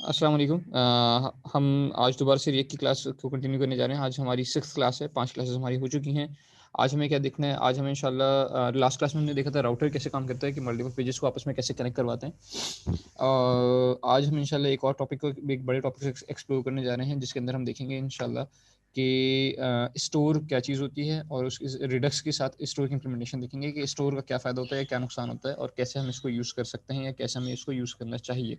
अस्सलाम वालेकुम। हम आज दोबारा से रिएक्ट की क्लास को कंटिन्यू करने जा रहे हैं। आज हमारी 6th क्लास है, 5 क्लासेस हमारी हो चुकी हैं। आज हमें क्या देखना है, आज हमें इंशाल्लाह लास्ट क्लास में हमने देखा था राउटर कैसे काम करता है कि मल्टीपल पेजेस को आपस में कैसे कनेक्ट करवाते हैं। आज हम इंशाल्लाह एक और टॉपिक को एक बड़े टॉपिक से एक्सप्लोर करने जा रहे हैं, जिसके अंदर हम देखेंगे इंशाल्लाह कि स्टोर क्या चीज़ होती है और उसकी रिडक्स के साथ स्टोर की इम्प्लीमेंटेशन देखेंगे कि स्टोर का क्या फ़ायदा होता है, क्या नुकसान होता है और कैसे हम इसको यूज़ कर सकते हैं या कैसे हमें इसको यूज़ करना चाहिए।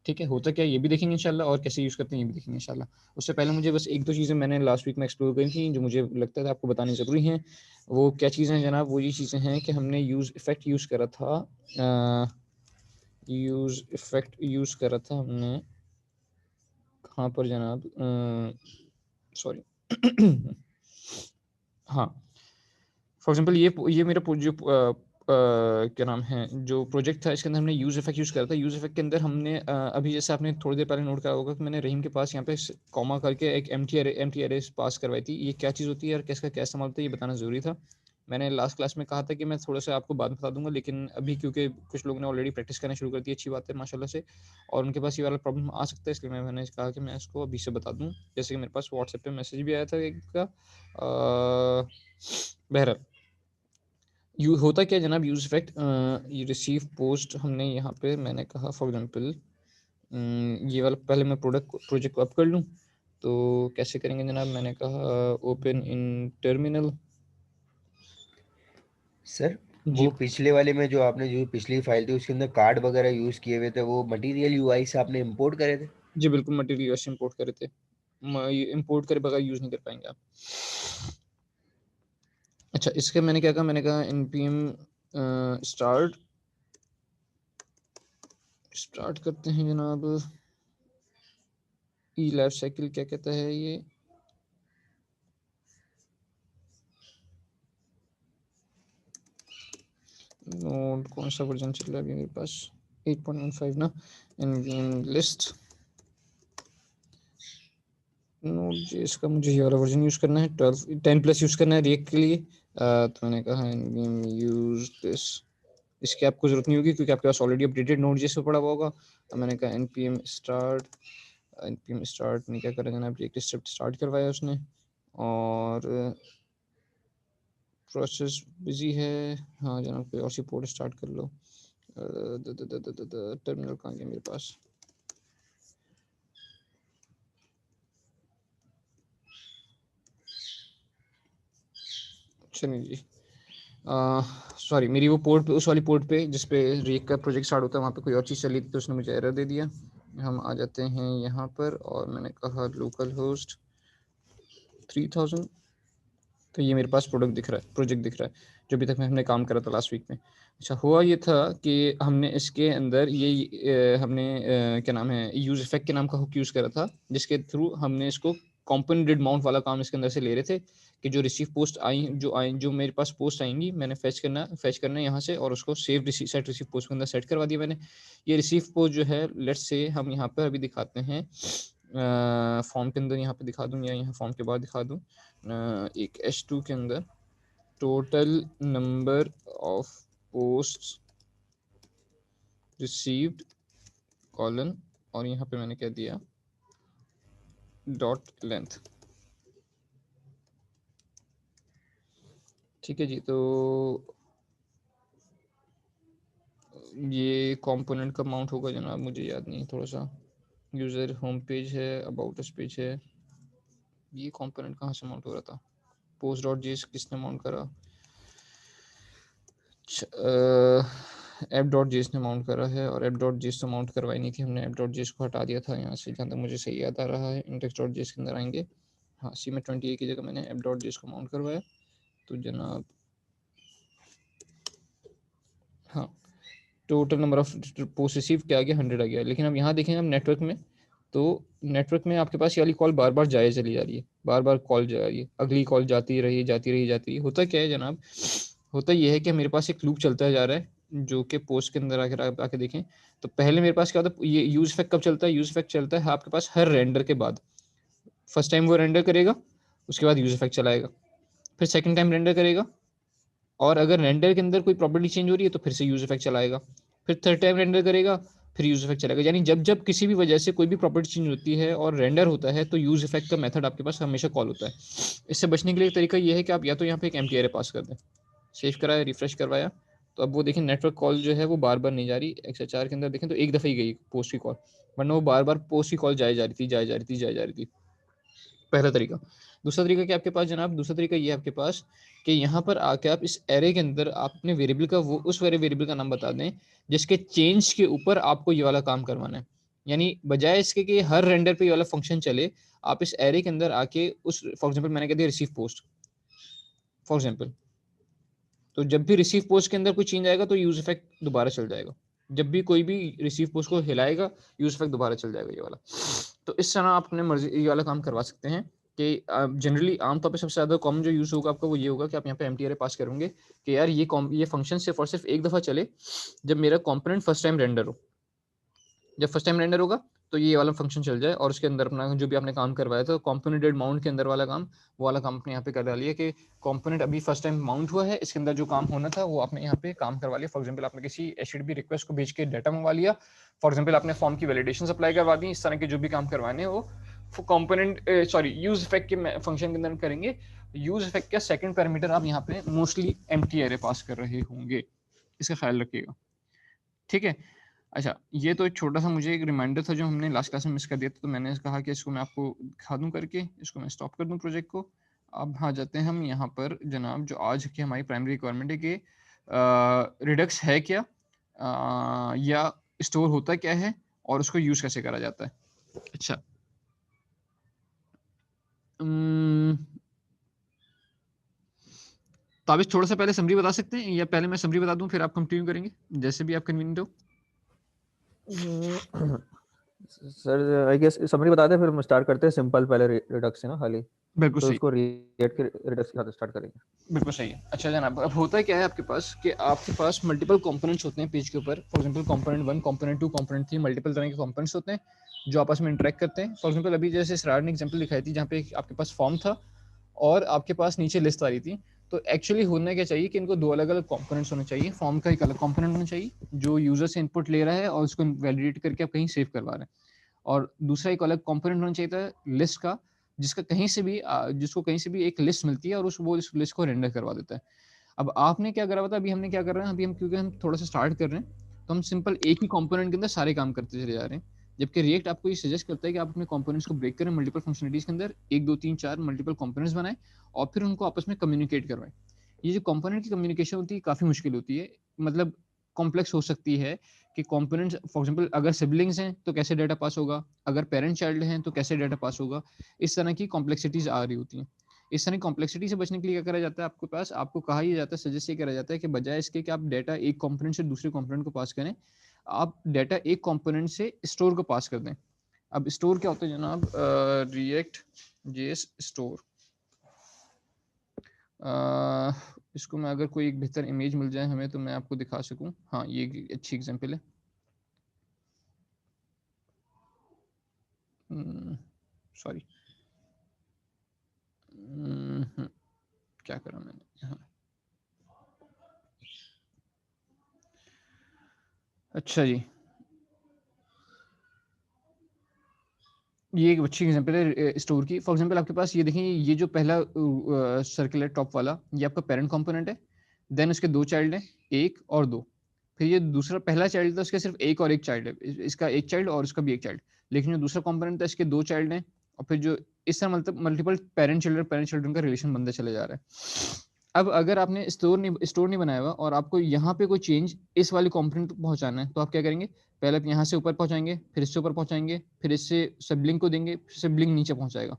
ठीक है, होता क्या है ये भी देखेंगे इंशाल्लाह और कैसे यूज़ करते हैं ये भी देखेंगे इंशाल्लाह। उससे पहले मुझे बस 1-2 चीज़ें मैंने लास्ट वीक में एक्सप्लोर करी थी, जो मुझे लगता था आपको बतानी ज़रूरी हैं। वो क्या चीज़ें हैं जनाब? वो ये चीज़ें हैं कि हमने यूज़ इफ़ेक्ट यूज़ करा था, यूज़ इफ़ेक्ट यूज़ करा था हमने कहाँ पर जनाब? सॉरी। हाँ, फॉर एग्ज़ाम्पल ये मेरा जो क्या नाम है, जो प्रोजेक्ट था इसके अंदर हमने यूज़ इफ़ेक्ट यूज़ करा था। यूज़ इफ़ेक्ट के अंदर हमने अभी जैसे आपने थोड़ी देर पहले नोट करा होगा कि मैंने रहीम के पास यहाँ पे कॉमा करके एक एम्प्टी अरे पास करवाई थी। ये क्या चीज़ होती है और इसका क्या इस्तेमाल होता है, ये बताना ज़रूरी था। मैंने लास्ट क्लास में कहा था कि मैं थोड़ा-सा आपको बाद में बता दूँगा, लेकिन अभी क्योंकि कुछ लोगों ने ऑलरेडी प्रैक्टिस करना शुरू कर दी, अच्छी बात है माशाल्लाह से, और उनके पास ये वाला प्रॉब्लम आ सकता है, इसलिए मैंने कहा कि मैं इसको अभी से बता दूँ। जैसे कि मेरे पास व्हाट्सएप पे मैसेज भी आया था एक का। बहरहाल, यू होता क्या है जनाब यूज़ इफ़ेक्ट, ये रिसीव पोस्ट हमने यहाँ पे मैंने कहा फॉर एग्ज़ाम्पल ये वाला पहले मैं प्रोजेक्ट को अप कर लूँ, तो कैसे करेंगे जनाब? मैंने कहा ओपन इन टर्मिनल। सर, जी, वो पिछले वाले में जो आपने जो पिछली फाइल थी उसके अंदर कार्ड वगैरह यूज़ किए हुए थे, वो मटीरियल यूआई से आपने इंपोर्ट करे थे? जी बिल्कुल मटीरियल से इंपोर्ट करे थे। ये इंपोर्ट करे बगैर यूज़ नहीं कर पाएँगे आप। अच्छा, इसके मैंने क्या कहा? मैंने कहा npm स्टार्ट स्टार्ट करते हैं जनाब। ई लाइफ साइकिल क्या कहता है ये? नोड कौन सा वर्जन चल रहा है अभी मेरे पास? 8.15 ना। npm लिस्ट नोड जेएस का मुझे ये वाला वर्जन यूज़ करना है, 10 प्लस यूज़ करना है रिएक्ट के लिए। तो मैंने कहा npm यूज़ दिस। इसकी आपको ज़रूरत नहीं होगी क्योंकि आपके पास ऑलरेडी अपडेटेड नोड जेएस पे पड़ा हुआ होगा। तो मैंने कहा npm स्टार्ट ने क्या करा जनाब? रिएक्ट स्क्रिप्ट स्टार्ट करवाया उसने, और प्रोसेस बिजी है। हाँ जनाब, कोई और सी पोर्ट स्टार्ट कर लो। टर्मिनल कहाँ गया मेरे पास? चलिए जी, सॉरी, मेरी वो पोर्ट पे, उस वाली पोर्ट पे जिस पे रिएक्ट का प्रोजेक्ट स्टार्ट होता है, वहाँ पे कोई और चीज़ चली थी तो उसने मुझे एरर दे दिया। हम आ जाते हैं यहाँ पर और मैंने कहा लोकल होस्ट 3000। तो ये मेरे पास प्रोजेक्ट दिख रहा है जो अभी तक में हमने काम करा था लास्ट वीक में। अच्छा, हुआ ये था कि हमने इसके अंदर ये हमने क्या नाम है, यूज़ इफेक्ट के नाम का हुक यूज़ करा था, जिसके थ्रू हमने इसको कंपोनेंटेड माउंट वाला काम इसके अंदर से ले रहे थे कि जो रिसीव पोस्ट आई जो मेरे पास पोस्ट आएंगी, मैंने फेच करना है यहाँ से और उसको सेट रिसीव पोस्ट के अंदर सेट करवा दिया मैंने। ये रिसीव पोस्ट जो है, लेट्स से हम यहाँ पर अभी दिखाते हैं फॉर्म के अंदर, यहाँ पे दिखा दूँ या यहाँ फॉर्म के बाद दिखा दूँ। एक H2 के अंदर total number of post received colon, और यहाँ पे मैंने क्या दिया? Dot length. ठीक है जी, तो ये कंपोनेंट कब माउंट होगा जनाब? मुझे याद नहीं, थोड़ा सा। यूज़र होम पेज है, अबाउट अस पेज है, ये कंपोनेंट कहाँ से माउंट हो रहा था? पोस्ट डॉट जेएस किसने माउंट करा? ऐप डॉट जेएस ने माउंट करा है, और ऐप डॉट जेएस तो माउंट करवाई नहीं थी हमने, ऐप डॉट जेएस को हटा दिया था यहाँ से, जहाँ तक मुझे सही याद आ रहा है। इंडेक्स डॉट जेएस के अंदर आएंगे, हाँ, सी में 28 की जगह मैंने ऐप डॉट जेएस को माउंट करवाया। तो जनाब, हाँ, total number of post receive क्या आ गया? 100 आ गया। लेकिन अब यहाँ देखें हम नेटवर्क में, तो नेटवर्क में आपके पास ये वाली कॉल बार बार जाए चली जा रही है, बार बार कॉल जा रही है, अगली कॉल जाती रही। होता क्या है जनाब? होता ये है कि मेरे पास एक लूप चलता जा रहा है, जो कि पोस्ट के अंदर आकर आप आके देखें, तो पहले मेरे पास क्या होता है, ये यूज इफेक्ट कब चलता है? यूज इफेक्ट चलता है आपके पास हर रेंडर के बाद। फर्स्ट टाइम वो रेंडर करेगा, उसके बाद यूज इफेक्ट चलाएगा, फिर सेकंड टाइम रेंडर करेगा, और अगर रेंडर के अंदर कोई प्रॉपर्टी चेंज हो रही है तो फिर से यूज इफेक्ट चलाएगा, फिर थर्ड टाइम रेंडर करेगा, फिर यूज इफेक्ट चलेगा। यानी जब जब किसी भी वजह से कोई भी प्रॉपर्टी चेंज होती है और रेंडर होता है तो यूज इफेक्ट का मेथड आपके पास हमेशा कॉल होता है। इससे बचने के लिए एक तरीका ये है कि आप या तो यहाँ पे एक एम्प्टी एरे पास कर दें, सेव कराया, रिफ्रेश करवाया, तो अब वो देखें नेटवर्क कॉल जो है वो बार बार नहीं जा रही। XHR के अंदर देखें तो एक दफ़ा ही गई पोस्ट की कॉल, वरना वो बार बार पोस्ट की कॉल जाए जा रही थी, जाए जा रही थी, जाए जा रही थी। पहला तरीका। दूसरा तरीका क्या आपके पास जनाब, दूसरा तरीका ये आपके पास कि यहाँ पर आके आप इस एरे के अंदर अपने वेरिएबल का वो उस वाले वेरिएबल का नाम बता दें जिसके चेंज के ऊपर आपको ये वाला काम करवाना है। यानी बजाय इसके कि हर रेंडर पे ये वाला फंक्शन चले, आप इस एरे के अंदर आके उस फॉर एग्जांपल मैंने कह दिया रिसीव पोस्ट फॉर एग्जांपल, तो जब भी रिसीव पोस्ट के अंदर कोई चेंज आएगा तो यूज इफेक्ट दोबारा चल जाएगा। जब भी कोई भी रिसीव पोस्ट को हिलाएगा यूज इफेक्ट दोबारा चल जाएगा ये वाला। तो इस तरह आप अपने मर्जी ये वाला काम करवा सकते हैं कि जनरली आमतौर पे सबसे ज़्यादा कॉमन जो यूज़ होगा आपका वो ये होगा कि आप यहाँ पे एम्प्टी एरे पास करोगे कि यार ये फंक्शन सिर्फ और सिर्फ एक दफ़ा चले जब मेरा कंपोनेंट फर्स्ट टाइम रेंडर हो। जब फर्स्ट टाइम रेंडर होगा तो ये वाला फंक्शन चल जाए और उसके अंदर अपना जो भी आपने काम करवाया था कंपोनेंट डेड माउंट के अंदर वाला काम, वो वाला काम आपने यहाँ पे कर डालिए कि कंपोनेंट अभी फर्स्ट टाइम माउंट हुआ है, इसके अंदर जो काम होना था वो आपने यहाँ पे काम करवा लिया। फॉर एग्जांपल आपने किसी HTTP रिक्वेस्ट को भेज के डाटा मंगवा लिया, फॉर एग्जांपल आपने फॉर्म की वैलिडेशन अप्लाई करवा दी। इस तरह के जो भी काम करवाने वो कंपोनेंट यूज इफेक्ट के फंक्शन के अंदर करेंगे। यूज इफेक्ट का सेकंड पैरामीटर आप यहाँ पे मोस्टली एम्प्टी एरे पास कर रहे होंगे, इसका ख्याल रखिएगा, ठीक है। अच्छा, ये तो एक छोटा-सा मुझे एक रिमाइंडर था जो हमने लास्ट क्लास में मिस कर दिया था, तो मैंने कहा कि इसको मैं आपको दिखा दूँ करके, इसको मैं स्टॉप कर दूँ प्रोजेक्ट को। अब आ जाते हैं हम यहाँ पर जनाब, जो आज की हमारी प्राइमरी रिक्वायरमेंट है कि रिडक्स है क्या, या स्टोर होता क्या है और उसको यूज़ कैसे करा जाता है। अच्छा, ताबिश थोड़ा-सा पहले समरी बता सकते हैं या पहले मैं समरी बता दूँ फिर आप कंटिन्यू करेंगे, जैसे भी आप कन्वीनिएंट हो? सर आई गेस समरी बता दें फिर हम स्टार्ट करते हैं। सिंपल पहले रिडक्स है ना खाली, बिल्कुल तो सही। उसको रिएक्ट के रिडक्स के साथ स्टार्ट करेंगे। बिल्कुल सही है। अच्छा जनाब, अब होता क्या है आपके पास कि आपके पास मल्टीपल कंपोनेंट्स होते हैं पेज के ऊपर। For example component 1, component 2, component 3, multiple तरह के कंपोनेंट्स होते हैं जो आपस में इंटरेक्ट करते हैं। फॉर एग्जांपल अभी जैसे सरार ने एग्जांपल दिखाई थी जहाँ पे आपके पास फॉर्म था और आपके पास नीचे लिस्ट आ रही थी। तो एक्चुअली होना क्या चाहिए कि इनको दो अलग अलग कंपोनेंट्स होने चाहिए। फॉर्म का एक अलग कंपोनेंट होना चाहिए जो यूजर से इनपुट ले रहा है और उसको वैलिडेट करके आप कहीं सेव करवा रहे हैं, और दूसरा एक अलग कंपोनेंट होना चाहिए था लिस्ट का, जिसका कहीं से भी जिसको कहीं से भी एक लिस्ट मिलती है और उस लिस्ट को रेंडर करवा देता है। अब आपने क्या करा हुआ था, अभी हमने क्या कर रहे हैं, अभी हम क्योंकि हम थोड़ा सा स्टार्ट कर रहे हैं तो हम सिंपल एक ही कंपोनेंट के अंदर सारे काम करते चले जा रहे हैं, जबकि रिएक्ट आपको ये सजेस्ट करता है कि आप अपने कंपोनेंट्स को ब्रेक करें मल्टीपल फंक्शनलिटीज के अंदर, 1 2 3 4 मल्टीपल कंपोनेंट्स बनाएं और फिर उनको आपस में कम्युनिकेट करवाएं। ये जो कंपोनेंट की कम्युनिकेशन होती है काफ़ी मुश्किल होती है, मतलब कॉम्प्लेक्स हो सकती है कि कंपोनेंट्स फॉर एग्जांपल अगर सिबलिंग्स हैं तो कैसे डाटा पास होगा, अगर पेरेंट चाइल्ड हैं तो कैसे डाटा पास होगा, इस तरह की कॉम्प्लेक्सिटीज आ रही होती हैं। इस तरह की कॉम्प्लेक्सिटी से बचने के लिए क्या करा जाता है आपके पास, आपको कहा यह जाता है, सजेस्ट ये करा जाता है कि बजाय इसके कि आप डाटा एक कंपोनेंट से दूसरे कंपोनेंट को पास करें, आप डाटा एक कंपोनेंट से स्टोर को पास कर दें। अब स्टोर क्या होता है जनाब, रिएक्ट जेएस स्टोर, इसको मैं अगर कोई एक बेहतर इमेज मिल जाए हमें तो मैं आपको दिखा सकूं। हाँ, ये एक अच्छी एग्जांपल है। सॉरी, क्या करा मैंने यहाँ। अच्छा जी, ये एक अच्छी एग्जांपल है स्टोर की। फॉर एग्जांपल आपके पास ये देखें, ये जो पहला सर्कल है टॉप वाला, ये आपका पेरेंट कंपोनेंट है। देन उसके दो चाइल्ड हैं, एक और दो। फिर ये दूसरा पहला चाइल्ड था, उसका सिर्फ एक और एक चाइल्ड है, इसका एक चाइल्ड और उसका भी एक चाइल्ड। लेकिन जो दूसरा कंपोनेंट था इसके दो चाइल्ड हैं, और फिर जो इस तरह मल्टीपल पेरेंट चिल्ड्रन का रिलेशन बनता चले जा रहा है। अब अगर आपने स्टोर नहीं बनाया हुआ और आपको यहाँ पे कोई चेंज इस वाले कंपोनेंट तक पहुँचाना है तो आप क्या करेंगे, पहले आप यहाँ से ऊपर पहुँचाएंगे, फिर इससे ऊपर पहुँचाएंगे, फिर इससे सिबलिंग को देंगे, फिर सिबलिंग नीचे पहुँचाएगा।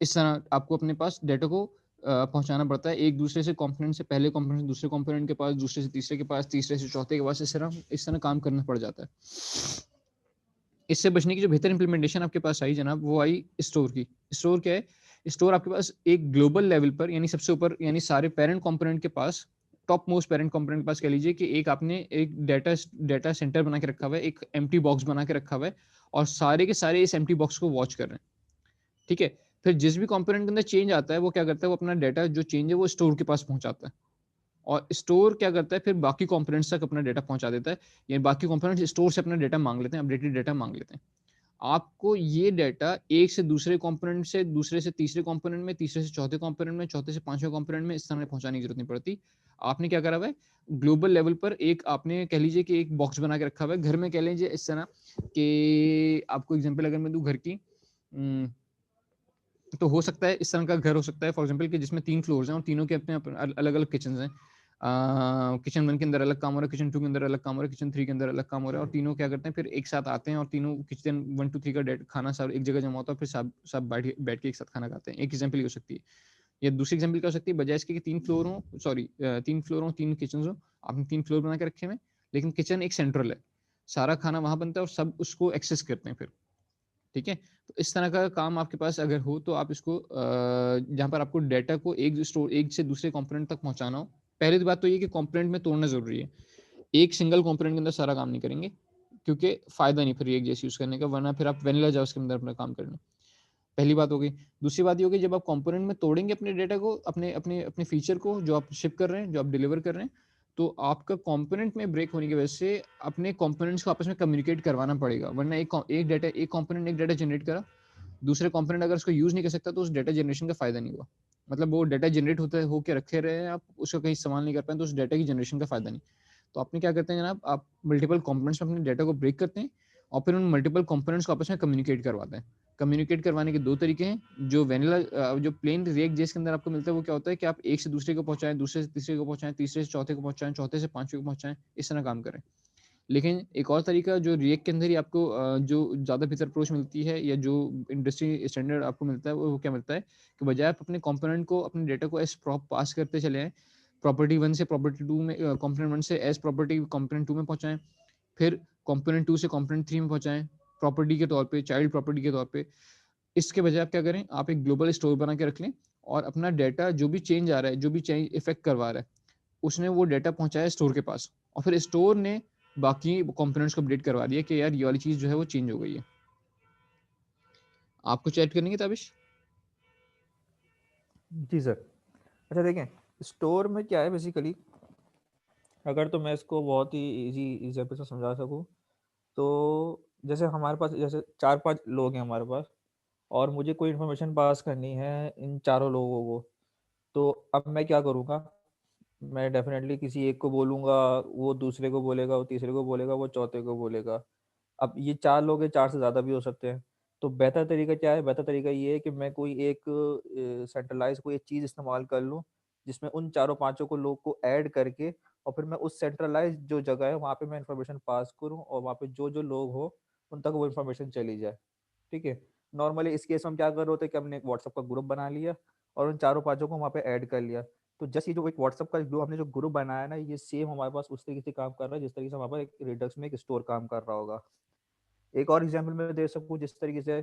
इस तरह आपको अपने पास डाटा को पहुँचाना पड़ता है एक दूसरे से कंपोनेंट से, पहले कंपोनेंट से दूसरे कंपोनेंट के पास, दूसरे से तीसरे के पास, तीसरे से चौथे के पास, इस तरह काम करना पड़ जाता है। इससे बचने की जो बेहतर इंप्लीमेंटेशन आपके पास आई जनाब, वो आई स्टोर की। स्टोर क्या है, स्टोर आपके पास एक ग्लोबल लेवल पर, यानी सबसे ऊपर, यानी सारे पेरेंट कंपोनेंट के पास, टॉप मोस्ट पेरेंट कंपोनेंट के पास कह लीजिए कि एक आपने एक डाटा सेंटर बना के रखा हुआ है, एक एम्प्टी बॉक्स बना के रखा हुआ है, और सारे के सारे इस एम्प्टी बॉक्स को वॉच कर रहे हैं, ठीक है। फिर जिस भी कंपोनेंट के अंदर चेंज आता है वो क्या करता है, वो अपना डाटा जो चेंज है वो स्टोर के पास पहुंचाता है। और स्टोर क्या करता है, फिर बाकी कंपोनेंट्स तक अपना डेटा पहुंचा देता है, या बाकी कंपोनेंट्स स्टोर से अपना डेटा मांग लेते हैं, अपडेटेड डेटा मांग लेते हैं। आपको ये डेटा एक से दूसरे कंपोनेंट से, दूसरे से तीसरे कंपोनेंट में, तीसरे से चौथे कंपोनेंट में, चौथे से पांचवें कंपोनेंट में इस तरह पहुंचाने की जरूरत नहीं पड़ती। आपने क्या करा हुआ है, ग्लोबल लेवल पर एक आपने कह लीजिए कि एक बॉक्स बना के रखा हुआ है घर में, कह लीजिए इस तरह कि आपको एग्जांपल अगर मैं दूं घर की, तो हो सकता है इस तरह का घर हो सकता है फॉर एग्जांपल कि जिसमें 3 फ्लोर्स हैं और तीनों के अपने अलग अलग किचन हैं। किचन 1 के अंदर अलग काम हो रहा है, किचन 2 के अंदर अलग काम हो रहा है, किचन 3 के अंदर अलग काम हो रहा है, और तीनों क्या करते हैं फिर एक साथ आते हैं और तीनों किचन 1 2 3 का खाना सब एक जगह जमा होता है, फिर सब सब बैठ बैठ के एक साथ खाना खाते हैं। एक एग्जांपल हो सकती है। या दूसरी एग्जांपल क्या हो सकती है, बजाय इसके कि 3 फ्लोर हो, सॉरी 3 फ्लोर हो, 3 किचन हो, आपने 3 फ्लोर बना के रखे हुए, लेकिन किचन एक सेंट्रल है, सारा खाना वहां बनता है और सब उसको एक्सेस करते हैं फिर। ठीक है, तो इस तरह का काम आपके पास अगर हो तो आप इसको जहाँ पर आपको डेटा को एक से दूसरे कंपोनेंट तक पहुंचाना हो, पहली तो बात तो ये कि कंपोनेंट में तोड़ना जरूरी है। एक सिंगल कंपोनेंट के अंदर सारा काम नहीं करेंगे, क्योंकि फायदा नहीं फिर एक जैसे यूज करने का, वरना फिर आप वेनिला जाओ उसके अंदर अपना काम करना। पहली बात हो गई। दूसरी बात ये होगी, जब आप कंपोनेंट में तोड़ेंगे अपने डेटा को, अपने अपने अपने फीचर को जो आप शिप कर रहे हैं, जो आप डिलीवर कर रहे हैं, तो आपका कंपोनेंट में ब्रेक होने की वजह से अपने कंपोनेंट्स को आपस में कम्युनिकेट करवाना पड़ेगा, वरना एक कंपोनेंट एक डाटा जनरेट करा, दूसरे कंपोनेंट अगर उसको यूज नहीं कर सकता तो उस डेटा जनरेशन का फायदा नहीं हुआ। मतलब वो डेटा जनरेट होते होकर रखे रहे हैं, आप उसका कहीं इस्तेमाल नहीं कर पाए, तो उस डेटा की जनरेशन का फायदा नहीं। तो आपने क्या करते हैं जनाब, आप मल्टीपल कंपोनेंट्स में अपने डेटा को ब्रेक करते हैं और फिर उन मल्टीपल कंपोनेंट्स को आपस में कम्युनिकेट करवाते हैं। कम्युनिकेट करवाने के 2 तरीके हैं। जो वेनिला जो प्लेन रिएक्ट जेएस के अंदर आपको मिलता है, वो क्या होता है कि आप एक से दूसरे को पहुंचाएं, दूसरे से तीसरे को पहुंचाएं, तीसरे से चौथे को पहुंचाएं, चौथे से पांचवे को पहुंचाएं, इस तरह काम करें। लेकिन एक और तरीका जो रिएक्ट के अंदर ही आपको जो ज़्यादा बेहतर अप्रोच मिलती है, या जो इंडस्ट्री स्टैंडर्ड आपको मिलता है, वो क्या मिलता है कि बजाय आप अपने कंपोनेंट को, अपने डेटा को एज प्रॉप पास करते चले आए, प्रॉपर्टी 1 से प्रॉपर्टी 2 में, कंपोनेंट 1 से एज प्रॉपर्टी कंपोनेंट 2 में पहुंचाएं, फिर कंपोनेंट 2 से कंपोनेंट 3 में पहुंचाएं प्रॉपर्टी के तौर पे, चाइल्ड प्रॉपर्टी के तौर पे। इसके बजाय आप क्या करें, आप एक ग्लोबल स्टोर बना के रख लें और अपना डेटा जो भी चेंज आ रहा है, जो भी चेंज इफेक्ट करवा रहा है, उसने वो डेटा पहुंचाया स्टोर के पास, और फिर स्टोर ने बाकी कंपोनेंट्स को अपडेट करवा दिया कि यार ये वाली चीज जो है वो चेंज हो गई है। आपको चैट करनी है ताबिश? जी सर। अच्छा देखें, स्टोर में क्या है बेसिकली, अगर तो मैं इसको बहुत ही इजी एग्जाम्पल से समझा सकूँ, तो जैसे हमारे पास जैसे 4-5 लोग हैं हमारे पास, और मुझे कोई इन्फॉर्मेशन पास करनी है इन चारों लोगों को। तो अब मैं क्या करूँगा, मैं डेफिनेटली किसी एक को बोलूँगा, वो दूसरे को बोलेगा, वो तीसरे को बोलेगा, वो चौथे को बोलेगा। अब ये 4 लोग हैं, 4 से ज़्यादा भी हो सकते हैं। तो बेहतर तरीका क्या है? बेहतर तरीका ये है कि मैं कोई एक सेंट्रलाइज़ कोई एक चीज़ इस्तेमाल कर लूँ, जिसमें उन चारों पाँचों को लोग को ऐड करके, और फिर मैं उस सेंट्रलाइज़्ड जो जगह है वहाँ पे मैं इन्फॉर्मेशन पास करूँ, और वहाँ पे जो-जो लोग हो, उन तक वो इन्फॉर्मेशन चली जाए। ठीक है? नॉर्मली इस केस में हम क्या कर रहे होते हैं कि हमने एक व्हाट्सएप का ग्रुप बना लिया और उन चारों पाँचों को वहाँ पे ऐड कर लिया। तो जस्ट ये जो एक व्हाट्सएप का जो हमने जो ग्रुप बनाया ना, ये सेम हमारे पास उस तरीके से काम कर रहा है जिस तरीके से हमारे पास एक रिडक्स में एक स्टोर काम कर रहा होगा। एक और एग्जांपल मैं दे सकूँ, जिस तरीके से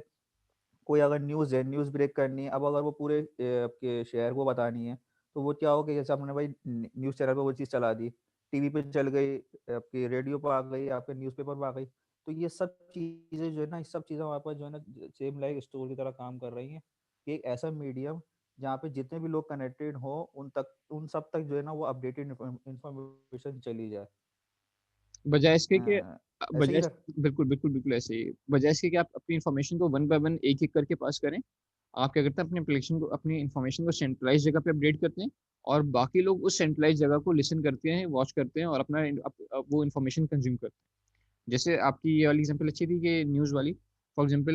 कोई अगर न्यूज़ है, न्यूज़ ब्रेक करनी है, अब अगर वो पूरे आपके शहर को बतानी है, तो वो क्या होगा, जैसे आपने भाई न्यूज़ चैनल पे वो चीज़ चला दी, टीवी पे चल गई, आपके रेडियो पे आ गई, आपके न्यूज़पेपर में आ गई। तो ये सब चीज़ें जो है ना, ये सब चीज़ें हमारे पास जो है ना, सेम लाइक स्टोर की तरह काम कर रही हैं, कि एक ऐसा मीडियम जहाँ पे जितने भी लोग कनेक्टेड हों, उन सब तक जो है ना वो अपडेटेड इन्फॉर्मेशन चली जाए। बजाय इसके कि ऐसे ही बजाय, सर? बिल्कुल बिल्कुल बिल्कुल ऐसे ही, बजाय इसके कि आप अपनी इन्फॉर्मेशन को वन बाय वन एक एक करके पास करें, आप क्या करते हैं, अपने एप्लीकेशन को, अपनी इन्फॉर्मेशन को सेंट्रलाइज जगह पे अपडेट करते हैं, और बाकी लोग उस सेंट्रलाइज जगह को लिसन करते हैं, वॉच करते हैं, और अपना वो इन्फॉर्मेशन कंज्यूम करते हैं। जैसे आपकी ये वाली एग्जांपल अच्छी थी कि न्यूज़ वाली, फॉर एग्जांपल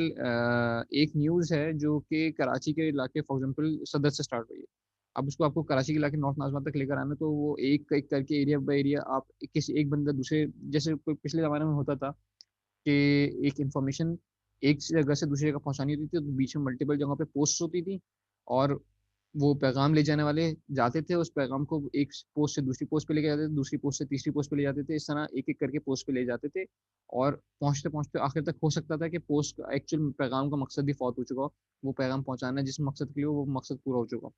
एक न्यूज़ है जो कि कराची के इलाके, फॉर एग्जांपल सदर से स्टार्ट हुई है। अब उसको आपको कराची के इलाके नॉर्थ नाजमा तक लेकर आना, तो वो एक एक करके एरिया बाय एरिया आप किसी एक बंदा दूसरे, जैसे कोई पिछले ज़माने में होता था कि एक इंफॉर्मेशन एक जगह से दूसरी जगह पहुंचानी होती थी, तो बीच में मल्टीपल जगहों पे पोस्ट होती थी, और वो पैगाम ले जाने वाले जाते थे, उस पैगाम को एक पोस्ट से दूसरी पोस्ट पे लेके जाते थे, दूसरी पोस्ट से तीसरी पोस्ट पे ले जाते थे, इस तरह एक एक करके पोस्ट पे ले जाते थे, और पहुंचते पहुंचते आखिर तक हो सकता था कि पोस्ट का एक्चुअल पैगाम का मकसद ही फौत हो चुका हो, वो पैगाम पहुंचाना जिस मकसद के लिए वो मकसद पूरा हो चुका हो।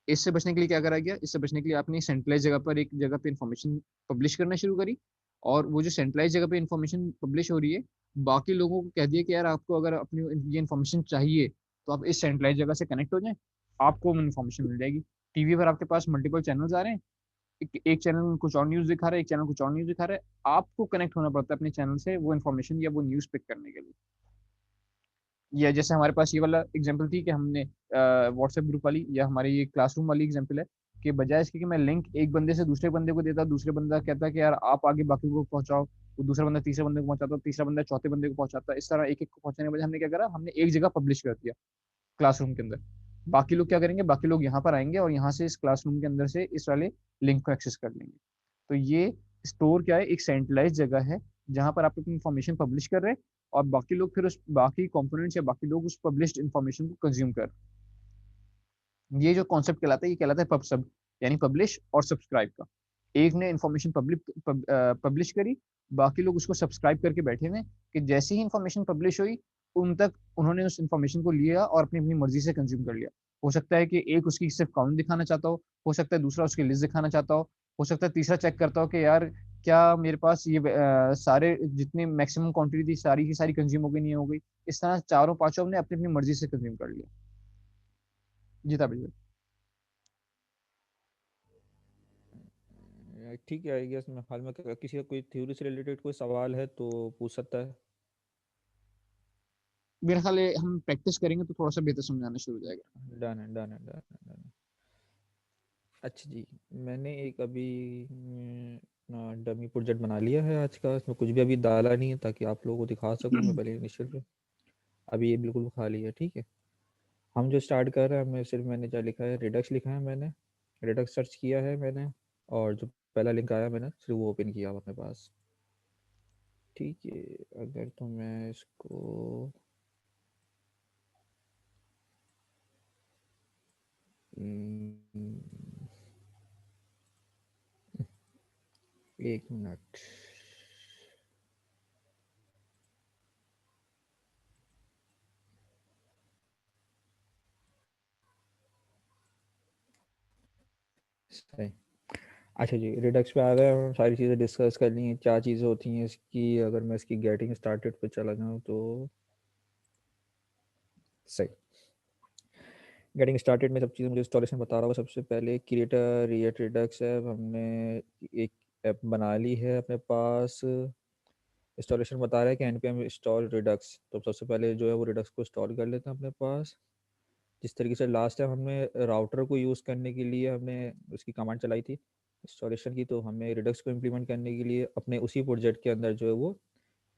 इससे बचने के लिए क्या करा गया, इससे बचने के लिए आपने सेंट्रलाइज जगह पर एक जगह पे इन्फॉर्मेशन पब्लिश करना शुरू करी, और वो जो सेंट्रलाइज जगह पे इन्फॉर्मेशन पब्लिश हो रही है, बाकी लोगों को कह दिया कि यार आपको अगर अपनी ये इन्फॉर्मेशन चाहिए, तो आप इस सेंट्रलाइज जगह से कनेक्ट हो जाएं, आपको इन्फॉर्मेशन मिल जाएगी। टीवी पर आपके पास मल्टीपल चैनल्स आ रहे हैं, एक चैनल कुछ और न्यूज़ दिखा रहा है, एक चैनल कुछ और न्यूज़ दिखा रहा है, आपको कनेक्ट होना पड़ता है अपने चैनल से वो इन्फॉर्मेशन या वो न्यूज़ पिक करने के लिए। या जैसे हमारे पास ये वाला एग्जांपल थी कि हमने व्हाट्सएप ग्रुप वाली, या हमारी ये क्लासरूम वाली एग्जांपल है, कि बजाय इसके कि मैं लिंक एक बंदे से दूसरे बंदे को देता, दूसरे बंदा कहता कि यार आप आगे बाकी को पहुंचाओ, वो दूसरा बंदा तीसरे बंदे को पहुंचाता, तीसरा बंदा चौथे बंदे को पहुंचाता, इस तरह एक एक को पहुंचाने के बजाय हमने क्या करा, हमने एक जगह पब्लिश कर दिया क्लासरूम के अंदर। बाकी लोग क्या करेंगे, बाकी लोग यहाँ पर आएंगे और यहाँ से इस क्लासरूम के अंदर से इस वाले लिंक को एक्सेस कर लेंगे। तो ये स्टोर क्या है, एक सेंट्रलाइज जगह है जहां पर आप अपनी इंफॉर्मेशन पब्लिश कर रहे हैं और बाकी लोग फिर उस बाकी कंपोनेंट्स या बाकी लोग उस पब्लिश्ड इंफॉर्मेशन को कंज्यूम कर। ये जो कॉन्सेप्ट कहलाता है ये कहलाता है पब सब, यानी पब्लिश और सब्सक्राइब का। एक ने इंफॉर्मेशन पब्लिश करी, बाकी लोग उसको सब्सक्राइब करके बैठे हुए कि जैसे ही इंफॉर्मेशन पब्लिश हुई उन तक उन्होंने उस इंफॉर्मेशन को लिया और अपनी अपनी मर्जी से कंज्यूम कर लिया। हो सकता है कि एक उसकी सिर्फ काउंट दिखाना चाहता हो सकता है दूसरा उसकी लिस्ट दिखाना चाहता हो सकता है तीसरा चेक करता हो कि यार क्या मेरे पास ये सारे जितनी मैक्सिमम क्वांटिटी थी सारी की सारी कंज्यूम हो गई नहीं हो गई। इस तरह चारों पांचों ने अपनी अपनी मर्जी से कंज्यूम कर लिया। जी था भैया। ठीक है, आई गेस मैं हाल में किसी का कोई थ्योरी से रिलेटेड कोई सवाल है तो पूछ सकता है। मेरा ख्याल है हम प्रैक्टिस करेंगे तो थोड़ा सा बेहतर समझाना शुरू हो जाएगा। डन है, डन है, डन है, डन है। अच्छा जी, मैंने एक अभी डमी प्रोजेक्ट बना लिया है आज का, इसमें कुछ भी अभी डाला नहीं है ताकि आप लोगों को दिखा सकूं मैं पहले इनिशियल पे। अभी ये बिल्कुल खाली है, ठीक है। हम जो स्टार्ट कर रहे हैं, मैं सिर्फ मैंने क्या लिखा है, रिडक्स लिखा है मैंने, रिडक्स सर्च किया है मैंने, और जो पहला लिंक आया मैंने सिर्फ वो ओपन किया अपने पास। ठीक है, अगर तो मैं इसको हम्म, एक मिनट। सही। अच्छा जी, रिडक्स पे आ गए हम, सारी चीज़ें डिस्कस कर ली हैं, क्या चीज़ें होती हैं इसकी। अगर मैं इसकी गेटिंग स्टार्टेड पे चला जाऊँ तो सही। गेटिंग स्टार्टेड में सब चीज़ें मुझे इंस्टॉलेशन बता रहा होगा। सबसे पहले क्रिएटर रिएट रिडक्स ऐप हमने एक ऐप बना ली है अपने पास। इंस्टॉलेशन बता रहा है कि npm इंस्टॉल रिडक्स, तो सबसे पहले जो है वो रिडक्स को इंस्टॉल कर लेते हैं अपने पास। जिस तरीके से लास्ट टाइम हमने राउटर को यूज़ करने के लिए हमने उसकी कमांड चलाई थी इंस्टॉलेशन की, तो हमें रिडक्स को इम्प्लीमेंट करने के लिए अपने उसी प्रोजेक्ट के अंदर जो है वो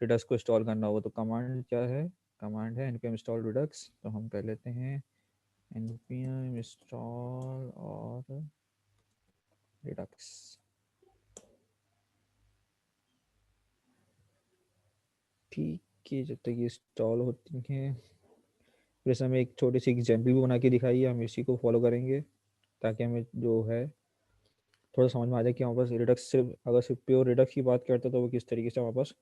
रिडक्स को इंस्टॉल करना होगा। तो कमांड क्या है, कमांड है npm इंस्टॉल रिडक्स। तो हम कर लेते हैं npm इंस्टॉल और रिडक्स। ठीक है, जब तक ये इंस्टॉल होती हैं, जैसे हमें एक छोटी सी एग्जाम्पल भी बना के दिखाई है, हम इसी को फॉलो करेंगे ताकि हमें जो है थोड़ा समझ में आ जाए कि हमारे पास रिडक्स सिर्फ, अगर सिर्फ प्योर रिडक्स की बात करते हैं तो वो किस तरीके से हमारे पास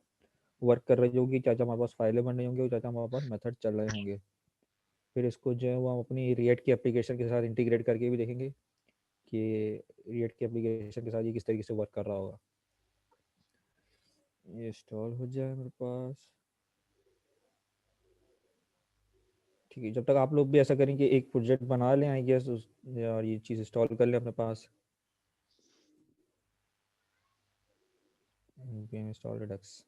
वर्क कर रही होगी, क्या क्या हमारे पास फाइलें बन रही होंगी और क्या क्या हमारे पास मेथड चल रहे होंगे। फिर इसको जो है वो हम अपनी रिएक्ट की एप्लीकेशन के साथ इंटीग्रेट करके भी देखेंगे कि रिएक्ट की एप्लीकेशन के साथ ये किस तरीके से वर्क कर रहा होगा। ये इंस्टॉल हो जाए मेरे पास। ठीक है, जब तक आप लोग भी ऐसा करें कि एक प्रोजेक्ट बना लें आई गेस, और ये चीज़ इंस्टॉल कर लें अपने पास। Install redux.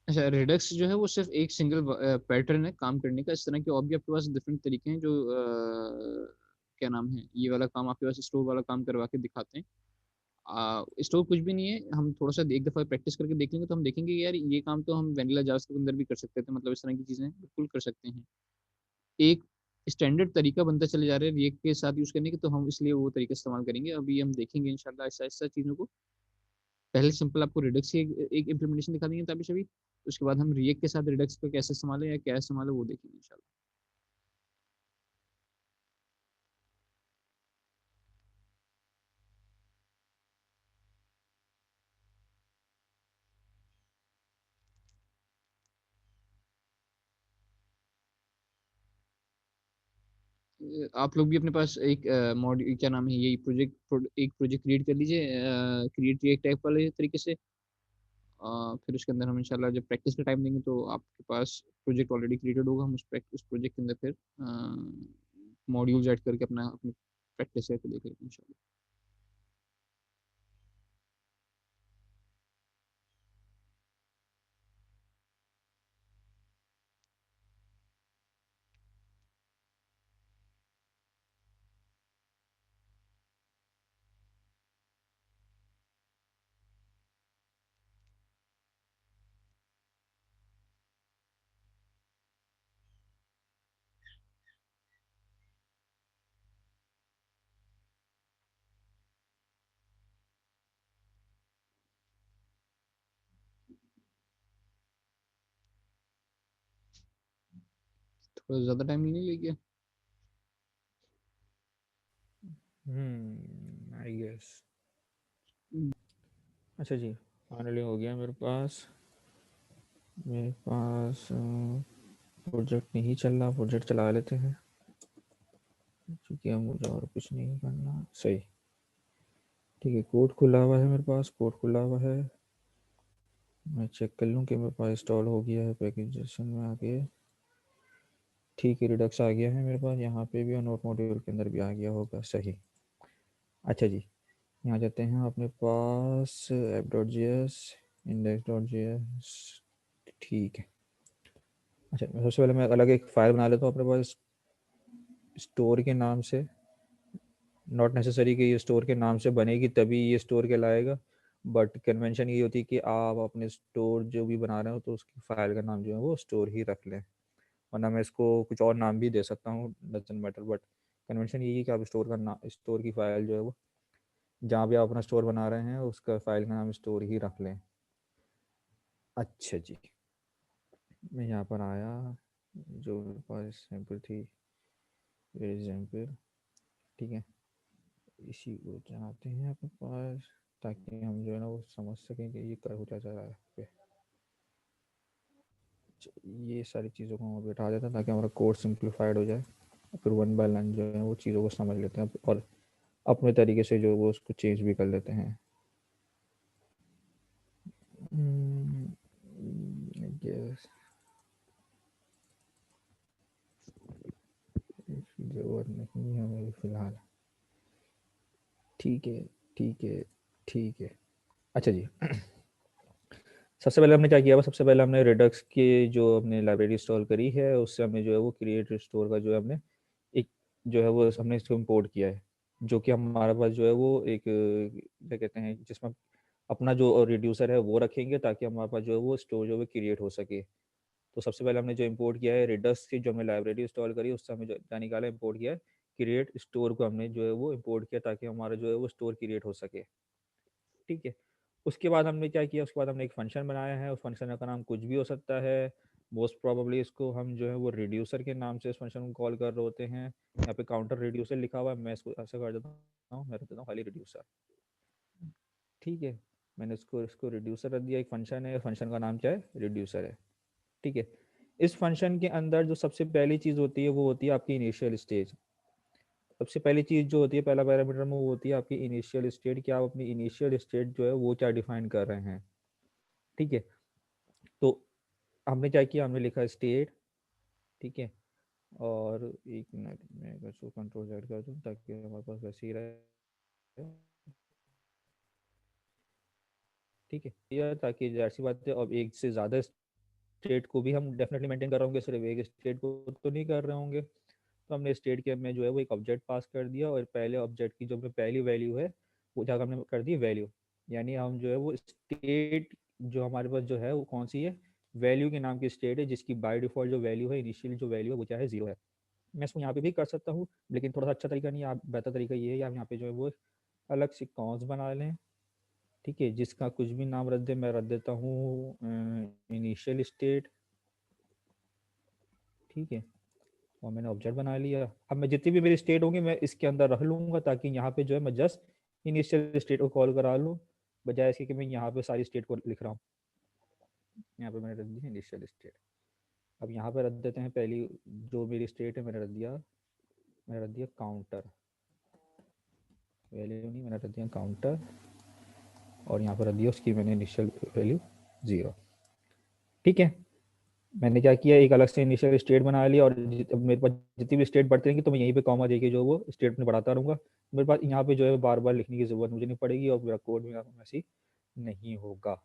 अच्छा, रेडक्स जो है वो सिर्फ एक सिंगल पैटर्न है काम करने का। इस तरह के और भी आपके पास डिफरेंट तरीके हैं जो क्या नाम है, ये वाला काम आपके पास स्टोर वाला काम करवा के दिखाते हैं। स्टोर कुछ भी नहीं है, हम थोड़ा सा एक दफ़ा प्रैक्टिस करके देख लेंगे तो हम देखेंगे कि यार ये काम तो हम वैनिला जावास्क्रिप्ट के अंदर भी कर सकते थे, मतलब इस तरह की चीज़ें बिल्कुल कर सकते हैं। एक स्टैंडर्ड तरीका बनता चले जा रहा है रिएक्ट के साथ यूज़ करने के, तो हम इसलिए वो तरीका इस्तेमाल करेंगे। अभी हम देखेंगे इंशाल्लाह ऐसा-ऐसा चीज़ों को। पहले सिंपल आपको रिडक्स की एक इम्प्लीमेंटेशन दिखा देंगे ताबिश अभी, उसके बाद हम रिएक्ट के साथ रिडक्स को कैसे संभालें या क्या संभालें वो देखेंगे इंशाल्लाह। आप लोग भी अपने पास एक मॉड्यूल क्या नाम है यही एक प्रोजेक्ट क्रिएट कर लीजिए क्रिएट रिएक्ट टाइप वाले तरीके से। फिर उसके अंदर हम इंशाल्लाह जब प्रैक्टिस का टाइम देंगे तो आपके पास प्रोजेक्ट ऑलरेडी क्रिएटेड होगा, हम उस प्रोजेक्ट के अंदर फिर मॉड्यूल्स ऐड करके अपना अपनी प्रैक्टिस करके देखेंगे इंशाल्लाह। थोड़ा ज़्यादा टाइम नहीं लेगी? I guess. अच्छा जी, फाइनली हो गया मेरे पास प्रोजेक्ट नहीं चल रहा, प्रोजेक्ट चला लेते हैं क्योंकि अब मुझे और कुछ नहीं करना। सही, ठीक है, कोड खुला हुआ है मेरे पास, कोड खुला हुआ है। मैं चेक कर लूँ कि मेरे पास इंस्टॉल हो गया है, पैकेजेशन में आ गया। ठीक है, रिडक्स आ गया है मेरे पास, यहाँ पे भी और नोट मॉड्यूल के अंदर भी आ गया होगा। सही। अच्छा जी, यहाँ जाते हैं अपने पास app.js, index.js। ठीक है। अच्छा, सबसे पहले मैं अलग एक फ़ाइल बना लेता हूँ अपने पास स्टोर के नाम से। नॉट नेसेसरी कि ये स्टोर के नाम से बनेगी तभी ये स्टोर कहलाएगा, बट कन्वेंशन ये होती है कि आप अपने स्टोर जो भी बना रहे हो तो उसकी फ़ाइल का नाम जो है वो स्टोर ही रख लें, वरना मैं इसको कुछ और नाम भी दे सकता हूँ, डजंट मैटर। बट कन्वेंशन यही है कि आप स्टोर की फ़ाइल जो है वो जहाँ भी आप अपना स्टोर बना रहे हैं उसका फ़ाइल का नाम स्टोर ही रख लें। अच्छा जी, मैं यहाँ पर आया, जो मेरे पास सैम्पल थी एग्जाम्पल, ठीक है, इसी को चलाते हैं अपने पास ताकि हम जो है ना वो समझ सकें कि ये कर हो क्या जा रहा है पे। ये सारी चीज़ों को हम बैठा देते हैं ताकि हमारा कोड सिंप्लीफाइड हो जाए, फिर वन बाय वन जो है वो चीज़ों को समझ लेते हैं और अपने तरीके से जो वो उसको चेंज भी कर लेते हैं। यस, ज़रूरत नहीं है हमें फ़िलहाल। ठीक है, ठीक है, ठीक है। अच्छा जी, सबसे पहले हमने क्या किया हुआ, सबसे पहले हमने रिडक्स की जो हमने लाइब्रेरी इंस्टॉल करी है उससे हमने जो है वो क्रिएट स्टोर का जो है हमने एक जो है वो हमने इसको इम्पोर्ट किया है, जो कि हमारे पास जो है वो एक क्या कहते हैं जिसमें अपना जो रिड्यूसर है वो रखेंगे ताकि हमारे पास जो है वो स्टोर जो है क्रिएट हो सके। तो सबसे पहले हमने जो इम्पोर्ट किया है रिडक्स की जो हमने लाइब्रेरी इंस्टॉल करी उससे हमने जो क्या निकाला इम्पोर्ट किया है क्रिएट स्टोर को हमने जो है वो इम्पोर्ट किया ताकि हमारा जो है वो स्टोर क्रिएट हो सके। ठीक है, उसके बाद हमने क्या किया, उसके बाद हमने एक फंक्शन बनाया है, उस फंक्शन का नाम कुछ भी हो सकता है। मोस्ट प्रोबेबली इसको हम जो है वो रिड्यूसर के नाम से इस फंक्शन को कॉल कर रहे होते हैं। यहाँ पे काउंटर रिड्यूसर लिखा हुआ है, मैं इसको ऐसा कर देता हूँ, मैं रख देता हूँ खाली रिड्यूसर। ठीक है, मैंने इसको इसको रिड्यूसर रख दिया, एक फंक्शन है, फंक्शन का नाम क्या है, रिड्यूसर है। ठीक है, इस फंक्शन के अंदर जो सबसे पहली चीज़ होती है वो होती है आपकी इनिशियल स्टेज। सबसे पहली चीज़ जो होती है पहला पैरामीटर में वो होती है आपकी इनिशियल स्टेट, कि आप अपनी इनिशियल स्टेट जो है वो क्या डिफाइन कर रहे हैं। ठीक है, तो हमने क्या किया, हमने लिखा स्टेट। ठीक है, और एक मिनट में अगर इसको कंट्रोल जेड कर दूँ ताकि हमारे पास वैसे ही रहे। ठीक है, यह ताकि जाहिर सी बात है अब एक से ज़्यादा स्टेट को भी हम डेफिनेटली मेंटेन कर रहे होंगे, सिर्फ एक स्टेट को तो नहीं कर रहे होंगे। तो हमने स्टेट के में जो है वो एक ऑब्जेक्ट पास कर दिया और पहले ऑब्जेक्ट की जो पहली वैल्यू है वो जगह हमने कर दी वैल्यू, यानी हम जो है वो स्टेट जो हमारे पास जो है वो कौन सी है, वैल्यू के नाम की स्टेट है, जिसकी बाय डिफॉल्ट जो वैल्यू है, इनिशियल जो वैल्यू है वो क्या है, 0 है। मैं इसको यहाँ पे भी कर सकता हूँ, लेकिन थोड़ा सा अच्छा तरीका नहीं है, आप बेहतर तरीका ये है आप यहाँ पे जो है वो अलग से कॉन्स बना लें, ठीक है, जिसका कुछ भी नाम रख दे, मैं रख देता हूँ इनिशियल स्टेट, ठीक है, और मैंने ऑब्जेक्ट बना लिया। अब मैं जितनी भी मेरी स्टेट होंगी मैं इसके अंदर रख लूँगा, ताकि यहाँ पे जो है मैं जस्ट इनिशियल स्टेट को कॉल करा लूँ, बजाय इसके कि मैं यहाँ पे सारी स्टेट को लिख रहा हूँ। यहाँ पे मैंने रख दी इनिशियल स्टेट। अब यहाँ पे रख देते हैं पहली जो मेरी स्टेट है, मैंने रख दिया काउंटर, वैल्यू नहीं, मैंने रख दिया काउंटर, और यहाँ पर रख दिया उसकी मैंने इनिशियल वैल्यू 0, ठीक है। मैंने क्या किया, एक अलग से इनिशियल स्टेट बना लिया, और अब मेरे पास जितनी भी स्टेट बढ़ती रहेंगी तो मैं यहीं पे कॉमा देके जो वो स्टेट में बढ़ाता रहूँगा। मेरे पास यहाँ पे जो है बार बार लिखने की ज़रूरत मुझे नहीं पड़ेगी, और मेरा कोड भी ऐसी नहीं होगा।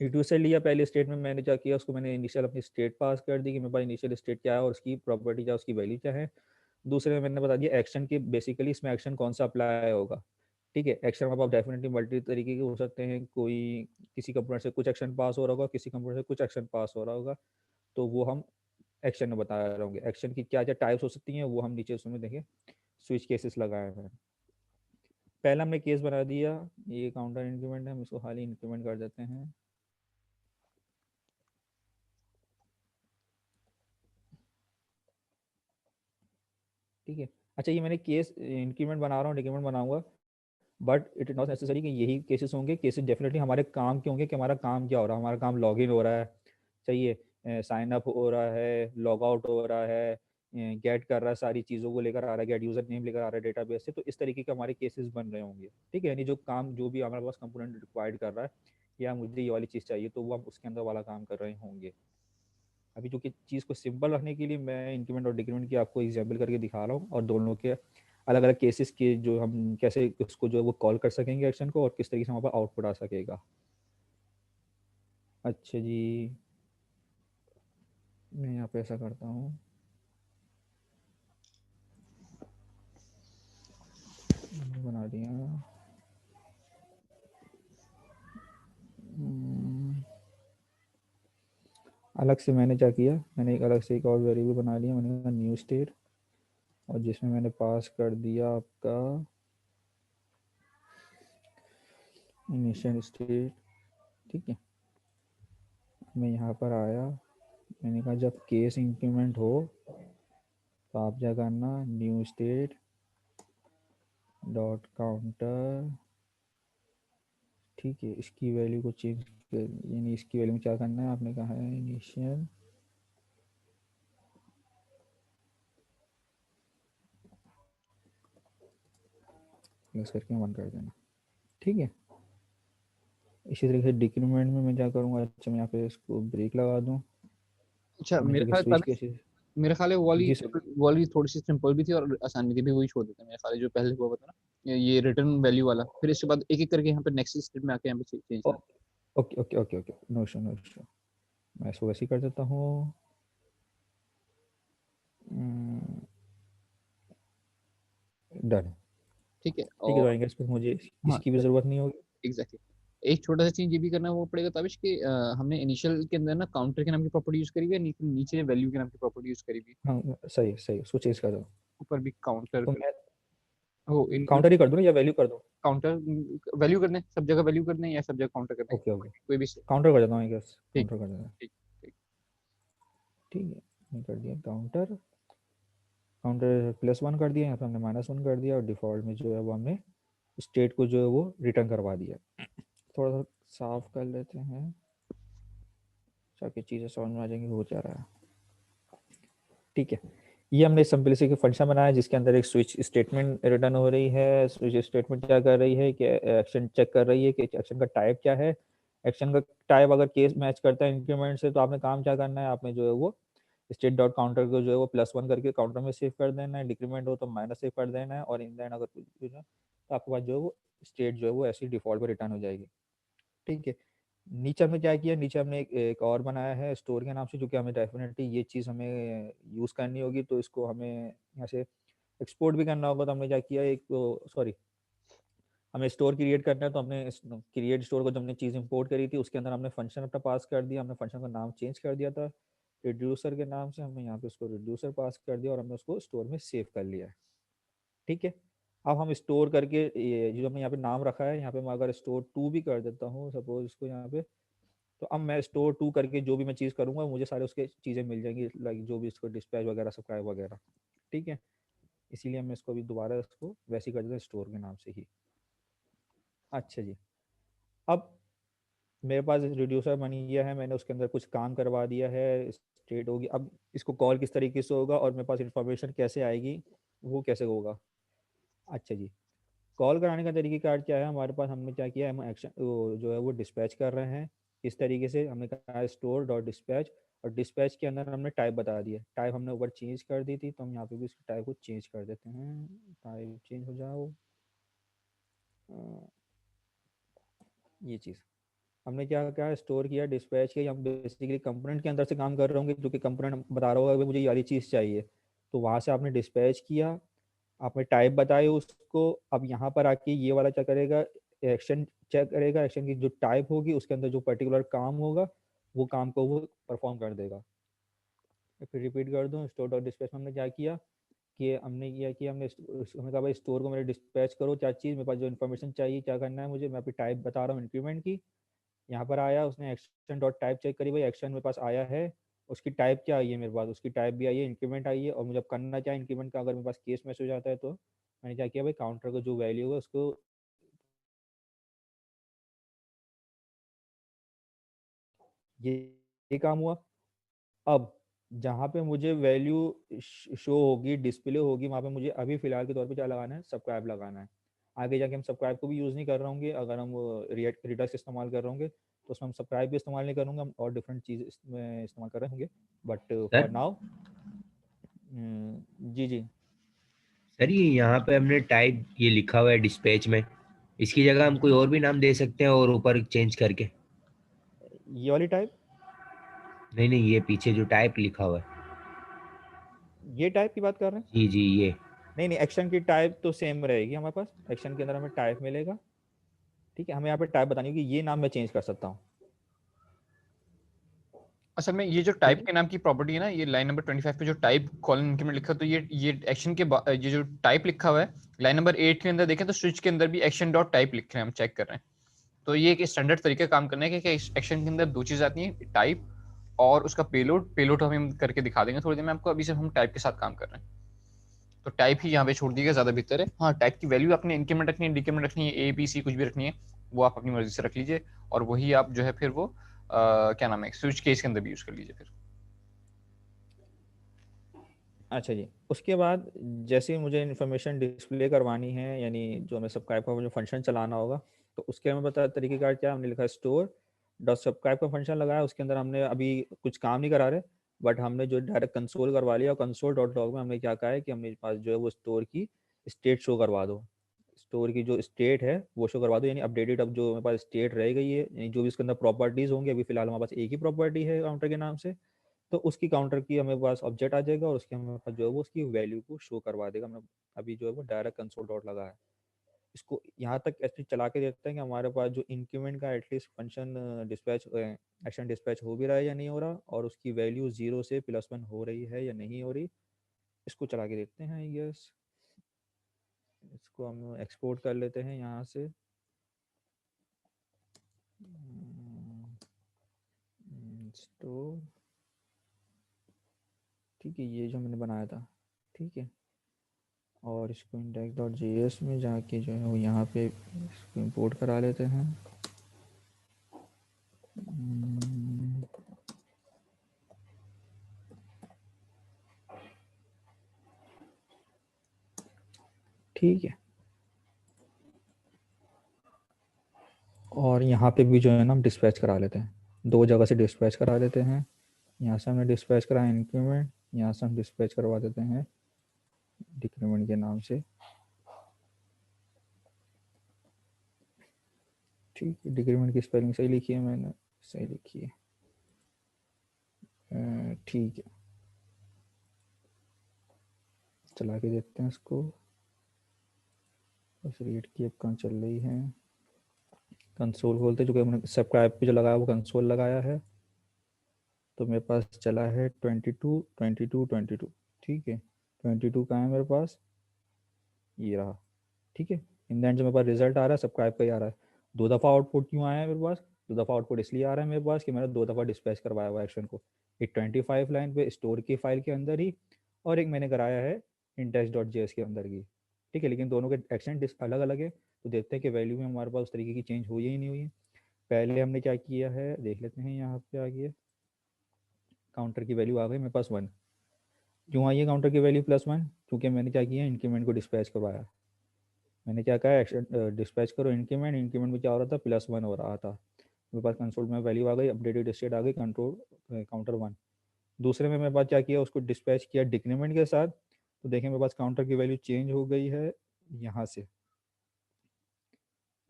E2 से लिया पहले स्टेट में, मैंने क्या किया, उसको मैंने इनिशियल अपनी स्टेट पास कर दी कि मेरे पास इनिशियल स्टेट क्या है और उसकी प्रॉपर्टी क्या है, उसकी वैल्यू क्या है। दूसरे में मैंने बता दिया एक्शन की, बेसिकली इसमें एक्शन कौन सा अप्लाई होगा, ठीक है। एक्शन आप डेफिनेटली मल्टी तरीके के हो सकते हैं, कोई किसी कंपोनेंट से कुछ एक्शन पास हो रहा होगा, किसी कंपोनेंट से कुछ एक्शन पास हो रहा होगा, तो वो हम एक्शन में बता रहे होंगे। एक्शन की क्या क्या टाइप्स हो सकती हैं वो हम नीचे उसमें देखें, स्विच केसेस लगाए हैं। पहला हमने केस बना दिया, ये काउंटर इंक्रीमेंट है, हम इसको खाली इंक्रीमेंट कर देते हैं, ठीक है। अच्छा, ये मैंने केस इंक्रीमेंट बना रहा हूँ, डिक्रीमेंट बनाऊंगा, but it is not necessary कि यही केसेस होंगे। केसेस डेफिनेटली हमारे काम के होंगे कि हमारा काम क्या हो रहा है, हमारा काम लॉग इन हो रहा है, चाहिए साइन अप हो रहा है, लॉग आउट हो रहा है, गेट कर रहा है, सारी चीज़ों को लेकर आ रहा है, गेट यूजर नेम लेकर आ रहा है डेटाबेस से, तो इस तरीके के हमारे केसेस बन रहे होंगे, ठीक है। यानी जो काम जो भी हमारे पास कंपोनेंट रिक्वायर्ड कर रहा है, या मुझे ये वाली चीज़ चाहिए, तो वो हम उसके अंदर वाला काम कर रहे होंगे। अभी जो कि चीज़ को सिंपल रखने के लिए मैं इंक्रीमेंट और डिक्रीमेंट की आपको एग्जाम्पल करके दिखा रहा हूँ, और दोनों के अलग अलग केसेस के जो हम कैसे उसको जो है वो कॉल कर सकेंगे एक्शन को, और किस तरीके से हमारे पास आउटपुट आ सकेगा। अच्छा जी, मैं यहाँ पे ऐसा करता हूँ, बना दिया, अलग से मैंने क्या किया, मैंने एक अलग से एक और वेरिएबल बना लिया, मैंने कहा न्यू स्टेट, और जिसमें मैंने पास कर दिया आपका इनिशियल स्टेट, ठीक है। मैं यहाँ पर आया, मैंने कहा जब केस इंक्रीमेंट हो तो आप क्या करना, न्यू स्टेट डॉट काउंटर, ठीक है, इसकी वैल्यू को चेंज कर, यानी इसकी वैल्यू में क्या करना है, आपने कहा है इनिशियल प्लस करके 1 कर देना, ठीक है। इसी तरीके से डिक्रीमेंट में मैं क्या करूँगा, अच्छा मैं यहाँ पे इसको ब्रेक लगा दूँ, अच्छा, नहीं मेरे तो ख्याल स्विच केसेस, मेरे ख्याल है जी सर, वो वाली थोड़ी सी सिंपल भी थी और आसान भी थी, भी वही छोड़ देते हैं मेरे ख्याल है, जो पहले हुआ था ना, ये रिटर्न वैल्यू वाला, फिर इसके बाद एक एक करके यहाँ पे नेक्स्ट स्टेट में आके यहाँ पे चेंज करना। Okay okay okay okay, no issue no issue, मैं इसको वैसे ही कर देता हूँ, डन, ठीक है। ठीक है। तो और आएंगे इस पर मुझे हाँ, इसकी भी ज़रूरत नहीं होगी। एग्जैक्टली, एक छोटा सा चेंज ये भी करना वो पड़ेगा ताबिश कि हमने इनिशियल के अंदर ना काउंटर के नाम की प्रॉपर्टी यूज करी हुई है, नीचे वैल्यू के नाम की प्रॉपर्टी यूज करी हुई है, हाँ सही सही, उसको चेंज कर दो, ऊपर भी काउंटर तो कर, मैं हो इन काउंटर ही कर दूँ या वैल्यू कर दूँ? काउंटर वैल्यू करने, सब जगह वैल्यू करने या सब जगह काउंटर करने, ओके ओके, कोई भी। काउंटर कर देता हूँ, आई गेस ठीक काउंटर कर देता हूँ, ठीक ठीक। ठीक है। मैं कर दिया काउंटर, काउंटर +1 कर दिया, यहाँ पे हमने -1 कर दिया, और डिफ़ॉल्ट में जो है वो हमने स्टेट को जो है वो रिटर्न करवा दिया। थोड़ा सा साफ कर लेते हैं ताकि चीज़ें समझ में आ जाएंगी हो जा रहा है, ठीक है। ये हमने सिंपलिसिटी फंक्शन बनाया जिसके अंदर एक स्विच स्टेटमेंट रिटर्न हो रही है। स्विच स्टेटमेंट क्या कर रही है कि एक्शन चेक कर रही है कि एक्शन का टाइप क्या है। एक्शन का टाइप अगर केस मैच करता है इंक्रीमेंट से, तो आपने काम क्या करना है, आपने जो है वो स्टेट डॉट काउंटर को जो है वो +1 करके काउंटर में सेव कर देना है, डिक्रीमेंट हो तो माइनस सेव कर देना है, और इन दैन अगर कुछ है तो आपके पास जो है वो स्टेट जो है वो ऐसी डिफॉल्ट पर रिटर्न हो जाएगी, ठीक है। नीचे हमने क्या किया, नीचे हमने एक और बनाया है स्टोर के नाम से, जो कि हमें डेफिनेटली ये चीज़ हमें यूज़ करनी होगी, तो इसको हमें यहाँ से एक्सपोर्ट भी करना होगा। तो हमने क्या किया, एक तो सॉरी, हमें स्टोर क्रिएट करना है, तो हमने क्रिएट स्टोर को जो हमने चीज़ इंपोर्ट करी थी उसके अंदर हमने फंक्शन अपना पास कर दिया, हमने फंक्शन का नाम चेंज कर दिया था रिड्यूसर के नाम से, हमने यहाँ पे उसको रिड्यूसर पास कर दिया और हमने उसको स्टोर में सेव कर लिया है। ठीक है, अब हम स्टोर करके ये जो हमने यहाँ पे नाम रखा है, यहाँ पे मैं अगर स्टोर 2 भी कर देता हूँ सपोज इसको यहाँ पे, तो अब मैं स्टोर 2 करके जो भी मैं चीज़ करूँगा मुझे सारे उसके चीज़ें मिल जाएंगी, लाइक जो भी इसको डिस्पैच वगैरह सब्सक्राइब वगैरह। ठीक है, इसीलिए मैं इसको भी दोबारा इसको वैसे ही कर देता हूँ स्टोर के नाम से ही। अच्छा जी, अब मेरे पास रिड्यूसर बन गया है, मैंने उसके अंदर कुछ काम करवा दिया है, स्टेट होगी। अब इसको कॉल किस तरीके से होगा और मेरे पास इंफॉर्मेशन कैसे आएगी, वो कैसे होगा। अच्छा जी, कॉल कराने का तरीक़ेकार क्या है हमारे पास, हमने क्या किया है, हम एक्शन जो है वो डिस्पैच कर रहे हैं। इस तरीके से हमने कहा है स्टोर डॉट डिस्पैच, और डिस्पैच के अंदर हमने टाइप बता दिया, टाइप हमने ऊपर चेंज कर दी थी, तो हम यहाँ पे भी इसकी टाइप को चेंज कर देते हैं। टाइप चेंज हो जाओ, ये चीज़ हमने क्या क्या स्टोर किया, डिस्पैच किया। हम बेसिकली कंपोनेंट के अंदर से काम कर रहे होंगे, जो कि कंपोनेंट बता रहा होगा कि मुझे ये वाली चीज़ चाहिए, तो वहाँ से आपने डिस्पैच किया, आपने टाइप बताई उसको। अब यहाँ पर आके ये वाला क्या करेगा, एक्शन चेक करेगा, एक्शन की जो टाइप होगी उसके अंदर जो पर्टिकुलर काम होगा वो काम को वो परफॉर्म कर देगा। फिर रिपीट कर दूँ, स्टोर डॉट डिस्पैच में हमने क्या किया कि हमने किया कि हमने कहा भाई स्टोर को मेरे डिस्पैच करो, क्या चीज़ मेरे पास जो इन्फॉर्मेशन चाहिए, क्या करना है मुझे, मैं अभी टाइप बता रहा हूँ इंक्रीमेंट की। यहाँ पर आया, उसने एक्शन डॉट टाइप चेक करी, भाई एक्शन मेरे पास आया है, उसकी टाइप क्या आई है मेरे पास, उसकी टाइप भी आई है, इंक्रीमेंट आई है। और मुझे अब करना क्या है इंक्रीमेंट का, अगर मेरे पास केस मैसेज आता है तो मैंने क्या किया भाई, काउंटर का जो वैल्यू है उसको ये ये काम हुआ। अब जहाँ पे मुझे वैल्यू शो होगी, डिस्प्ले होगी, वहाँ पे मुझे अभी फ़िलहाल के तौर पे क्या लगाना है, सब्सक्राइब लगाना है। आगे जाके हम सब्सक्राइब को भी यूज़ नहीं कर रहे होंगे, अगर हम रिएक्ट रिडक्स इस्तेमाल कर रहे होंगे तो उसमें हम सब्सक्राइब भी इस्तेमाल नहीं करेंगे, हम और डिफरेंट चीज़ इसमें इस्तेमाल कर रहे होंगे। बट फॉर सर नाउ जी जी। सर ये यहाँ पे हमने टाइप ये लिखा हुआ है डिस्पैच में, इसकी जगह हम कोई और भी नाम दे सकते हैं और ऊपर चेंज करके। ये वाली टाइप, नहीं नहीं, ये पीछे जो टाइप लिखा हुआ है। ये टाइप की बात कर रहे हैं। जी जी, ये। नहीं नहीं, एक्शन की टाइप तो सेम रहेगी हमारे पास, एक्शन के अंदर हमें टाइप मिलेगा। ठीक है, हमें यहाँ पे टाइप बतानी होगी, ये नाम मैं चेंज कर सकता हूँ। असल में ये जो ठीक टाइप है, के नाम की प्रॉपर्टी है ना, ये लाइन नंबर 25 पे जो टाइप कॉलन इंक्रीमेंट लिखा है, तो ये एक्शन के ये जो टाइप लिखा हुआ है लाइन नंबर 8 के अंदर देखें तो स्विच के अंदर भी एक्शन डॉट टाइप लिख रहे हैं, हम चेक कर रहे हैं। तो ये एक स्टैंडर्ड तरीका काम करने का कि एक्शन के अंदर दो चीज आती हैं, टाइप और उसका पेलोड। पेलोड हम करके दिखा देंगे थोड़ी देर में आपको, अभी सिर्फ हम टाइप के साथ काम कर रहे हैं। तो टाइप ही यहाँ पे छोड़ दिएगा, ज्यादा बेहतर है। हाँ, टाइप की वैल्यू आपने इंक्रीमेंट रखनी है, डिक्रीमेंट रखनी है, ए बी सी कुछ भी रखनी है, वो आप अपनी मर्जी से रख लीजिए, और वही आप जो है फिर वो क्या नाम है, स्विच केस के अंदर भी यूज कर लीजिए फिर। अच्छा जी। उसके बाद जैसे ही मुझे इन्फॉर्मेशन डिस्प्ले करवानी है, यानी जो हमें सब्सक्राइब का मुझे फंक्शन चलाना होगा, तो उसके हमें पता तरीक़ेकार क्या, हमने लिखा है स्टोर डॉट सब्सक्राइब का फंक्शन लगाया, उसके अंदर हमने अभी कुछ काम नहीं करा रहे, बट हमने जो डायरेक्ट कंसोल करवा लिया, और कंसोल डॉट लॉग में हमने क्या कहा है कि हमारे पास जो है वो स्टोर की स्टेट शो करवा दो। स्टोर की जो स्टेट है वो शो करवा दो, यानी अपडेटेड, अब जो हमारे पास स्टेट रह गई है, यानी जो भी इसके अंदर प्रॉपर्टीज़ होंगी, अभी फिलहाल हमारे पास एक ही प्रॉपर्टी है काउंटर के नाम से, तो उसकी काउंटर की हमें पास ऑब्जेक्ट आ जाएगा और उसके हमें पास जो है वो उसकी वैल्यू को शो करवा देगा। हमने अभी जो है वो डायरेक्ट कंसोल डॉट लगा है। इसको यहाँ तक ऐसे चला के देखते हैं कि हमारे पास जो इंक्रीमेंट का at least function dispatch action dispatch हो भी रहा है या नहीं हो रहा, और उसकी वैल्यू 0 से +1 हो रही है या नहीं हो रही। इसको चला के देखते हैं। यस, इसको हम एक्सपोर्ट कर लेते हैं यहाँ से। स्टोर, ठीक है, ये जो मैंने बनाया था, ठीक है। और इसको index.js में जाके जो है वो यहाँ पे इसको इंपोर्ट करा लेते हैं। ठीक है, और यहाँ पे भी जो है ना हम डिस्पैच करा लेते हैं, दो जगह से डिस्पैच करा लेते हैं। यहाँ से हमने डिस्पैच कराया इंक्रीमेंट, यहाँ से हम डिस्पैच करवा देते हैं डिक्रीमेंट के नाम से। ठीक है, डिक्रीमेंट की स्पेलिंग सही लिखी है मैंने, सही लिखी है। ठीक है, चला के देखते हैं इसको। बस रीड की अब कहाँ चल रही है, कंसोल खोलते, जो कि हमने सब्सक्राइब पे जो लगाया वो कंसोल लगाया है, तो मेरे पास चला है 22 22 22। ठीक है, 22 कहाँ है मेरे पास, ये रहा। ठीक है, इन द एंड जो मेरे पास रिजल्ट आ रहा है सब्सक्राइब का ही आ रहा है। 2 दफ़ा आउटपुट क्यों आया है मेरे पास, 2 दफ़ा आउटपुट इसलिए आ रहा है मेरे पास कि मैंने 2 दफ़ा डिस्पैच करवाया हुआ एक्शन को, एक 25 लाइन पे स्टोर की फाइल के अंदर ही, और एक मैंने कराया है index.js के अंदर की। ठीक है, लेकिन दोनों के एक्शन अलग अलग है, तो देखते हैं कि वैल्यू में हमारे पास उस तरीके की चेंज हुई है ही नहीं हुई है। पहले हमने क्या किया है देख लेते हैं, यहाँ पे आ गया काउंटर की वैल्यू आ गई मेरे पास 1। क्यों आई है काउंटर की वैल्यू +1, क्योंकि मैंने क्या किया, इंक्रीमेंट को डिस्पैच करवाया। मैंने क्या कहा, एक्शन डिस्पैच करो इंक्रीमेंट, इंक्रीमेंट में क्या हो रहा था, +1 हो रहा था। मेरे पास कंसोल में वैल्यू आ गई, अपडेटेड स्टेट आ गई, कंट्रोल काउंटर 1। दूसरे में मेरे पास क्या किया, उसको डिस्पैच किया डिक्रीमेंट के साथ, तो देखें मेरे पास काउंटर की वैल्यू चेंज हो गई है। यहाँ से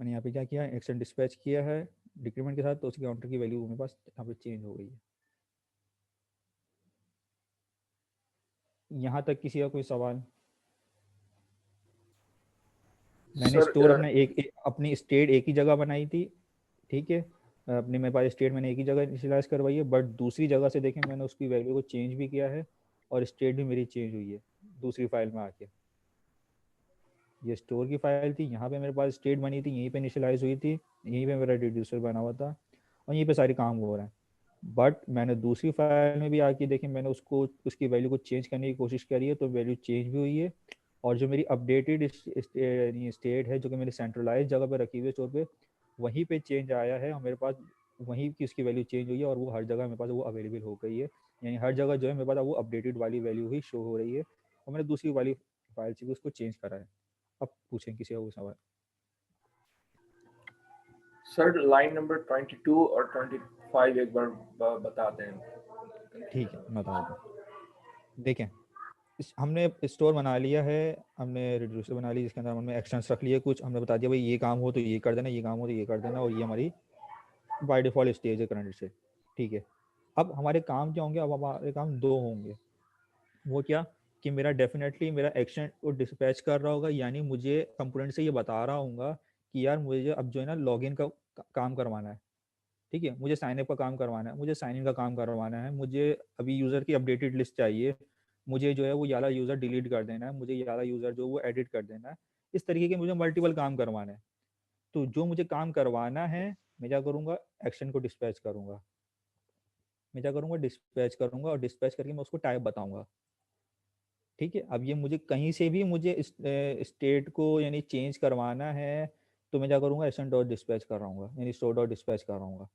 मैंने यहाँ पे क्या किया, एक्शन डिस्पैच किया है डिक्रीमेंट के साथ, तो उसकी काउंटर की वैल्यू मेरे पास यहाँ पे चेंज हो गई है। यहाँ तक किसी का कोई सवाल? मैंने सर स्टोर अपनी स्टेट एक ही जगह बनाई थी। ठीक है, अपने मेरे पास स्टेट मैंने एक ही जगह इनिशियलाइज करवाई है, बट दूसरी जगह से देखें मैंने उसकी वैल्यू को चेंज भी किया है, और स्टेट भी मेरी चेंज हुई है दूसरी फाइल में आके। ये स्टोर की फाइल थी, यहाँ पे मेरे पास स्टेट बनी थी, यहीं पे इनिशियलाइज हुई थी, यहीं पे मेरा रिड्यूसर बना हुआ था, और यहीं पे सारे काम हो रहे हैं। बट मैंने दूसरी फाइल में भी आके देखें, मैंने उसको उसकी वैल्यू को चेंज करने की कोशिश करी है, तो वैल्यू चेंज भी हुई है। और जो मेरी अपडेटेड स्टेट है, जो कि मेरी सेंट्रलाइज जगह पे रखी हुई है स्टोर पे, वहीं पे चेंज आया है, और मेरे पास वहीं की उसकी वैल्यू चेंज हुई है, और वो हर जगह मेरे पास वो अवेलेबल हो गई है। यानी हर जगह जो है मेरे पास वो अपडेटेड वाली वैल्यू ही शो हो रही है, और मैंने दूसरी वाली फाइल से भी उसको चेंज करा है। अब पूछें किसी और सवाल। सर लाइन नंबर 22 और 25 एक बार बता दें। ठीक है, मैं बता देता हूँ। देखें, हमने स्टोर बना लिया है, हमने रिड्यूसर बना लिया, जिसके अंदर हमने एक्शंस रख लिए कुछ, हमने बता दिया भाई ये काम हो तो ये कर देना, ये काम हो तो ये कर देना, और ये हमारी बाय डिफॉल्ट स्टेज है करंट से। ठीक है, अब हमारे काम क्या होंगे, अब हमारे काम 2 होंगे। वो क्या, कि मेरा डेफिनेटली मेरा एक्शन को डिस्पैच कर रहा होगा, यानी मुझे कंपोनेंट से ये बता रहा होगा कि यार मुझे अब जो है ना लॉगिन का काम करवाना है। ठीक है, मुझे साइन अप का काम करवाना है, मुझे साइन इन का काम करवाना है, मुझे अभी यूज़र की अपडेटेड लिस्ट चाहिए, मुझे जो है वो वाला यूज़र डिलीट कर देना है, मुझे ये वाला यूज़र जो वो एडिट कर देना है। इस तरीके के मुझे मल्टीपल काम करवाने हैं। तो जो मुझे काम करवाना है, मैं क्या करूँगा, एक्शन को डिस्पैच करूँगा। मैं क्या करूँगा, डिस्पैच करूँगा, और डिस्पैच करके मैं उसको टाइप बताऊँगा। ठीक है, अब ये मुझे कहीं से भी मुझे स्टेट को यानी चेंज करवाना है, तो मैं क्या करूँगा, एक्शन डॉट डिस्पैच कर रहा हूँ, यानी स्टोर डॉट डिस्पैच कर रहा हूँ।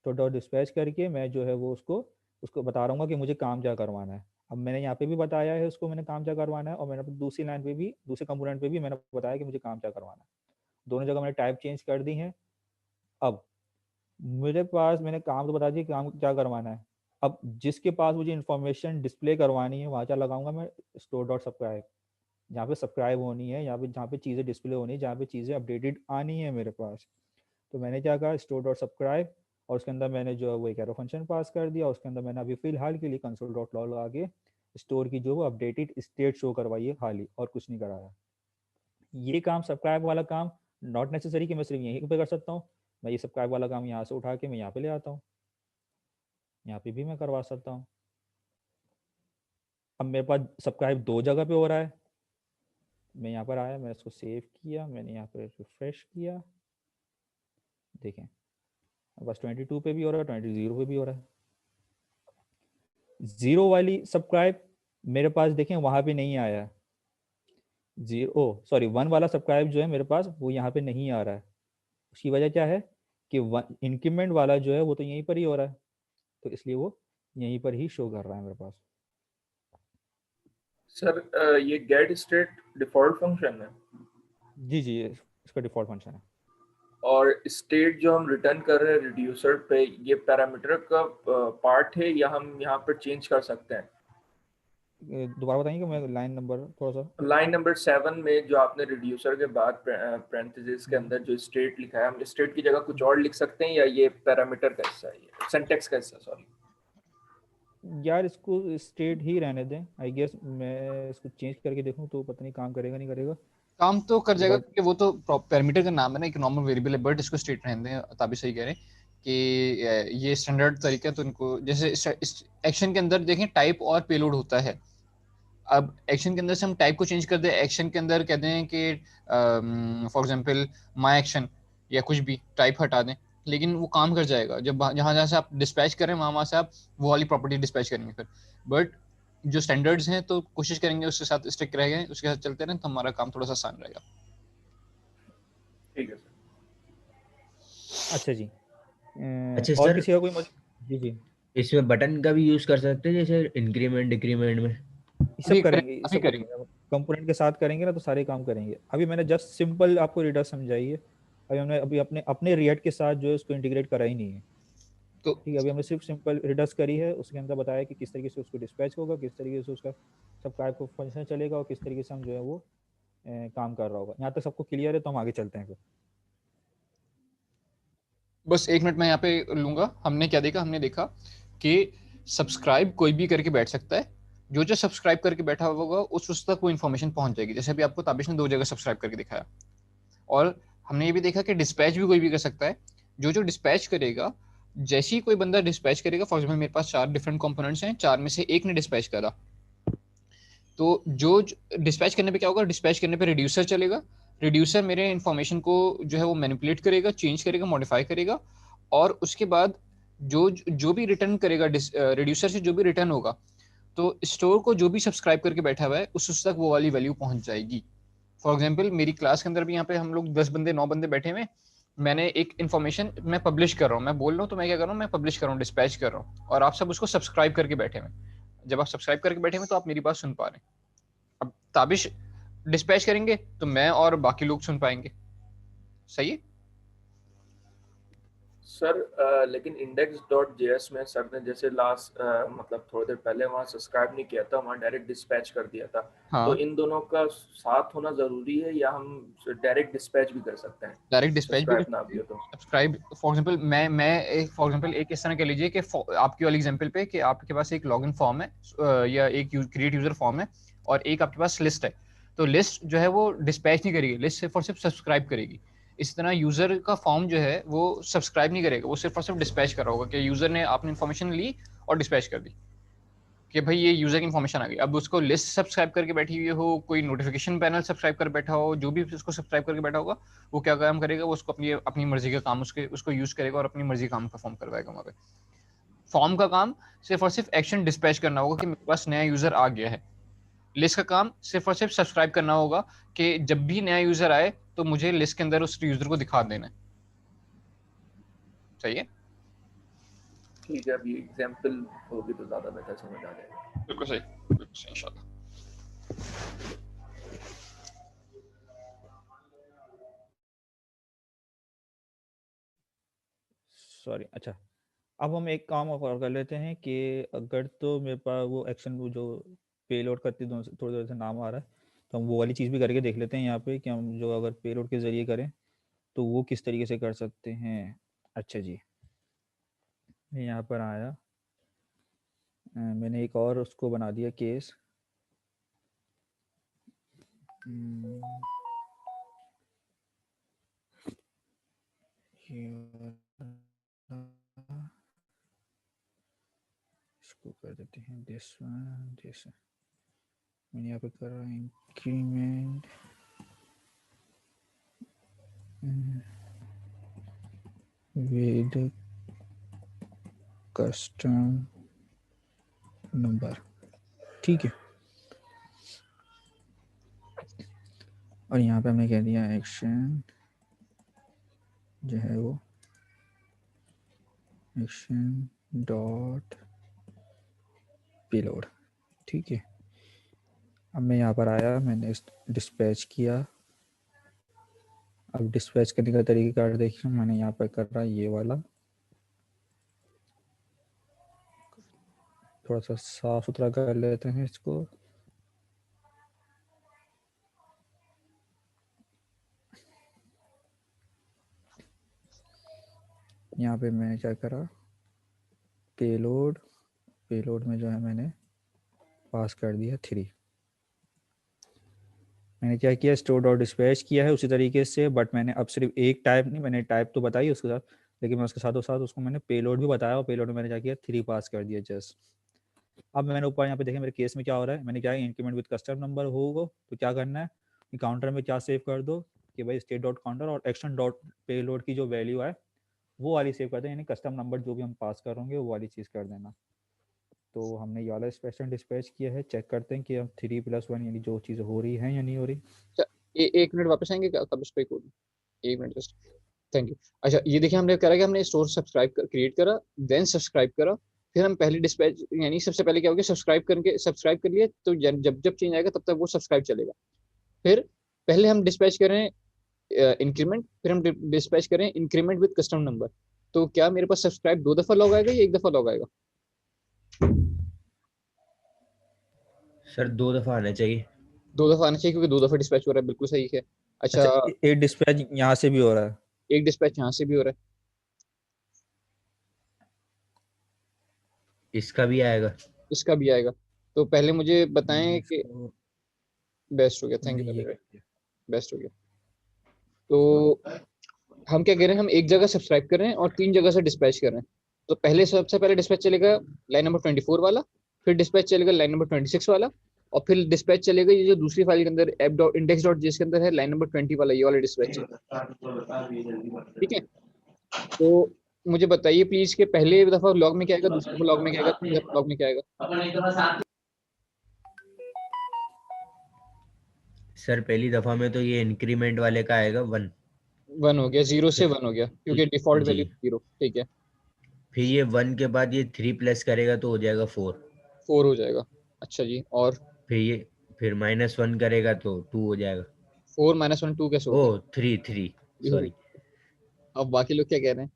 तो डॉट डिस्पैच करके मैं जो है वो उसको उसको बता रहा हूँ कि मुझे काम क्या करवाना है। अब मैंने यहाँ पे भी बताया है उसको, मैंने काम क्या करवाना है, और मैंने दूसरी लाइन पे भी, दूसरे कंपोनेंट पे भी मैंने बताया कि मुझे काम क्या करवाना है। दोनों जगह मैंने टाइप चेंज कर दी है। अब मेरे पास मैंने काम तो बता दिया काम क्या करवाना है। अब जिसके पास मुझे इन्फॉर्मेशन डिस्प्ले करवानी है, वहाँ क्या लगाऊंगा मैं, स्टोर डॉट सब्सक्राइब। जहाँ पे सब्सक्राइब होनी है, यहाँ पे जहाँ पे चीज़ें डिस्प्ले होनी है, जहाँ पे चीज़ें अपडेटेड आनी है मेरे पास, तो मैंने क्या कहा, स्टोर डॉट सब्सक्राइब, और उसके अंदर मैंने जो है वो एक एरो फंक्शन पास कर दिया। उसके अंदर मैंने अभी फिलहाल के लिए कंसोल डॉट लॉग लगा के स्टोर की जो वो अपडेटेड स्टेट शो करवाई है खाली, और कुछ नहीं कराया। ये काम सब्सक्राइब वाला काम नॉट नेसेसरी कि मैं सिर्फ यहीं पे कर सकता हूँ, मैं ये सब्सक्राइब वाला काम यहाँ से उठा के मैं यहाँ पे ले आता हूँ, यहाँ पे भी मैं करवा सकता हूँ। अब मेरे पास सब्सक्राइब 2 जगह पे हो रहा है। मैं यहाँ पर आया, मैंने इसको सेव किया, मैंने यहाँ पर रिफ्रेश किया, देखें बस 22 पे भी हो रहा है, 20 पे भी हो रहा है। 0 वाली सब्सक्राइब मेरे पास देखें वहां पे नहीं आया। 1 वाला सब्सक्राइब जो है मेरे पास वो यहाँ पे नहीं आ रहा है। उसकी वजह क्या है कि इंक्रीमेंट वाला जो है वो तो यहीं पर ही हो रहा है, तो इसलिए वो यहीं पर ही शो कर रहा है मेरे पास। सर ये गेट स्टेट डिफॉल्ट फंक्शन है, जी जी, इसका डिफॉल्ट फंक्शन है। और स्टेट जो हम रिटर्न कर रहे हैं रिड्यूसर पे, ये पैरामीटर का पार्ट है या हम यहाँ पर चेंज कर सकते हैं? दोबारा बताइए कि मैं लाइन नंबर थोड़ा सा। लाइन नंबर 7 में जो आपने रिड्यूसर के बाद पैरेंथेसिस के अंदर जो स्टेट लिखा है, हम स्टेट की जगह कुछ और लिख सकते हैं या ये पैरामीटर का हिस्सा है, ये सिंटैक्स का हिस्सा, सॉरी? यार इसको स्टेट ही रहने दें, आई गेस मैं इसको चेंज करके देखूं तो पता नहीं काम करेगा नहीं करेगा। काम तो कर जाएगा But क्योंकि वो तो पैरामीटर का नाम है ना, एक नॉर्मल वेरिएबल है, बट इसको स्टेट रहने दें, ताबी सही कह रहे हैं कि ये स्टैंडर्ड तरीका है। तो इनको जैसे एक्शन के अंदर देखें टाइप और पेलोड होता है। अब एक्शन के अंदर से हम टाइप को चेंज कर दें, एक्शन के अंदर कहते हैं कि फॉर एग्जांपल माय एक्शन या कुछ भी टाइप हटा दें, लेकिन वो काम कर जाएगा। जब जहां जहां से आप डिस्पैच करें वहां से आप वो वाली प्रॉपर्टी डिस्पैच करेंगे फिर। बट जो स्टैंडर्ड्स हैं तो कोशिश करेंगे उसके साथ स्टिक रहेंगे, उसके साथ चलते रहें, तो हमारा काम थोड़ा सा आसान रहेगा। ठीक है सर। अच्छा जी। अच्छा और सर, किसी का कोई जी जी, इसमें बटन का भी यूज कर सकते हैं जैसे इंक्रीमेंट डिक्रीमेंट में? ये सब अभी करें, करेंगे, ये अभी सब करेंगे। करेंगे। कंपोनेंट के साथ करेंगे ना तो सारे काम करेंगे। अभी मैंने जस्ट सिंपल आपको रीडर समझाई है। अभी हमने अभी अपने अपने रिएक्ट के साथ जो है उसको इंटीग्रेट करा ही नहीं है। तो ठीक है, अभी हमने सिर्फ सिंपल रिडस करी है, उसके अंदर बताया कि किस तरीके से उसको डिस्पैच होगा, किस तरीके से उसका सब टाइप को फंक्शन चलेगा और किस तरीके से हम जो है वो काम कर रहा होगा। यहाँ तक सबको क्लियर है तो हम आगे चलते हैं फिर। बस एक मिनट मैं यहाँ पे लूंगा। हमने क्या देखा, हमने देखा कि सब्सक्राइब कोई भी करके बैठ सकता है। जो जो सब्सक्राइब करके बैठा होगा उस तक वो इन्फॉर्मेशन पहुंच जाएगी। जैसे अभी आपको ताबिश ने 2 जगह सब्सक्राइब करके दिखाया। और हमने ये भी देखा कि डिस्पैच भी कोई भी कर सकता है। जो जो डिस्पैच करेगा, जैसे ही कोई बंदा डिस्पैच करेगा, फॉर एग्जाम्पल मेरे पास 4 डिफरेंट कंपोनेंट्स हैं, 4 में से एक ने डिस्पैच करा, तो जो डिस्पैच करने पे क्या होगा, डिस्पैच करने पे रिड्यूसर चलेगा। रिड्यूसर मेरे इन्फॉर्मेशन को जो है वो मैनिपुलेट करेगा, चेंज करेगा, मॉडिफाई करेगा। और उसके बाद जो जो भी रिटर्न करेगा रिड्यूसर से जो भी रिटर्न होगा, तो स्टोर को जो भी सब्सक्राइब करके बैठा हुआ है उस तक वो वाली वैल्यू पहुंच जाएगी। फॉर एग्जाम्पल मेरी क्लास के अंदर भी यहाँ पे हम लोग 10 बंदे 9 बंदे बैठे हुए, मैंने एक इन्फॉर्मेशन मैं पब्लिश कर रहा हूँ, मैं बोल रहा हूँ, तो मैं क्या कर रहा हूँ, मैं पब्लिश कर रहा हूँ, डिस्पैच कर रहा हूँ, और आप सब उसको सब्सक्राइब करके बैठे हुए। जब आप सब्सक्राइब करके बैठे हुए तो आप मेरी बात सुन पा रहे हैं। अब ताबिश डिस्पैच करेंगे तो मैं और बाकी लोग सुन पाएंगे। सही है। सर लेकिन index.js में सर ने जैसे लास्ट मतलब थोड़ी देर पहले वहाँ सब्सक्राइब नहीं किया था, वहाँ डायरेक्ट डिस्पैच कर दिया था। तो हाँ, इन दोनों का साथ होना जरूरी है या हम डायरेक्ट डिस्पैच भी कर सकते हैं डायरेक्ट डिस्पैच भी कर सब्सक्राइब ना सकते भी हैं। हो तो? सब्सक्राइब फॉर एग्जांपल मैं एक फॉर एग्जांपल एक इस तरह कह लीजिए कि आपकी वाली एग्जांपल पे कि आपके पास एक लॉगिन फॉर्म है, या एक क्रिएट यूजर फॉर्म है, और एक आपके पास लिस्ट है। तो लिस्ट जो है वो डिस्पैच नहीं करेगी, लिस्ट सिर्फ और सिर्फ सब्सक्राइब करेगी। इसी तरह यूजर का फॉर्म जो है वो सब्सक्राइब नहीं करेगा, वो सिर्फ और सिर्फ डिस्पैच कर रहा होगा कि यूजर ने आपने इन्फॉर्मेशन ली और डिस्पैच कर दी कि भाई ये यूजर की इन्फॉर्मेशन आ गई। अब उसको लिस्ट सब्सक्राइब करके बैठी हुई हो, कोई नोटिफिकेशन पैनल सब्सक्राइब कर बैठा हो, जो भी उसको सब्सक्राइब करके बैठा होगा, वो क्या काम करेगा, वो उसको अपनी अपनी मर्जी का काम उसको यूज करेगा और अपनी मर्जी का काम परफॉर्म करवाएगा वहाँ पे। फॉर्म का काम सिर्फ और सिर्फ एक्शन डिस्पैच करना होगा कि मेरे पास नया यूजर आ गया है। लिस्ट का काम सिर्फ और सिर्फ सब्सक्राइब करना होगा कि जब भी नया यूजर आए तो मुझे लिस्ट के अंदर उस यूजर को दिखा देना है। सही है। ठीक है, अभी एग्जाम्पल होगी तो ज्यादा बेहतर समझ आ जाएगा। बिल्कुल सही, बिल्कुल सही, इंशाल्लाह। सॉरी। अच्छा, अब हम एक काम और कर लेते हैं कि अगर तो मेरे पास वो एक्शन वो जो पेलोड करती थोड़ी देर से नाम आ रहा है, तो हम वो वाली चीज़ भी करके देख लेते हैं यहाँ पे कि हम जो अगर पेलोड के ज़रिए करें तो वो किस तरीके से कर सकते हैं। अच्छा जी, मैं यहाँ पर आया, मैंने एक और उसको बना दिया केस। इसको कर देते हैं दिस वन, दिस मैंने यहाँ पे करा इंक्रीमेंट विद कस्टम नंबर। ठीक है, और यहाँ पे हमने कह दिया एक्शन जो है वो एक्शन डॉट पेलोड। ठीक है, अब मैं यहाँ पर आया, मैंने डिस्पैच किया। अब डिस्पैच करने का तरीका देखिए, मैंने यहाँ पर कर रहा ये वाला, थोड़ा सा साफ सुथरा कर लेते हैं इसको। यहाँ पे मैं क्या करा, पेलोड, पेलोड में जो है मैंने पास कर दिया 3। मैंने क्या किया, स्टोर डॉट डिस्पैच किया है उसी तरीके से, बट मैंने अब सिर्फ एक टाइप नहीं, मैंने टाइप तो बताई उसके साथ, लेकिन मैं उसके साथ साथ उसको मैंने पेलोड भी बताया, और पेलोड में मैंने क्या किया 3 पास कर दिया जस्ट। अब मैंने ऊपर यहाँ पे देखें मेरे केस में क्या हो रहा है, मैंने क्या इंक्रीमेंट विद कस्टम नंबर होगा तो क्या करना है, काउंटर में क्या सेव कर दो कि भाई स्टेट डॉट काउंटर और एक्शन डॉट पेलोड की जो वैल्यू है वो वाली सेव कर दें, यानी कस्टम नंबर जो भी हम पास करेंगे वो वाली चीज़ कर देना। तो हमने ये वाला स्पेशल डिस्पैच किया है, चेक करते हैं कि हम 3+1 यानी जो चीज़ हो रही है या नहीं हो रही। अच्छा, एक मिनट वापस आएंगे क्या, कब इस पे कोड, एक मिनट जस्ट, थैंक यू। अच्छा, ये देखिए हमने करा कि हमने स्टोर सब्सक्राइब क्रिएट करा, देन सब्सक्राइब करा, फिर हम पहले डिस्पैच, यानी सबसे पहले क्या हो गया, सब्सक्राइब कर लिया, तो जब जब चेंज आएगा तब तक वो सब्सक्राइब चलेगा। फिर पहले हम डिस्पैच करें इंक्रीमेंट, फिर हम डिस्पैच करें इंक्रीमेंट विद कस्टम नंबर। तो क्या मेरे पास सब्सक्राइब 2 दफा लॉग आएगा या 1 दफा लॉग आएगा? सर 2 दफा आना चाहिए। 2 दफा आना चाहिए, क्योंकि 2 दफा डिस्पैच हो रहा है, बिल्कुल सही है। अच्छा, अच्छा, एक डिस्पैच यहाँ से भी हो रहा है। एक डिस्पैच यहाँ से भी हो रहा है, इसका भी आएगा। इसका भी आएगा। तो पहले मुझे मैंने बताएं कि इसको बेस्ट हो गया, थैंक मैंने यू ये भाई, कर दिया। बेस्ट हो गया। तो हम क्या कह रहे हैं, हम एक जगह सब्सक्राइब कर रहे हैं और 3 जगह से डिस्पैच कर रहे हैं। तो पहले सबसे पहले डिस्पैच चलेगा लाइन नंबर 24 वाला, फिर डिस्पैच चलेगा लाइन नंबर 26 वाला, और फिर डिस्पैच चलेगा ये जो दूसरी फाइल के अंदर app dot index dot JS के अंदर है, लाइन नंबर 20 वाला, ये वाला डिस्पैच चलेगा। ठीक है, तो मुझे बताइए प्लीज कि पहले दफा लॉग में क्या आएगा, दूसरी दफा लॉग में क्या आएगा, तीसरी दफा लॉग में क्या आएगा? सर पहली दफा में तो ये इंक्रीमेंट वाले का आएगा 1। 1 हो गया, 0 से फिर 1 हो गया, क्योंकि डिफॉल्ट जी, वैल्यू 0, ठीक है। फिर ये 1 के बाद ये 3 प्लस करेगा तो हो जाएगा 4। 4 हो जाएगा। अच्छा जी, और फिर -1 करेगा तो 2 हो जाएगा। 4 -1 2 कैसे ओ होता 3 है? सॉरी। अब बाकी लोग क्या कह रहे हैं,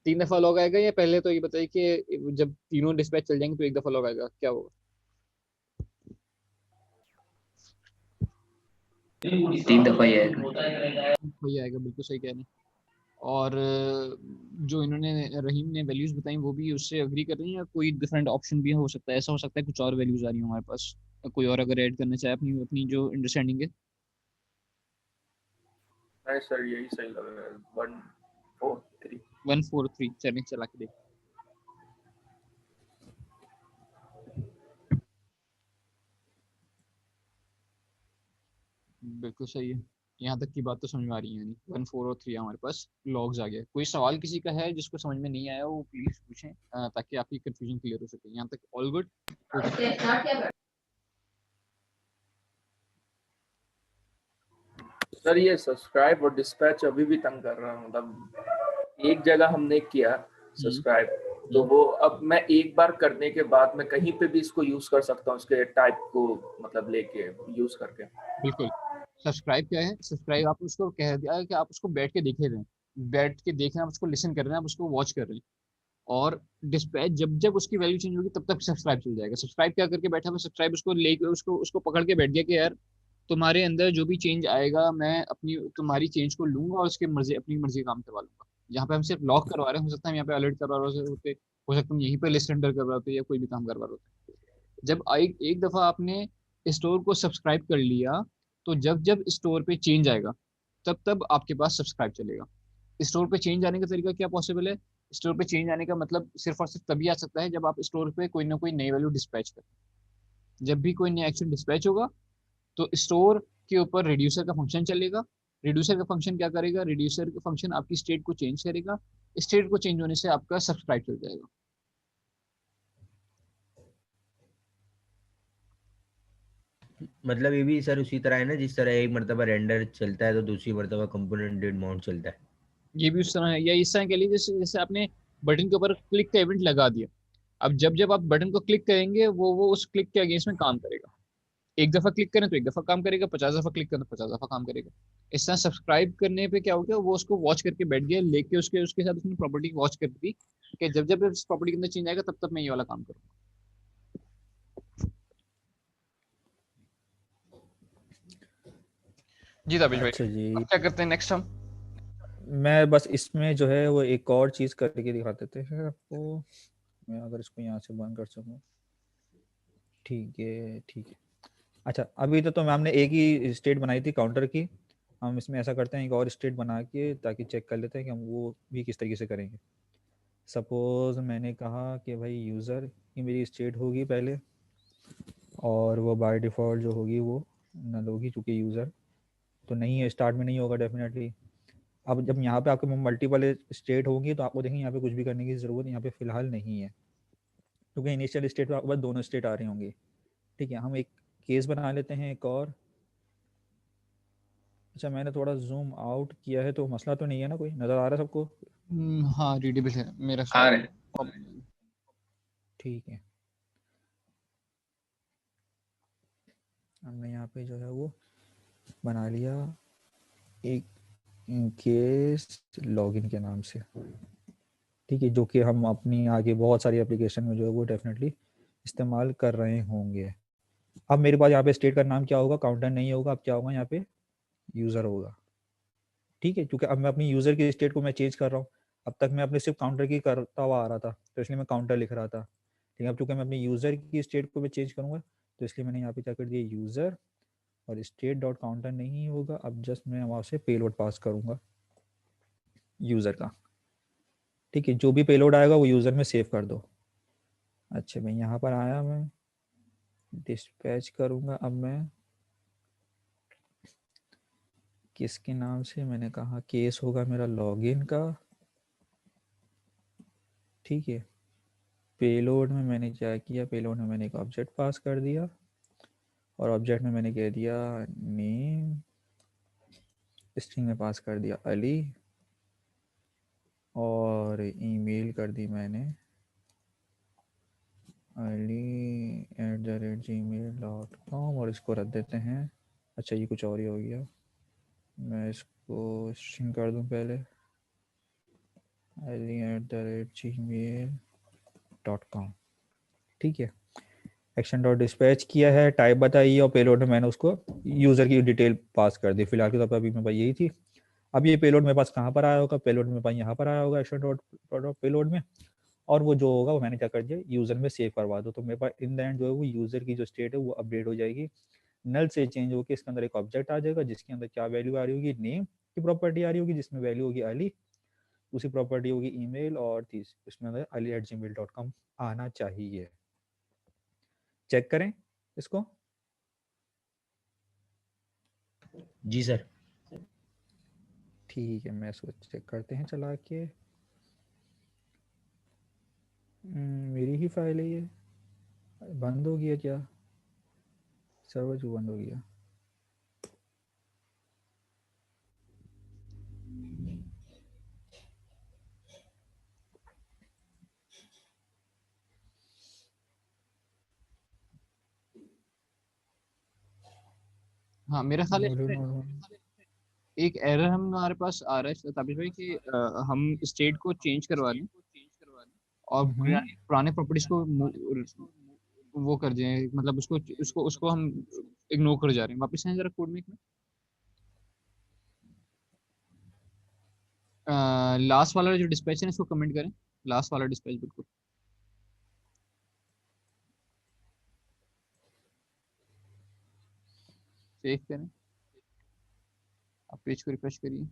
3 दफा लॉग आएगा, या पहले तो ये बताइए कि जब तीनों डिस्पैच चल जाएंगे तो 1 दफा लॉग आएगा, क्या होगा? 3 दफा ही है। वही आएगा, बिल्कुल सही कह रहे हैं। और जो इन्होंने रहीम ने वैल्यूज बताई वो भी उससे अग्री कर रही हैं, या कोई डिफरेंट ऑप्शन भी हो सकता है, ऐसा हो सकता है कुछ और वैल्यूज आ रही हो हमारे पास, कोई और अगर ऐड करना चाहे अपनी अपनी जो अंडरस्टैंडिंग है। नहीं सर, यही सही लग रहा है, 1 4 3। 1 4 3, चलें चला के देख। बिल्कुल सही है, यहाँ तक की बात तो समझ में आ रही है, यानी 1 4 और 3 हमारे पास लॉग्स आ गए। कोई सवाल किसी का है जिसको समझ में नहीं आया वो प्लीज पूछें, ताकि आपकी कंफ्यूजन क्लियर हो सके। यहाँ तक ऑल गुड? सर ये सब्सक्राइब और डिस्पैच अभी भी तंग कर रहा है, मतलब एक जगह हमने किया सब्सक्राइब, तो वो अब मैं एक बार करने के बाद मैं कहीं पे भी इसको यूज कर सकता हूँ, इसके टाइप को मतलब लेके यूज करके। बिल्कुल। सब्सक्राइब क्या है, सब्सक्राइब आप उसको कह दिया है कि आप उसको बैठ के देखे रहे हैं, बैठ के देख रहे हैं, आप उसको लिसन कर रहे हैं, आप उसको वॉच कर रहे हैं। और डिस्पैच जब जब उसकी वैल्यू चेंज होगी तब तक सब्सक्राइब चल जाएगा। सब्सक्राइब क्या करके बैठा, मैं सब्सक्राइब उसको लेके उसको उसको पकड़ के बैठ गया कि यार तुम्हारे अंदर जो भी चेंज आएगा मैं अपनी तुम्हारी चेंज को लूंगा और उसके मर्जी अपनी मर्जी का काम करवा लूंगा। यहाँ पे हम सिर्फ लॉक करवा रहे हैं, हो सकता है हम यहाँ पे अलर्ट करवा रहे होते, हो सकता है हम यहीं पे लिस्ट एंटर करवा होते या कोई भी काम करवा रहे होते। जब एक दफा आपने स्टोर को सब्सक्राइब कर लिया, तो जब जब स्टोर पे चेंज आएगा तब तब आपके पास सब्सक्राइब चलेगा। स्टोर पे चेंज आने का तरीका क्या पॉसिबल है? स्टोर पे चेंज आने का मतलब सिर्फ और सिर्फ तभी आ सकता है जब आप स्टोर पे कोई ना कोई नई वैल्यू डिस्पैच करें। जब भी कोई नया एक्शन डिस्पैच होगा तो स्टोर के ऊपर रिड्यूसर का फंक्शन चलेगा। रिड्यूसर का फंक्शन क्या करेगा, रिड्यूसर का फंक्शन आपकी स्टेट को चेंज करेगा। स्टेट को चेंज होने से आपका सब्सक्राइब चल जाएगा। मतलब ये भी सर उसी तरह है ना, जिस तरह एक मर्तबा रेंडर चलता है तो दूसरी मर्तबा कंपोनेंट डेड माउंट चलता है। ये भी उस तरह है, या इस तरह के लिए जैसे जैसे आपने बटन के ऊपर क्लिक का इवेंट लगा दिया, अब जब जब आप बटन को क्लिक करेंगे वो उस क्लिक के अगेंस्ट में काम करेगा। एक दफा क्लिक करें तो एक दफा काम करेगा, 50 दफा क्लिक करें तो 50 दफा काम करेगा। इस तरह सब्सक्राइब करने पे क्या हो गया, वो उसको वॉच करके बैठ गया, लेके उसके उसके साथ उसने प्रॉपर्टी वॉच कर दी कि जब जब इस प्रॉपर्टी के अंदर चेंज आएगा तब तब मैं ये वाला काम करूँगा। जी ताबिश भाई, अच्छा जी, अब क्या करते हैं नेक्स्ट हम? मैं बस इसमें जो है वो एक और चीज़ करके दिखा देते हैं आपको। मैं अगर इसको यहाँ से बंद कर सकूँ, ठीक है ठीक है। अच्छा, अभी तो मैम ने एक ही स्टेट बनाई थी काउंटर की, हम इसमें ऐसा करते हैं एक और स्टेट बना के ताकि चेक कर लेते हैं कि हम वो भी किस तरीके से करेंगे। सपोज मैंने कहा कि भाई यूज़र की मेरी स्टेट होगी पहले, और वो बाय डिफ़ॉल्ट जो होगी वो नल होगी, चूँकि यूज़र तो नहीं है, स्टार्ट में नहीं होगा डेफिनेटली। अब जब यहाँ पे आपके मल्टीपल स्टेट होंगी तो आपको देखेंगे यहाँ पे कुछ भी करने की ज़रूरत यहाँ पे फ़िलहाल नहीं है, क्योंकि इनिशियल स्टेट में आपके पास दोनों स्टेट आ रही होंगी। ठीक है, हम एक केस बना लेते हैं एक और। अच्छा, मैंने थोड़ा जूम आउट किया है तो मसला तो नहीं है ना, कोई नज़र आ रहा है सबको? हाँ रीडेबल है मेरा आ रहे ठीक है, हमने यहाँ पे जो है वो बना लिया एक केस लॉगिन के नाम से। ठीक है, जो कि हम अपनी आगे बहुत सारी एप्लीकेशन में जो है वो डेफिनेटली इस्तेमाल कर रहे होंगे। अब मेरे पास यहाँ पे स्टेट का नाम क्या होगा, काउंटर नहीं होगा, अब क्या होगा यहाँ पे यूज़र होगा। ठीक है, क्योंकि अब मैं अपनी यूज़र की स्टेट को मैं चेंज कर रहा हूँ। अब तक मैं अपने सिर्फ काउंटर की करता हुआ आ रहा था तो इसलिए मैं काउंटर लिख रहा था। ठीक है, अब चूँकि मैं अपनी यूज़र की स्टेट को मैं चेंज करूँगा तो इसलिए मैंने यहाँ पे क्या कर दिया, यूज़र, और स्टेट डॉट काउंटर नहीं होगा, अब जस्ट मैं वहाँ से पेलोड पास करूँगा यूज़र का। ठीक है, जो भी पेलोड आएगा वो यूज़र में सेव कर दो। अच्छा, मैं यहाँ पर आया, मैं डिस्पैच करूँगा। अब मैं किसके नाम से, मैंने कहा केस होगा मेरा लॉगिन का। ठीक है, पेलोड में मैंने क्या किया, पेलोड में मैंने एक ऑब्जेक्ट पास कर दिया और ऑब्जेक्ट में मैंने कह दिया नेम, स्ट्रिंग में पास कर दिया अली, और ईमेल कर दी मैंने ali@gmail.com, और इसको रख देते हैं। अच्छा, ये कुछ और ही हो गया, मैं इसको स्ट्रिंग कर दूं पहले, ali@gmail.com। ठीक है, एक्शन डॉट डिस्पैच किया है, टाइप बताइए, और पेलोड में मैंने उसको यूज़र की डिटेल पास कर दी। फिलहाल के तौर पर अभी मेरे पास यही थी। अब ये पेलोड मेरे पास कहाँ पर आया होगा, पेलोड मेरे पास यहाँ पर आया होगा एक्शन डॉट पेलोड में, और वो जो होगा वो मैंने क्या कर दिया, यूज़र में सेव करवा दो। तो मेरे पास इन द एंड जो है वो यूज़र की जो स्टेट है वो अपडेट हो जाएगी, नल से चेंज होकर इसके अंदर एक ऑब्जेक्ट आ जाएगा जिसके अंदर क्या वैल्यू आ रही होगी, नेम की प्रॉपर्टी आ रही होगी जिसमें वैल्यू होगी अली, दूसरी प्रॉपर्टी होगी ईमेल, और इसमें अंदर ali@gmail.com आना चाहिए। चेक करें इसको। जी सर। ठीक है, मैं इसको चेक करते हैं चला के। मेरी ही फाइल है ये, बंद हो गया क्या, सर्वर क्यों बंद हो गया? हाँ मेरा ख्याल है मुझे इसमें एक एरर हमारे पास आ रहा है ताबिश भाई कि हम स्टेट को चेंज करवा लें और पुराने प्रॉपर्टीज को वो कर दें, मतलब उसको उसको उसको हम इग्नोर कर जा रहे हैं। वापस आए जरा कोड में एक लास्ट वाला जो डिस्पैच है इसको कमेंट करें, लास्ट वाला डिस्पैच बिल्कुल सेव करें। आप पेज को रिफ्रेश करिए।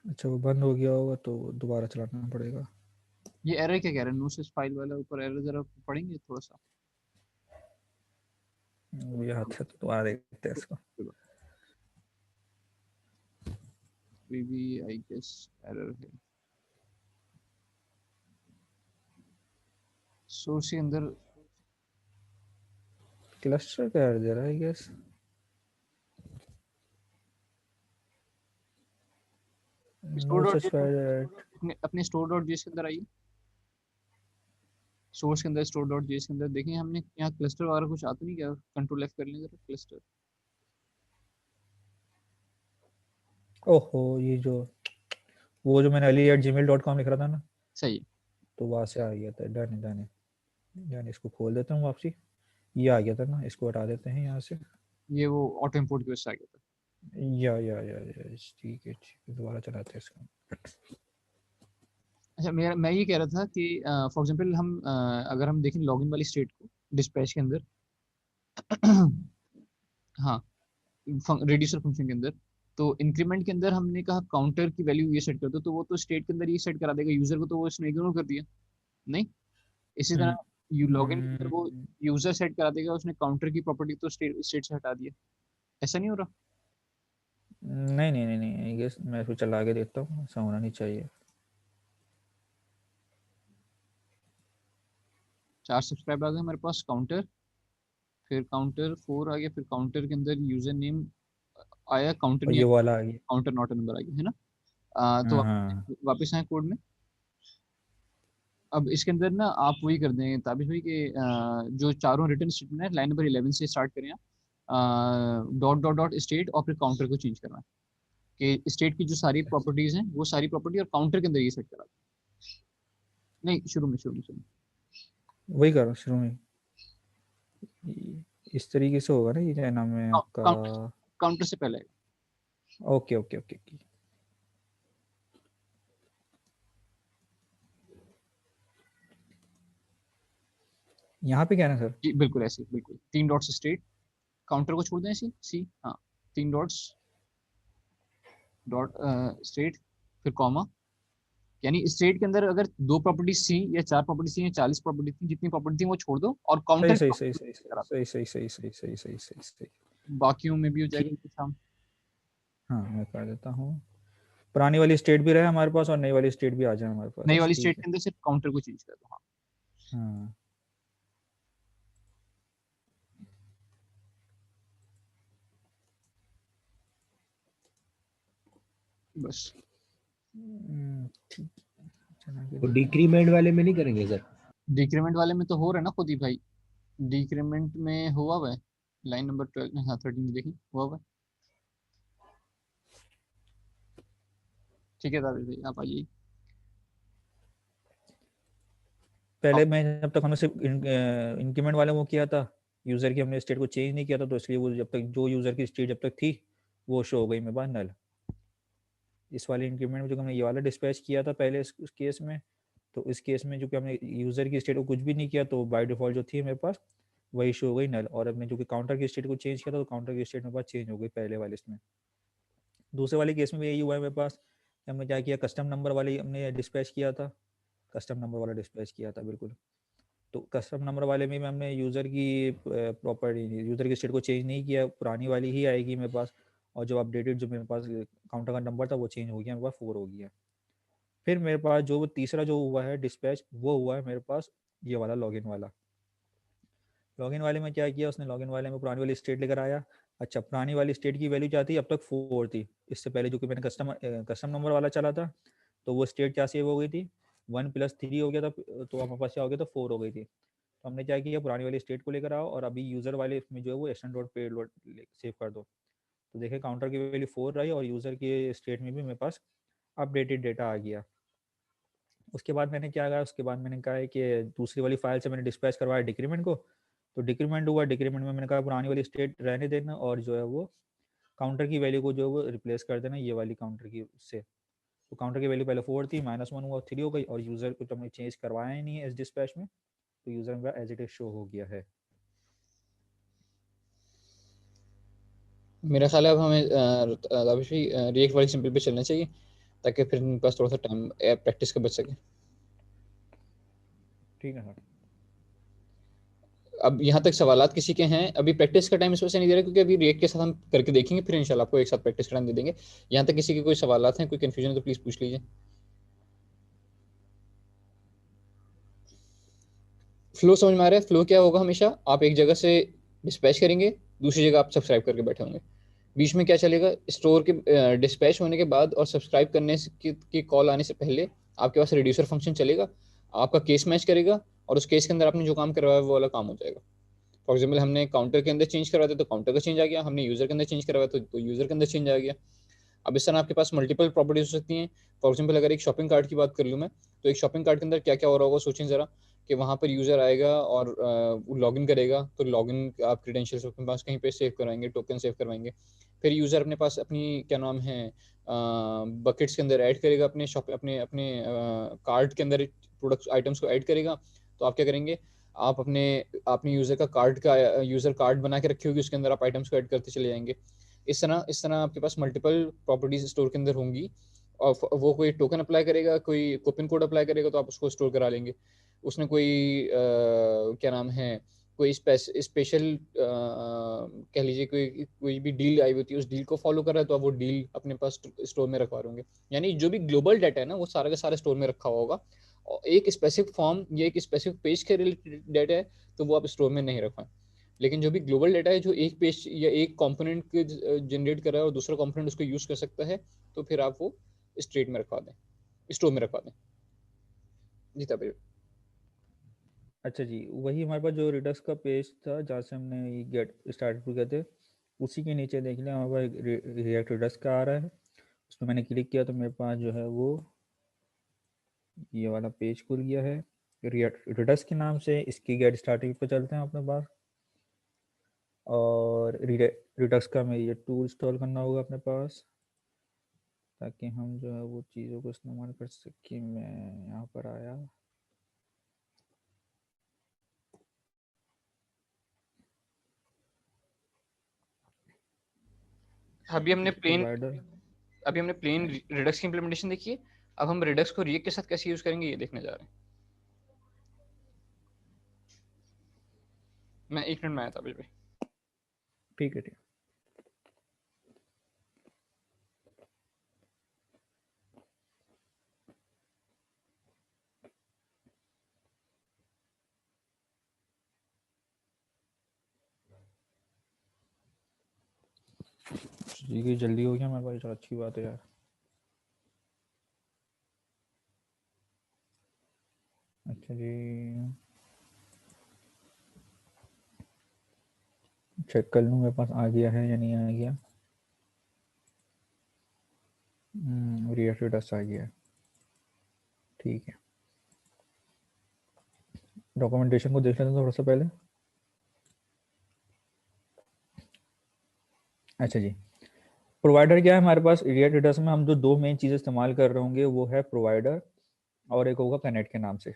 अच्छा, वो बंद हो गया होगा तो दोबारा चलाना पड़ेगा। ये एरर क्या कह रहा है, नो सिस फाइल वाला ऊपर एरर जरा पढ़ेंगे थोड़ा सा। वो याद है तो दोबारा देखते हैं इसको। भी आई गेस एरर है सोर्स के अंदर। क्लस्टर का एरर दे रहा है I guess. Store no dot such file. अपने स्टोर डॉट जेएस के अंदर आइए, सोर्स के अंदर स्टोर डॉट जेएस के अंदर देखें हमने यहाँ क्लस्टर वगैरह कुछ आता नहीं क्या, कंट्रोल एफ कर लें जरा क्लस्टर। ओहो, ये जो वो जो मैंने ali@gmail.com लिख रहा था ना, सही है, तो वहाँ से आ गया था। डन डन है, डन। इसको खोल देता हूँ वापसी, ये आ गया था ना, इसको हटा देते हैं यहाँ से। ये वो ऑटो इम्पोर्ट की वजह से आ गया था। या ठीक है, दोबारा चलाते हैं इसको। अच्छा मैं ये कह रहा था कि फॉर एग्जांपल हम अगर हम देखें लॉगिन वाली स्टेट को, डिस्पैच के अंदर हाँ रेड्यूसर फंक्शन के अंदर, तो इंक्रीमेंट के अंदर हमने कहा काउंटर की वैल्यू ये सेट कर दो, तो वो तो स्टेट के अंदर ये सेट करा देगा, यूजर को तो वो इसने इग्नोर कर दिया। नहीं, इसी तरह यू लॉगिन के अंदर वो यूजर सेट करा देगा, उसने काउंटर की प्रॉपर्टी तो स्टेट से हटा दिया। ऐसा नहीं हो रहा? नहीं नहीं नहीं नहीं, आई गेस मैं इसको चला के देखता हूँ, ऐसा होना नहीं चाहिए। 4 सब्सक्राइब आ गए हमारे पास, काउंटर, फिर काउंटर 4 आ गया, फिर काउंटर के अंदर यूजर नेम आया, काउंटर और नहीं ये आया, वाला आ गया। काउंटर नॉट नंबर आ गया, है ना। तो हाँ वापस आए कोड में। अब इसके अंदर ना आप वही कर दें ताबिश भाई कि जो चारों रिटर्न स्टेटमेंट है लाइन नंबर 11 से स्टार्ट करें, डॉट डॉट डॉट स्टेट और फिर काउंटर को चेंज करना है कि स्टेट की जो सारी प्रॉपर्टीज हैं वो सारी प्रॉपर्टी और काउंटर के अंदर ये सेट करा दें। नहीं, शुरू में वही करो शुरू में। इस तरीके से होगा ना, ये क्या नाम है आपका? काउंटर से पहले आएगा। Okay okay okay okay. यहाँ पे क्या है ना सर? जी बिल्कुल ऐसे, बिल्कुल 3 डॉट्स स्टेट, काउंटर को छोड़ दें सी सी, हाँ 3 डॉट्स डॉट स्टेट, फिर कॉमा, यानी स्टेट के अंदर अगर 2 प्रॉपर्टी सी या 4 प्रॉपर्टी सी या 40 प्रॉपर्टी थी, जितनी प्रॉपर्टी थी वो छोड़ दो और सही काउंटर सही सही सही सही सही सही सही सही सही सही सही। बाकियों में भी हो जाएगा ठीक, इनके सामने। हाँ मैं कर देता हूँ। पुरानी वाली स्टेट भी रहे हमारे पास और नई वाली स्टेट भी आ जाए हमारे नई पास। वाली ठीक स्टेट है। के अंदर सिर्फ काउंटर को चेंज कर दो। हाँ हाँ बस। ठीक। चला के वो देखता हूँ। डिक्रीमेंट वाले में नहीं करेंगे सर? डिक्रीमेंट वाले में तो हो रहा है ना खुद ही भाई, डिक्रीमेंट में हुआ है लाइन नंबर 12, हाँ 13 देखिए हुआ है। ठीक है दादी भाई आप आइए। पहले मैं जब तक हमने सिर्फ इंक्रीमेंट वाले वो किया था, यूजर की हमने स्टेट को चेंज नहीं किया था, तो इसलिए वो जब तक जो यूजर की स्टेट जब तक थी वो शो हो गई मेरे पास नल। इस वाले इंक्रीमेंट में जो हमने ये वाला डिस्पैच किया था पहले इस केस में, तो इस केस में जो कि हमने यूजर की स्टेट को कुछ भी नहीं किया, तो बाय डिफॉल्ट जो थी मेरे पास वही शो हो गई नल। और हमने जो कि काउंटर की स्टेट को चेंज किया था, तो काउंटर की स्टेट मेरे पास चेंज हो गई पहले वाले इसमें। दूसरे वाले केस में भी यही हुआ है मेरे पास। हमने क्या किया, कस्टम नंबर वाले हमने डिस्पैच किया था, कस्टम नंबर वाला डिस्पैच किया था बिल्कुल। तो कस्टम नंबर वाले में हमने यूज़र की प्रॉपर्टी, यूज़र की स्टेट को चेंज नहीं किया, पुरानी वाली ही आएगी मेरे पास। और जो अपडेटेड जो मेरे पास काउंटर का नंबर था वो चेंज हो गया, मेरे पास 4 हो गया। फिर मेरे पास जो तीसरा जो हुआ है डिस्पैच, वो हुआ है मेरे पास ये वाला लॉगिन वाला। लॉगिन वाले में क्या किया उसने, लॉगिन वाले में पुरानी वाली स्टेट लेकर आया। अच्छा, पुरानी वाली स्टेट की वैल्यू क्या थी, अब तक 4 थी। इससे पहले जो कि मैंने कस्टम नंबर वाला चला था, तो वो स्टेट क्या सेव हो गई थी, 1 + 3 हो गया था, तो हमारे पास क्या हो गया था, 4 हो गई थी। तो हमने क्या किया, पुरानी वाली स्टेट को लेकर आओ और अभी यूज़र वाले इसमें जो है वो stn.payload सेव कर दो। तो देखिए काउंटर की वैल्यू 4 रही और यूज़र की स्टेट में भी मेरे पास अपडेटेड डेटा आ गया। उसके बाद मैंने क्या कहा, उसके बाद मैंने कहा है कि दूसरी वाली फाइल से मैंने डिस्पैच करवाया डिक्रीमेंट को। तो डिक्रीमेंट हुआ, डिक्रीमेंट में मैंने कहा पुरानी वाली स्टेट रहने देना और जो है वो काउंटर की वैल्यू को जो है वो रिप्लेस कर देना ये वाली काउंटर की से। तो काउंटर की वैल्यू पहले 4 थी, -1 हुआ 3 हो गई, और यूज़र को तो हमने चेंज करवाया ही नहीं है इस डिस्पैच में, तो यूज़र मेरा एज इट इज शो हो गया है। मेरा ख्याल है अब हमें दाविश भाई रिएक्ट वाली सिंपल पे चलना चाहिए ताकि फिर इनके पास थोड़ा सा टाइम प्रैक्टिस का बच सके। ठीक है सर। अब यहाँ तक सवालात किसी के हैं? अभी प्रैक्टिस का टाइम इस वजह से नहीं दे रहा क्योंकि अभी रिएक्ट के साथ हम करके देखेंगे, फिर इंशाल्लाह आपको एक साथ प्रैक्टिस का टाइम दे देंगे। यहाँ तक किसी के कोई सवालात हैं, कोई कंफ्यूजन है तो प्लीज पूछ लीजिए। फ्लो समझ में आ रहा है? फ्लो क्या होगा, हमेशा आप एक जगह से डिस्पैच करेंगे, दूसरी जगह आप सब्सक्राइब करके बैठे होंगे, बीच में क्या चलेगा, स्टोर के डिस्पैच होने के बाद और सब्सक्राइब करने की कॉल आने से पहले आपके पास रिड्यूसर फंक्शन चलेगा, आपका केस मैच करेगा और उस केस के अंदर आपने जो काम करवाया वो वाला काम हो जाएगा। फॉर एग्जाम्पल हमने काउंटर के अंदर चेंज करवाया तो काउंटर का चेंज आ गया, हमने यूजर के अंदर चेंज करवाया तो यूजर के अंदर चेंज आ गया। अब इस तरह आपके पास मल्टीपल प्रॉपर्टीज हो सकती हैं। फॉर एग्जाम्पल अगर एक शॉपिंग कार्ट की बात कर लूँ मैं, तो एक शॉपिंग कार्ट के अंदर क्या क्या हो रहा होगा सोचें जरा, कि वहाँ पर यूजर आएगा और वो लॉगिन करेगा, तो लॉगिन आप क्रेडेंशियल्स अपने पास कहीं पे सेव करवाएंगे, टोकन सेव करवाएंगे। फिर यूजर अपने पास अपनी क्या नाम है बकेट्स के अंदर ऐड करेगा, अपने शॉप अपने अपने कार्ट के अंदर प्रोडक्ट आइटम्स को ऐड करेगा। तो आप क्या करेंगे, आप अपने यूज़र कार्ड बना के रखी होगी, उसके अंदर आप आइटम्स को ऐड करते चले जाएंगे। इस तरह आपके पास मल्टीपल प्रॉपर्टीज स्टोर के अंदर होंगी, और वो कोई टोकन अप्लाई करेगा, कोई कूपन कोड अप्लाई करेगा, तो आप उसको स्टोर करा लेंगे। उसने कोई क्या नाम है, कोई स्पेशल कह लीजिए कोई भी डील आई होती है, उस डील को फॉलो कर रहा है, तो आप वो डील अपने पास स्टोर में रखवा लोगे। यानी जो भी ग्लोबल डाटा है ना, वो सारा का सारा स्टोर में रखा हुआ होगा। और एक स्पेसिफिक फॉर्म या एक स्पेसिफिक पेज के रिलेटेड डाटा है, तो वो आप स्टोर में नहीं रखवाएं। लेकिन जो भी ग्लोबल डाटा है, जो एक पेज या एक कंपोनेंट को जनरेट कर रहा है और दूसरा कंपोनेंट उसको यूज कर सकता है, तो फिर आप वो स्ट्रेट में रखवा दें, स्टोर में रखवा दें। जी ताबिर। अच्छा जी, वही हमारे पास जो रिडक्स का पेज था जहाँ से हमने ये गेट स्टार्ट किए थे, उसी के नीचे देख लें हमारे पास रिएक्ट रिडक्स का आ रहा है। उसमें मैंने क्लिक किया तो मेरे पास जो है वो ये वाला पेज खुल गया है रिएक्ट रिडक्स के नाम से। इसकी गेट स्टार्टिंग पे चलते हैं अपने पास, और रिडक्स का हमें ये टूल इंस्टॉल करना होगा अपने पास, ताकि हम जो है वो चीज़ों को इस्तेमाल कर सकें। मैं यहाँ पर आया, अभी हमने प्रोवाइडर। प्लेन रिडक्स की इंप्लीमेंटेशन देखी है। अब हम रिडक्स को रिएक्ट के साथ कैसे यूज करेंगे, ये देखने जा रहे हैं। मैं 1 मिनट में आया था अभी। ठीक है, ठीक। जी की जल्दी हो गया हमारे पास, चलो अच्छी बात है यार। अच्छा जी, चेक कर लूँ मेरे पास आ गया है या नहीं आ गया। रिएक्ट रिडक्स आ गया है, ठीक है। डॉक्यूमेंटेशन को देख लेते हैं थोड़ा सा पहले। अच्छा जी, प्रोवाइडर क्या है हमारे पास रिएक्ट रिडक्स में? हम जो दो मेन चीज़ें इस्तेमाल कर रहे होंगे वो है प्रोवाइडर और एक होगा कनेक्ट के नाम से।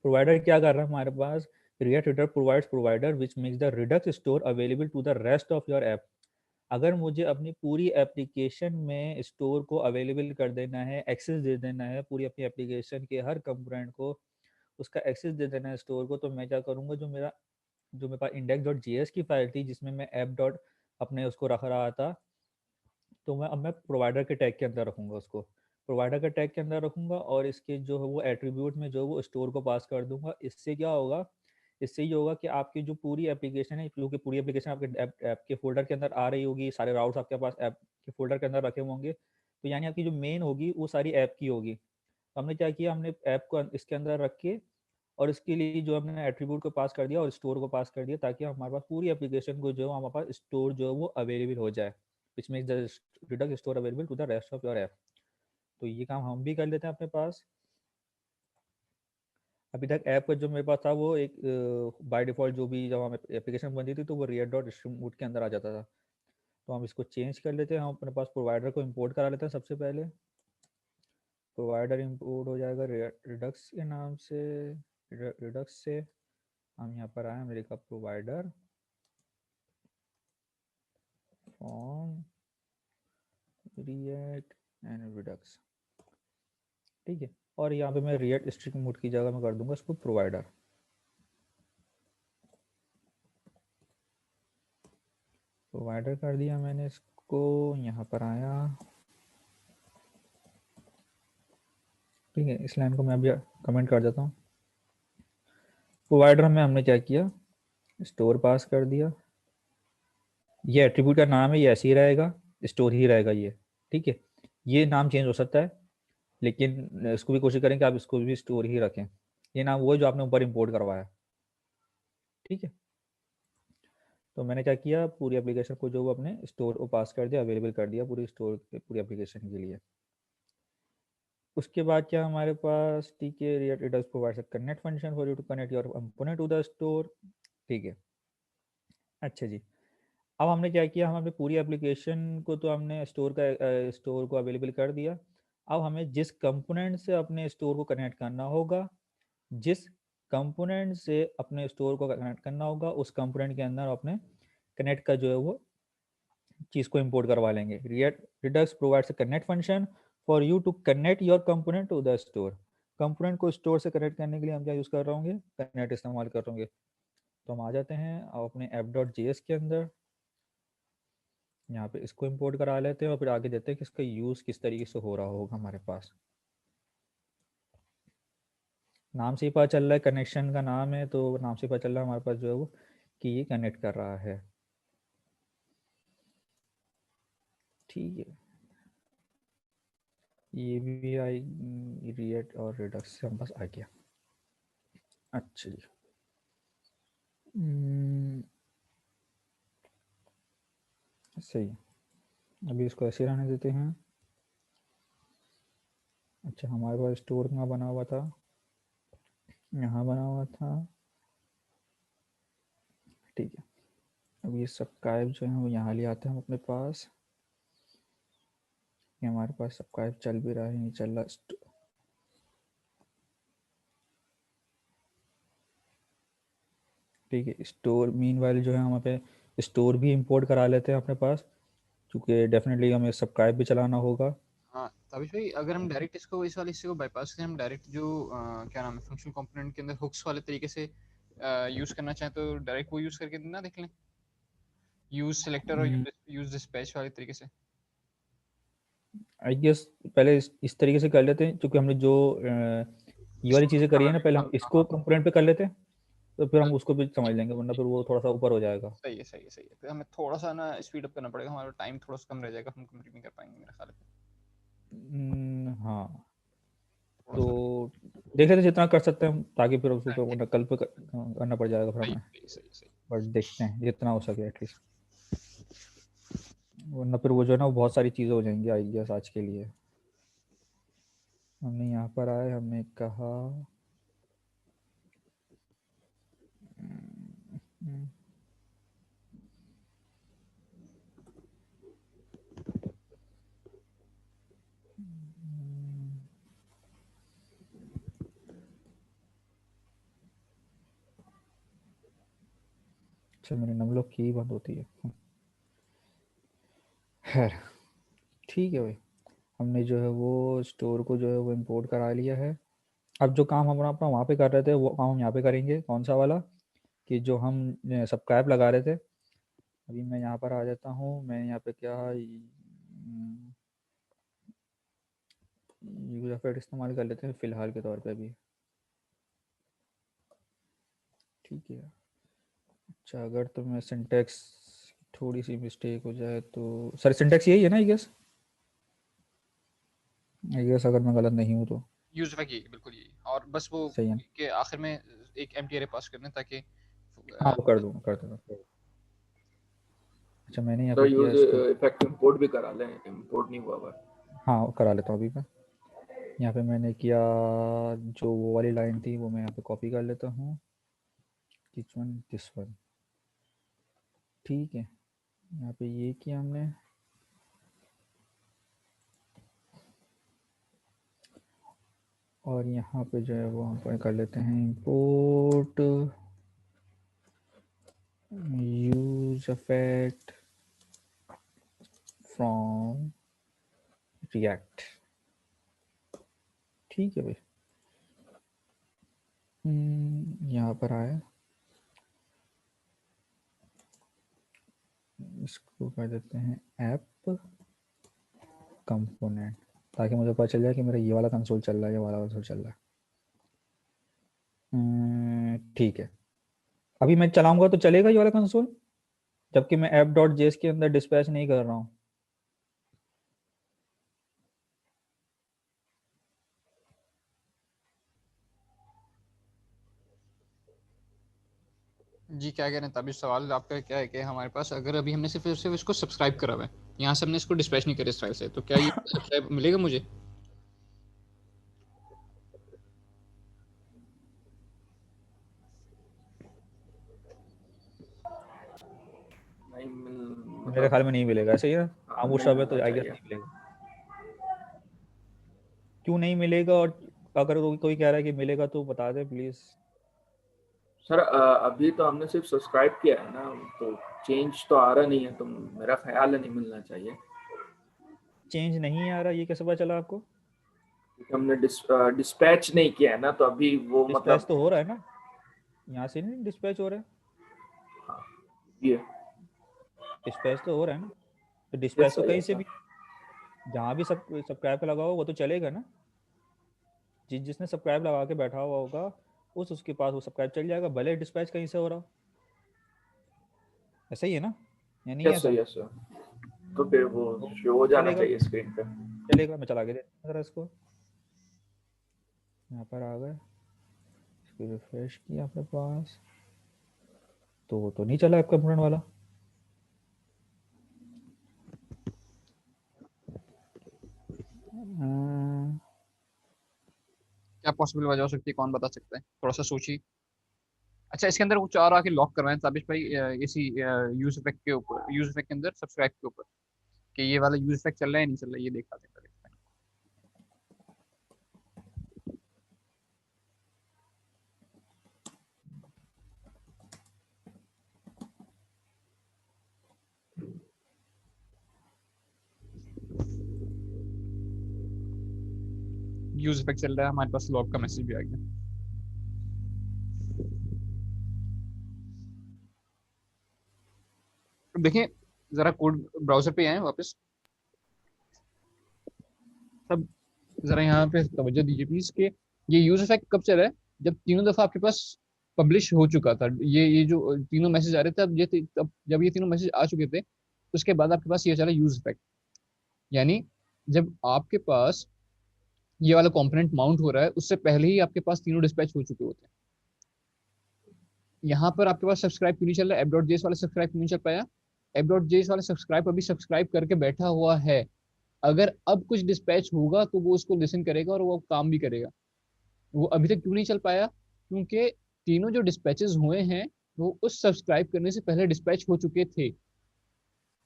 प्रोवाइडर क्या कर रहा है हमारे पास? React Redux provides provider which makes the Redux store available to the rest of your app. अगर मुझे अपनी पूरी एप्लीकेशन में स्टोर को अवेलेबल कर देना है, एक्सेस दे देना है पूरी अपनी एप्लीकेशन के हर कंपोनेंट को, उसका एक्सेस दे देना है स्टोर को, तो मैं क्या करूँगा, जो मेरे पास index.js की फाइल थी जिसमें मैं ऐप डॉट अपने उसको रख रहा था, तो मैं प्रोवाइडर के टैग के अंदर रखूँगा उसको, प्रोवाइडर के टैग के अंदर रखूँगा, और इसके जो है वो एट्रीब्यूट में जो वो स्टोर को पास कर दूंगा। इससे क्या होगा, इससे ये होगा कि आपकी जो पूरी एप्लीकेशन है, क्योंकि पूरी एप्लीकेशन आपके ऐप के फोल्डर के अंदर आ रही होगी, सारे राउट्स आपके पास ऐप के फोल्डर के अंदर रखे होंगे, तो यानी आपकी जो मेन होगी वो सारी ऐप की होगी। तो हमने क्या किया, हमने ऐप को इसके अंदर रख के और इसके लिए जो हमने एट्रीब्यूट को पास कर दिया और स्टोर को पास कर दिया, ताकि हमारे पास पूरी एप्लीकेशन को जो है हमारे पास स्टोर जो है वो अवेलेबल हो जाए, which makes the Redux store available to the rest of your app. तो ये काम हम भी कर लेते हैं अपने पास। अभी तक ऐप का जो मेरे पास था वो एक बाय डिफॉल्ट जो भी जब हमें एप्लीकेशन बनती थी तो वो रिएक्ट डॉट स्ट्रीम के अंदर आ जाता था। तो हम इसको चेंज कर लेते हैं, हम अपने पास प्रोवाइडर को इंपोर्ट करा लेते हैं। सबसे पहले प्रोवाइडर इंपोर्ट हो जाएगा रिडक्स के नाम से, रिडक्स से हम यहाँ पर आए, हमने लिखा provider form react and Redux, ठीक है। और यहाँ पे मैं रिएक्ट स्ट्रिंग मोड की जगह में कर दूंगा इसको प्रोवाइडर। प्रोवाइडर कर दिया मैंने इसको, यहाँ पर आया, ठीक है। इस लाइन को मैं अभी कमेंट कर देता हूँ। प्रोवाइडर में हमने क्या किया, स्टोर पास कर दिया। ये एट्रीब्यूट का नाम है, ये ऐसे ही रहेगा, स्टोर ही रहेगा ये, ठीक है। ये नाम चेंज हो सकता है, लेकिन इसको भी कोशिश करें कि आप इसको भी स्टोर ही रखें। ये नाम वो है जो आपने ऊपर इंपोर्ट करवाया, ठीक है। तो मैंने क्या किया, पूरी एप्लीकेशन को जो वो अपने स्टोर को पास कर दिया, अवेलेबल कर दिया पूरी स्टोर पूरी एप्लीकेशन के लिए। उसके बाद क्या हमारे पास, ठीक है, react it does provides a connect function for you to connect your component to the store, ठीक है। अच्छा जी, अब हमने क्या किया, हम अपने पूरी एप्लीकेशन को तो हमने स्टोर को अवेलेबल कर दिया। अब हमें जिस कंपोनेंट से अपने स्टोर को कनेक्ट करना होगा, जिस कंपोनेंट से अपने स्टोर को कनेक्ट करना होगा, उस कंपोनेंट के अंदर अपने कनेक्ट का जो है वो चीज को इंपोर्ट करवा लेंगे। Redux provides a connect function for you to connect your component to the store। Component को स्टोर से कनेक्ट करने के लिए हम क्या यूज कर रहे होंगे, कनेक्ट इस्तेमाल कर रहे होंगे। तो हम आ जाते हैं अब अपने app.js के अंदर, यहाँ पे इसको इंपोर्ट करा लेते हैं और फिर आगे देते हैं कि इसका यूज किस तरीके से हो रहा होगा हमारे पास। नाम से ही पता चल रहा है, कनेक्शन का नाम है तो नाम से पता चल रहा है हमारे पास जो है वो कि ये कनेक्ट कर रहा है। ठीक है, ये भी आई रिएक्ट और रिडक्स से हम पास आ गया। अच्छा जी, सही है, अभी इसको ऐसे रहने देते हैं। अच्छा, हमारे पास स्टोर कहाँ बना हुआ था, यहाँ बना हुआ था। ठीक है, अब ये सब्सक्राइब जो है वो यहाँ ले आते हैं हम अपने पास। ये हमारे पास सब्सक्राइब चल भी रहा है, नहीं चल रहा। ठीक है, स्टोर मीनवाइल जो है हम पे स्टोर भी इंपोर्ट करा लेते हैं अपने पास, क्योंकि डेफिनेटली हमें सब्सक्राइब भी चलाना होगा। हाँ ताबिश भाई, अगर हम डायरेक्ट इसको इस वाले हिस्से को बाईपास करें, हम डायरेक्ट जो क्या नाम है फंक्शनल कंपोनेंट के अंदर हुक्स वाले तरीके से यूज करना चाहें तो डायरेक्ट वो यूज करके ना देख लें, यूज सिलेक्टर और यूज डिस्पैच वाले तरीके से। आई गेस पहले इस तरीके से कर लेते हैं, क्योंकि हमने जो ये वाली चीज़ें करी है ना, पहले हम इसको कंपोनेंट पे कर लेते हैं, तो फिर हम उसको भी समझ लेंगे, वरना फिर वो थोड़ा सा ऊपर हो जाएगा। सही है सही है सही है, फिर हमें थोड़ा सा ना स्पीड अप करना पड़ेगा, हमारा टाइम थोड़ा सा कम रह जाएगा, हम कंप्लीट नहीं कर पाएंगे मेरे ख्याल में। हाँ, थोड़ा सा तो देख लेते हैं जितना कर सकते हैं हम, ताकि फिर उसको हाँ, वरना कल पे करना पड़ जाएगा फिर सही हमें। सही सही सही। बट देखते हैं जितना हो सके एटलीस्ट, वरना फिर वो जो है ना वो बहुत सारी चीज़ें हो जाएंगी आई गेस आज के लिए। हमने यहाँ पर आए, हमने कहा अच्छा, मेरे नमलों की बंद होती है। खैर ठीक है भाई, हमने जो है वो स्टोर को जो है वो इंपोर्ट करा लिया है। अब जो काम हम अपना वहाँ पे कर रहे थे वो काम हम यहाँ पे करेंगे। कौन सा वाला, कि जो हम सब्सक्राइब लगा रहे थे। अभी मैं यहाँ पर आ जाता हूँ, मैं यहाँ पे क्या यूज इफेक्ट इस्तेमाल कर लेते हैं फ़िलहाल के तौर पे अभी। ठीक है, अच्छा अगर तो मैं सिंटेक्स थोड़ी सी मिस्टेक हो जाए तो, सर सिंटेक्स यही है ना आई गेस अगर मैं गलत नहीं हूँ तो। यूज इफेक्ट यही बिल्कुल यही, और बस वो सही है, के आखिर में एक एम्प्टी अरे पास करना ताकि हाँ वो कर दूँगा, कर दूँगा। अच्छा, मैंने यहाँ तो पे किया यूज इसको, इफेक्ट इंपोर्ट भी करा लें, इंपोर्ट नहीं हुआ हुआ। हाँ करा लेता हूँ अभी मैं। यहाँ पे मैंने किया, जो वो वाली लाइन थी वो मैं यहाँ पे कॉपी कर लेता हूँ, दिस वन। ठीक है, यहाँ पे ये किया हमने, और यहाँ पे जो है वो हम कर लेते हैं import use effect from react. ठीक है भाई, यहाँ पर आया, इसको कर देते हैं ऐप कंपोनेंट, ताकि मुझे पता चल जाए कि मेरा ये वाला कंसोल चल रहा है, ये वाला कंसोल चल रहा है। ठीक है, अभी मैं चलाऊंगा तो चलेगा ये वाला कंसोल, जबकि मैं app.js के अंदर डिस्पैच नहीं कर रहा हूँ। जी क्या कह रहे हैं तभी सवाल आपका क्या है कि हमारे पास अगर अभी हमने सिर्फ सिर्फ इसको सब्सक्राइब करा हुआ है, यहाँ से हमने इसको डिस्पैच नहीं करा इस फाइल से, तो क्या ये सब्सक्राइब मिलेगा मुझे? नहीं मेरे ख्याल में नहीं मिलेगा, ऐसे ही है, हाँ, खामोश नहीं सब है तो मिलना आई गेस चाहिए। नहीं मिलेगा। क्यों नहीं मिलेगा, और अगर कोई कह रहा है कि मिलेगा तो बता दे प्लीज। सर अभी तो हमने सिर्फ सब्सक्राइब किया है ना, तो चेंज तो आ रहा नहीं है, तो मेरा ख्याल है नहीं मिलना चाहिए। चेंज नहीं आ रहा, ये कैसे पता चला आपको? क्योंकि हमने डिस्पैच नहीं किया है ना, तो अभी वो डिस्पैच मतलब तो हो रहा है ना, यहाँ से नहीं डिस्पैच हो रहा है? ये डिस्पैच तो हो रहा है ना, तो यस डिस्पैच तो सर, कहीं यस से सर। भी, जहाँ भी सब्सक्राइब लगा हो वो तो चलेगा ना। जिसने सब्सक्राइब लगा के बैठा हुआ होगा उसके पास वो सब्सक्राइब चल जाएगा, भले डिस्पैच कहीं से हो रहा हो। ऐसा ही है ना, या नहीं है यस सर, ऐसा? Yes sir. तो फिर वो तो शो हो जाना चलेगा, चाहिए स्क्रीन पे। चलेगा। मैं चला के देता जरा इसको, यहाँ पर आ गए, इसको रिफ्रेश किया अपने पास, तो वो तो नहीं चला ऐप कंपोनेंट वाला। क्या पॉसिबल वजह हो सकती है, कौन बता सकता है? थोड़ा सा सोचिए। अच्छा, इसके अंदर कुछ और आके लॉक करवाएं ताबिश भाई, इसी यूज इफेक्ट के ऊपर, यूज इफेक्ट के अंदर सब्सक्राइब के ऊपर, कि ये वाला यूज इफेक्ट चल रहा है नहीं चल रहा है, ये देखा दें पहले। यूज इफेक्ट चल रहा है, हमारे पास लॉक का मैसेज भी आ गया। अब देखें, जरा कोड ब्राउजर पे आए वापस। तब जरा यहाँ पे तवज्जो दीजिए प्लीज, कि ये यूज इफेक्ट कब चला है? जब तीनों दफा आपके पास पब्लिश हो चुका था, ये जो तीनों मैसेज आ रहे थे, तब जब ये तीनों मैसेज आ चुके थे, उसके बाद आपके पास ये चला यूज इफेक्ट। यानी जब आपके पास ये वाला कंपोनेंट माउंट हो रहा है, उससे पहले ही आपके पास तीनों डिस्पैच हो चुके होते हैं। यहाँ पर आपके पास सब्सक्राइब क्यों नहीं चल रहा? एप डॉट जेएस वाला सब्सक्राइब क्यों नहीं चल पाया? एप डॉट जेएस वाला सब्सक्राइब अभी सब्सक्राइब करके बैठा हुआ है। अगर अब कुछ डिस्पैच होगा तो वो उसको लिसन करेगा और वो काम भी करेगा। वो अभी तक क्यों नहीं चल पाया? क्योंकि तीनों जो डिस्पैचेस हुए हैं वो उस सब्सक्राइब करने से पहले डिस्पैच हो चुके थे।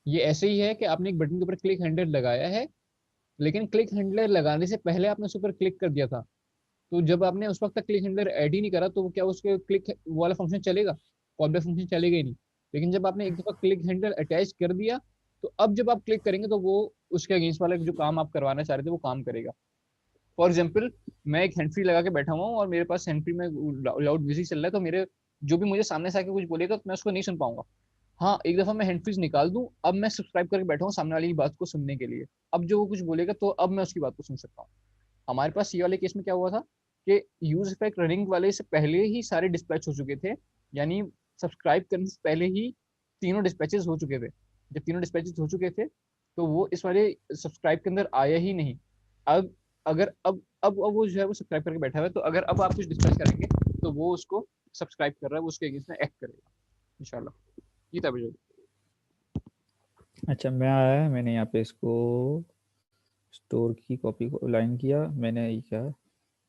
ये ऐसे ही है कि आपने एक बटन के ऊपर क्लिक हैंडलर लगाया है, लेकिन क्लिक हैंडलर लगाने से पहले आपने उस पर क्लिक कर दिया था। तो जब आपने उस वक्त तक क्लिक हैंडलर ऐड ही नहीं करा, तो क्या उसके क्लिक वाला फंक्शन चलेगा? कॉल बैक फंक्शन चलेगा ही नहीं। लेकिन जब आपने एक दफा क्लिक हैंडलर अटैच कर दिया, तो अब जब आप क्लिक करेंगे तो वो उसके अगेंस्ट वाला जो काम आप करवाना चाह रहे थे वो काम करेगा। फॉर एग्जाम्पल, मैं एक हैंड फ्री लगा के बैठा हुआ हूँ और मेरे पास हैंड फ्री में लाउड म्यूजिक चल रहा है, तो मेरे जो भी मुझे सामने से आके कुछ बोलेगा तो मैं उसको नहीं सुन पाऊंगा। हाँ, एक दफा मैं हैंड फ्रीज निकाल दूं, अब मैं सब्सक्राइब करके बैठा हूँ सामने वाली की बात को सुनने के लिए। अब जो वो कुछ बोलेगा तो अब मैं उसकी बात को सुन सकता हूँ। हमारे पास ये वाले केस में क्या हुआ था कि यूज इफेक्ट रनिंग वाले से पहले ही सारे डिस्पैच हो चुके थे। यानी सब्सक्राइब करने से पहले ही तीनों डिस्पैचेस हो चुके थे। जब तीनों डिस्पैचेस हो चुके थे तो वो इस वाले सब्सक्राइब के अंदर आया ही नहीं। अब अगर अब वो जो है वो सब्सक्राइब करके बैठा हुआ है, तो अगर अब आप कुछ डिस्पैच करेंगे तो वो उसको सब्सक्राइब कर रहा है, वो उसके अगेंस्ट में एक्ट करेगा इंशाल्लाह। ये था मुझे। अच्छा, मैं आया है, मैंने यहाँ पे इसको स्टोर की कॉपी को लाइन किया, मैंने ये क्या,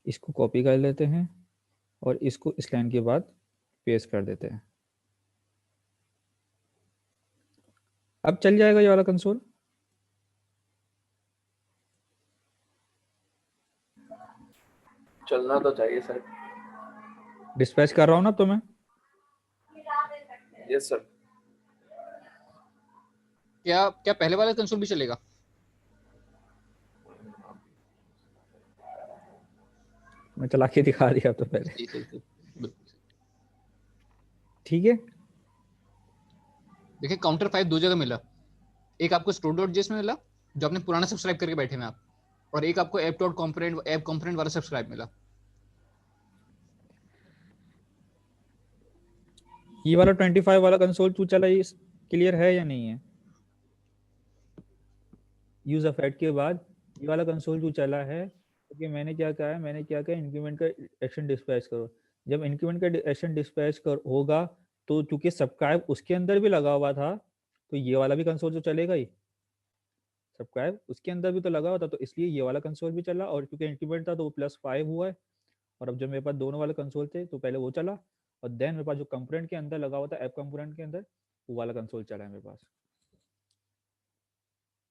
इसको कॉपी कर लेते हैं और इसको इस लाइन के बाद पेस्ट कर देते हैं। अब चल जाएगा ये वाला कंसोल। चलना तो चाहिए सर। डिस्पैच कर रहा हूँ ना अब तो मैं। Yes sir. क्या क्या पहले वाला कंसोल भी चलेगा? मैं चला के दिखा दिया तो पहले। सही सही सही, बिल्कुल सही। ठीक है, देखिए, काउंटर 5 दो जगह मिला। एक आपको स्टोर डॉट जेएस में मिला, जो आपने पुराना सब्सक्राइब करके बैठे हैं आप, और एक आपको app dot component, app component वाला सब्सक्राइब मिला। ये वाला 25 वाला कंसोल तू चला, ये क्लियर है या नहीं है? यूज इफेक्ट के बाद ये वाला कंसोल जो चला है, क्योंकि मैंने क्या कहा है, मैंने क्या कहा, इंक्रीमेंट का एक्शन डिस्पैच करो। जब इंक्रीमेंट का एक्शन डिस्पैच कर होगा, तो चूंकि सब्सक्राइब उसके अंदर भी लगा हुआ था, तो ये वाला भी कंसोल तो चलेगा ही। सब्सक्राइब उसके अंदर भी तो लगा हुआ था, तो इसलिए ये वाला कंसोल भी चला, और क्योंकि इंक्रीमेंट था तो वो +5 हुआ है। और अब जब मेरे पास दोनों वाले कंसोल थे तो पहले वो चला, और देन मेरे पास जो कंपोनेंट के अंदर लगा हुआ था, ऐप कंपोनेंट के अंदर, वो वाला कंसोल चला है मेरे पास।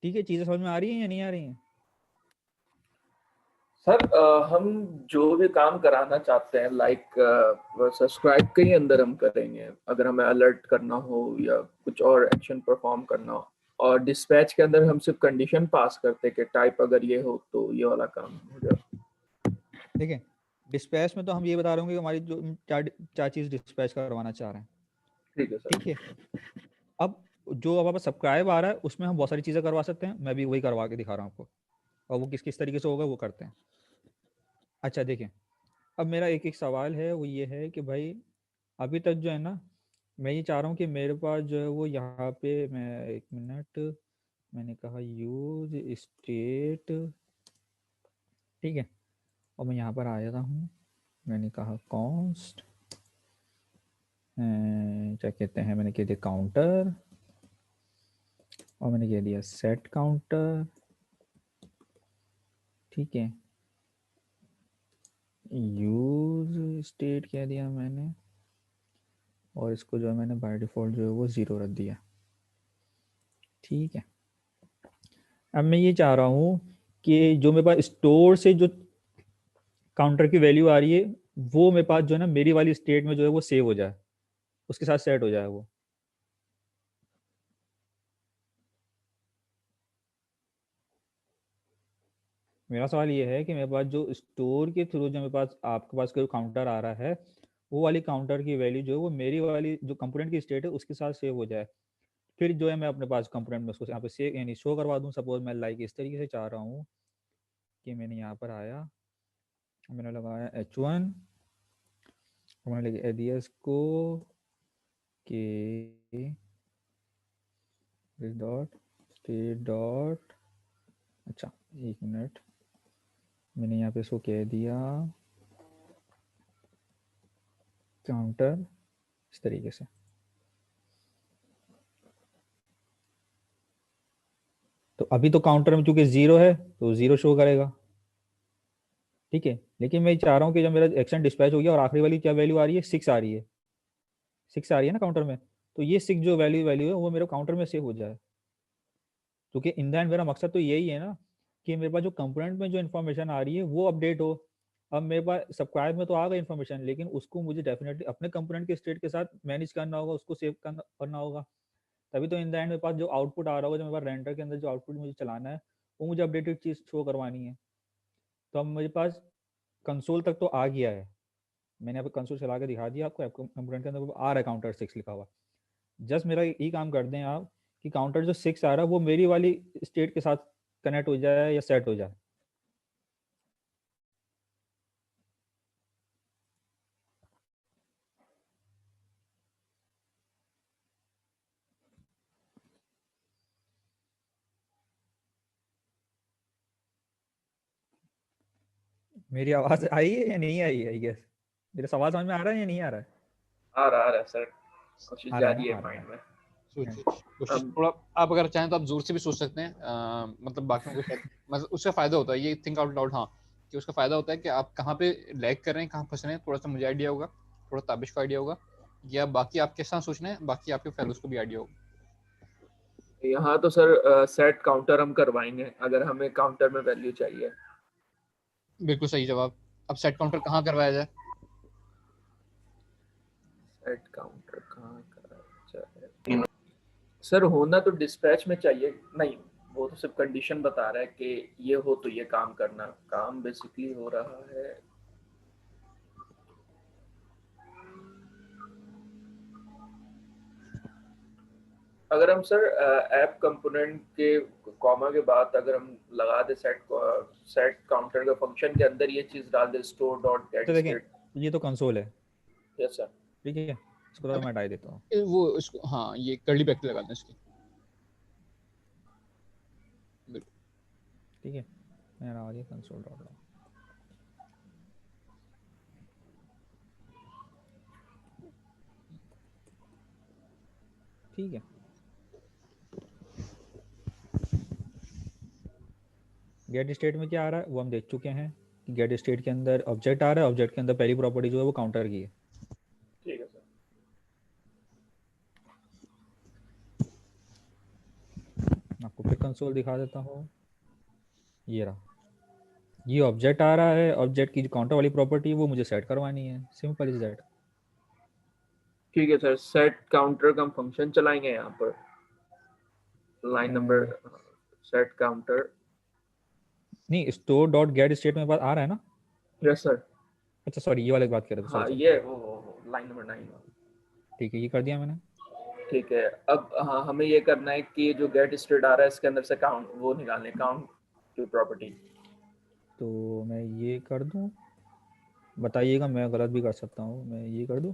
ठीक है, चीजें समझ में आ रही हैं या नहीं आ रही हैं? सर हम जो भी काम कराना चाहते हैं लाइक सब्सक्राइब के ही अंदर हम करेंगे, अगर हमें अलर्ट करना हो या कुछ और एक्शन परफॉर्म करना हो, और डिस्पैच के अंदर हम सिर्फ कंडीशन पास करते कि टाइप अगर ये हो तो ये वाला काम हो जाए। ठीक है, डिस्पैच में तो हम ये बता रहे होंगे कि हमारी जो चार चीज डिस्पैच करवाना चाह रहे हैं। ठीक है सर। ठीक है, अब जो अब सब्सक्राइब आ रहा है उसमें हम बहुत सारी चीजें करवा सकते हैं, मैं भी वही करवा के दिखा रहा हूँ आपको, और वो किस किस तरीके से होगा वो करते हैं। अच्छा देखिए, अब मेरा एक एक सवाल है, वो ये है कि भाई अभी तक जो है ना, मैं ये चाह रहा हूँ कि मेरे पास जो है वो यहाँ पे, मैं एक मिनट, मैंने कहा यूज स्टेट, ठीक है, और मैं यहाँ पर आ जाता हूँ, मैंने कहा कॉन्स्ट, क्या कहते हैं, मैंने कह दिया काउंटर, और मैंने कह दिया सेट काउंटर, ठीक है, यूज स्टेट कह दिया मैंने, और इसको जो है मैंने बाय डिफॉल्ट जो है वो 0 रख दिया। ठीक है, अब मैं ये चाह रहा हूँ कि जो मेरे पास स्टोर से जो काउंटर की वैल्यू आ रही है वो मेरे पास जो है ना मेरी वाली स्टेट में जो है वो सेव हो जाए, उसके साथ सेट हो जाए वो। मेरा सवाल ये है कि मेरे पास जो स्टोर के थ्रू जो मेरे पास आपके पास कोई काउंटर आ रहा है, वो वाली काउंटर की वैल्यू जो है वो मेरी वाली जो कंपोनेंट की स्टेट है उसके साथ सेव हो जाए। फिर जो है मैं अपने पास कंपोनेंट में उसको यहाँ पे सेव यानी शो करवा दूँ। सपोज मैं लाइक इस तरीके से चाह रहा हूँ कि मैंने यहाँ पर आया, मैंने लगाया H1, मैंने लगे दिया इसको कि डॉट स्टेट डॉट, अच्छा एक मिनट, मैंने यहाँ पे इसको कह दिया काउंटर इस तरीके से। तो अभी तो काउंटर में चूंकि 0 है तो 0 शो करेगा, ठीक है, लेकिन मैं चाह रहा हूँ कि जब मेरा एक्शन डिस्पैच हो गया और आखिरी वाली क्या वैल्यू आ रही है, 6 आ रही है, 6 आ रही है ना काउंटर में, तो ये 6 जो वैल्यू है वो मेरे काउंटर में सेव हो जाए। क्योंकि इन द एंड मेरा मकसद तो यही है ना कि मेरे पास जो कंपोनेंट में जो इन्फॉर्मेशन आ रही है वो अपडेट हो। अब मेरे पास सब्सक्राइब में तो आ गई इन्फॉर्मेशन, लेकिन उसको मुझे डेफिनेटली अपने कंपोनेंट के स्टेट के साथ मैनेज करना होगा, उसको सेव करना होगा, तभी तो इन द एंड मेरे पास जो आउटपुट आ रहा होगा, जो मेरे पास रेंडर के अंदर जो आउटपुट मुझे चलाना है वो मुझे अपडेटेड चीज़ शो करवानी है। तो अब मेरे पास कंसोल तक तो आ गया है, मैंने यहाँ पे कंसोल चला के दिखा दिया आपको, आपको कंपोनेंट के अंदर आ रहा है काउंटर 6 लिखा हुआ। जस्ट मेरा यही काम कर दें आप कि काउंटर जो 6 आ रहा है वो मेरी वाली स्टेट के साथ कनेक्ट हो जाए या सेट हो जाए। मेरी आवाज आई है या नहीं आई है? आई गेस मेरा सवाल समझ में आ रहा है या नहीं आ रहा है? आ रहा है सर, कोशिश आ रहा है जारी ना, है आ रहा माइंड में। है। कोशिश अब थोड़ा, आप अगर चाहें तो आप जोर से भी सोच सकते हैं, मतलब बाकियों को शायद मतलब उससे फायदा होता है ये थिंक आउट लाउड, हाँ, कि उसका फायदा होता है कि आप कहाँ पे लैग कर रहे हैं, कहाँ फंस रहे हैं, थोड़ा सा मुझे आइडिया होगा, थोड़ा ताबिश को आइडिया होगा, या बाकी आपके साथ सोचना है, बाकी आपके फेलोज को भी आइडिया होगा। यहाँ तो सर सेट काउंटर हम करवाएंगे अगर हमें काउंटर में वैल्यू चाहिए। बिल्कुल सही जवाब। अब सेट काउंटर कहाँ करवाया जाए? सेट काउंटर कहाँ कराया जाए सर? होना तो डिस्पैच में चाहिए, नहीं वो तो सिर्फ कंडीशन बता रहा है कि ये हो तो ये काम करना, काम बेसिकली हो रहा है। अगर हम सर ऐप कंपोनेंट के कॉमा के बाद अगर हम लगा दे सेट काउंटर का फंक्शन के अंदर ये चीज डाल दे स्टोर डॉट तो गेट देखें स्टेट। ये तो कंसोल है, यस सर। ठीक है, इसको तो मैं हटा देता हूँ। वो इसको, हाँ, ये कर्ली ब्रैकेट लगा दें इसकी। बिल्कुल। ठीक है, मैं लगा दिया कंसोल डॉट लॉग। ठीक है, गेट स्टेट में क्या आ रहा है वो हम देख चुके हैं कि गेट स्टेट के अंदर ऑब्जेक्ट आ रहा है, ऑब्जेक्ट के अंदर पहली प्रॉपर्टी जो है वो काउंटर की है। ठीक है सर। आपको फिर कंसोल दिखा देता हूँ, ये रहा। ये ऑब्जेक्ट आ रहा है, ऑब्जेक्ट की जो काउंटर वाली प्रॉपर्टी है वो मुझे सेट करवानी है, सिंपल इज दैट। ठीक है सर, सेट काउंटर का हम फंक्शन चलाएंगे यहाँ पर, लाइन नंबर सेट काउंटर। नहीं, स्टोर डॉट गेट स्टेट में बात आ रहा है ना? Yes sir. अच्छा सॉरी, ये वाले बात कर रहे थे, हाँ सॉरी। ये वो लाइन नंबर 9। ठीक है, ये कर दिया मैंने। ठीक है, अब हाँ हमें ये करना है कि जो गेट स्टेट आ रहा है इसके अंदर से काउंट वो निकालने, काउंट टू प्रॉपर्टी। तो मैं ये कर दूं, बताइएगा, मैं गलत भी कर सकता हूँ, मैं ये कर दूं।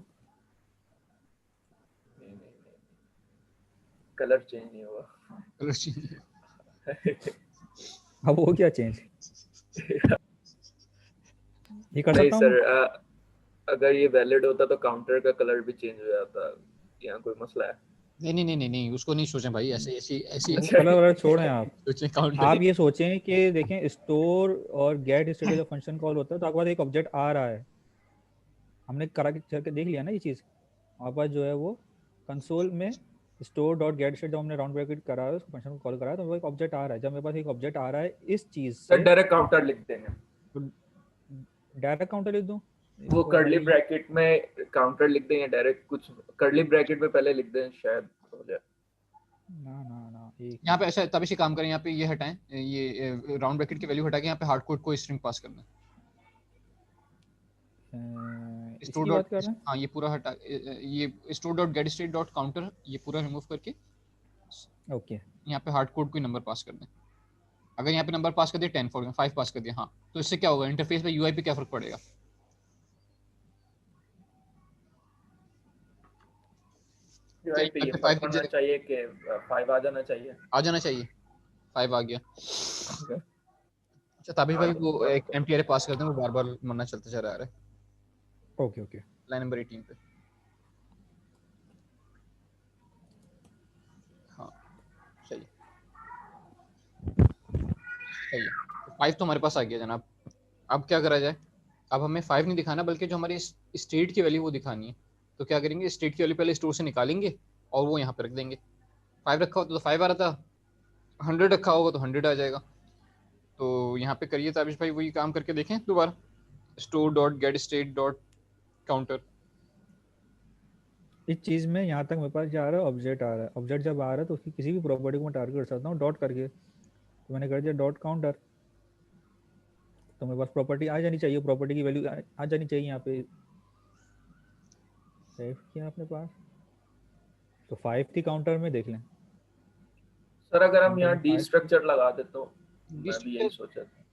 कलर चेंज नहीं हुआ। अब वो क्या चेंज, ये कर नहीं सकता हूँ सर, मैं? अगर ये वैलिड होता तो काउंटर का कलर भी चेंज हो जाता, यहाँ कोई मसला है? नहीं नहीं नहीं नहीं नहीं, उसको नहीं सोचें भाई, ऐसे ऐसी ऐसी वो कलर वाला छोड़ें आप। सोचें काउंट आप ये सोचें कि देखें, स्टोर और गेट स्टेट का फंक्शन कॉल होता है तो आपके पास एक ऑब्जेक्ट आ रहा है, हमने करा के करके देख लिया ना ये चीज़। हमारे पास जो है वो कंसोल में स्टोर डॉट गेट स्टेट जब हमने राउंड ब्रैकेट करा है, उस फंक्शन को कॉल करा है, तो वो एक ऑब्जेक्ट आ रहा है। जब मेरे पास एक ऑब्जेक्ट आ रहा है इस चीज़ सर से, डायरेक्ट काउंटर लिख देंगे, तो डायरेक्ट काउंटर लिख दूँ वो इसको? कर्ली भाई ब्रैकेट में काउंटर लिख देंगे डायरेक्ट, कुछ कर्ली ब्रैकेट में पहले लिख दें शायद हो जाए। ना ना ना, एक यहाँ पे ऐसा तब इसे काम करें, यहाँ पे ये हटाएं, ये राउंड ब्रैकेट की वैल्यू हटा के यहाँ पे हार्ड कोड को स्ट्रिंग पास करना है। स्टोर इसकी डॉट, बात कर रहे हैं। हाँ ये पूरा हटा, ये store dot gate state dot counter ये पूरा रिमूव करके ओके, यहाँ पे हार्ड कोड कोई नंबर पास कर दें। अगर यहाँ पे नंबर पास कर दिया 10 फॉर 5 पास कर दिया, हाँ, तो इससे क्या होगा, इंटरफेस पे यूआई पे क्या फर्क पड़ेगा? यूआई पे ये पे 5 फर्क दिख पड़ना जाएगा, चाहिए कि 5 आ जाना चाहिए। आ जाना चाहिए, 5 आ गया। अच्छा ताबिश भाई वो एक एम्प्टी अरे पास कर दें, वो बार बार मरना चलता जा रहा है। Okay okay. लाइन नंबर 18 पे, हाँ सही है, सही है। 5 तो हमारे पास आ गया जनाब। अब क्या करा जाए, अब हमें 5 नहीं दिखाना बल्कि जो हमारी स्टेट की वैल्यू वो दिखानी है। तो क्या करेंगे, स्टेट की वैल्यू पहले स्टोर से निकालेंगे और वो यहाँ पे रख देंगे। 5 रखा होता तो 5 आ रहा था, 100 रखा होगा तो 100 आ जाएगा। तो यहाँ पे करिए ताबिश भाई, वही काम करके देखें दोबारा, store dot gate state dot counter. इस चीज़ में यहाँ तक मेरे पास क्या आ रहा है, ऑब्जेक्ट आ रहा है। ऑब्जेक्ट जब आ रहा है तो उसकी किसी भी प्रॉपर्टी को मैं टारगेट कर सकता हूँ डॉट करके, तो मैंने कर दिया डॉट काउंटर, तो मेरे पास प्रॉपर्टी आ जानी चाहिए, प्रॉपर्टी की वैल्यू आ जानी चाहिए यहाँ पे। सेव किया अपने पास, तो 5 थी काउंटर में, देख लें सर अगर हम काउंटर यहाँ में डी 5 स्ट्रक्चर लगा दे तो, मैं भी यही सोचा था।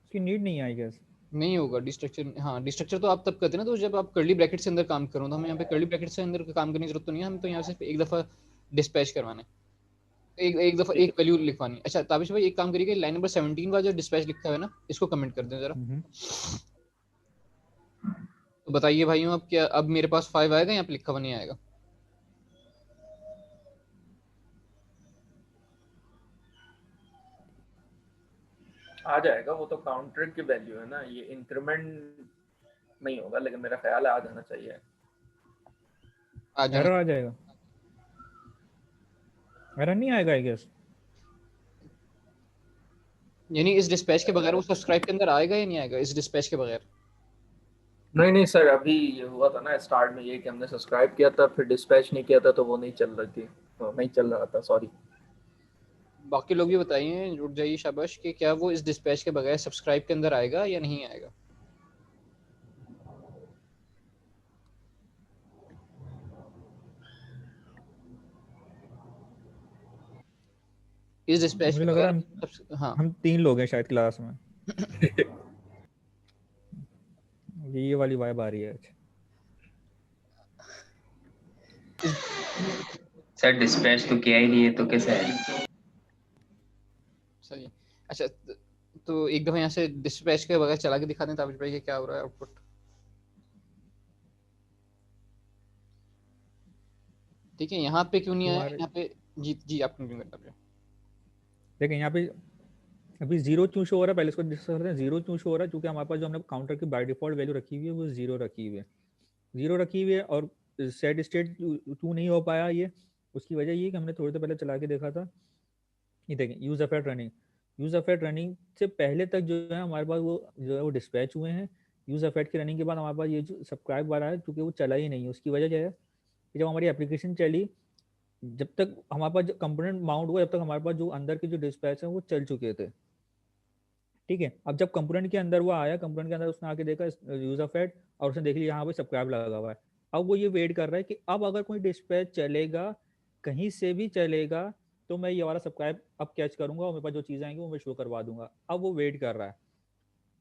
उसकी नीड नहीं आई गैस। नहीं होगा डिस्ट्रक्चर, हाँ डिस्ट्रक्चर तो आप तब करते हैं ना तो जब आप कर्ली ब्रैकेट से अंदर काम करो, तो हमें यहाँ पे कर्ली ब्रैकेट से अंदर काम करने की जरूरत तो नहीं है, हम तो यहाँ सिर्फ एक दफ़ा डिस्पैच करवाना है, एक एक दफ़ा ठीक एक वैल्यू लिखवानी है। अच्छा ताबिश भाई एक काम करिए, लाइन नंबर 17 का जो डिस्पैच लिखा हुआ है ना, इसको कमेंट कर दें जरा। तो बताइए भाइयों, अब क्या, अब मेरे पास 5 आएगा, यहाँ पे लिखा हुआ नहीं आएगा? आ जाएगा, वो तो काउंटर की वैल्यू है ना, ये इंक्रीमेंट नहीं होगा, लेकिन मेरा ख्याल है आ जाना चाहिए। आ जाना, एरर आ जाएगा, एरर नहीं आएगा आई गेस। यानी इस डिस्पैच के बगैर वो सब्सक्राइब के अंदर आएगा या नहीं आएगा इस डिस्पैच के बगैर? नहीं नहीं सर, अभी ये हुआ था ना स्टार्ट में, ये कि हमने सब्सक्राइब किया था फिर डिस्पैच नहीं किया था तो वो नहीं चल रही थी, नहीं चल रहा था, सॉरी। बाकी लोग भी बताइए, जुट जाइए शाबाश, कि क्या वो इस डिस्पैच के बगैर सब्सक्राइब के अंदर आएगा या नहीं आएगा? इस डिस्पैच मुझे के लग रहा है बगैर हाँ हम 3 लोग हैं शायद क्लास में। ये वाली वाइब आ रही है। सर डिस्पैच तो किया ही नहीं है तो कैसे है? सही है। अच्छा तो एक दफा यहाँ से डिस्पैच के बगैर चला के दिखा दें ताबिश भाई, कि क्या हो रहा है आउटपुट। ठीक है, यहाँ पे क्यों नहीं आया, तुम्हारे यहाँ पे जी जी आप क्यों करना? देखें यहाँ पे अभी 0 क्यों शो हो रहा है, पहले इसको डिस्कस करते हैं। 0 क्यों शो हो रहा है, क्योंकि हमारे पास जो हमने काउंटर की बाय डिफॉल्ट वैल्यू रखी हुई है वो 0 रखी हुई है, 0 रखी हुई है। और सेट स्टेट 2 नहीं हो पाया, ये उसकी वजह ये कि हमने थोड़ी देर पहले चला के देखा था। ये देखें use effort running, use affect running से पहले तक जो है हमारे पास वो जो है वो डिस्पैच हुए हैं। यूज अफेक्ट की रनिंग के बाद हमारे पास ये जो सब्सक्राइब वाला है क्योंकि वो चला ही नहीं है, उसकी वजह क्या है कि जब हमारी एप्लीकेशन चली, जब तक हमारे पास जो कंपोनेंट माउंट हुआ, जब तक हमारे पास जो अंदर के जो डिस्पैच है वो चल चुके थे। ठीक है, अब जब कंपोनेंट के अंदर वो आया, कंपोनेंट के अंदर उसने आके देखा यूज अफेक्ट और उसने देख लिया यहाँ पे सब्सक्राइब लगा हुआ है। अब वो ये वेट कर रहा है कि अब अगर कोई डिस्पैच चलेगा, कहीं से भी चलेगा, तो मैं ये वाला सब्सक्राइब अब कैच करूंगा और मेरे पास जो चीज़ें आएंगी वो मैं शो करवा दूंगा। अब वो वेट कर रहा है।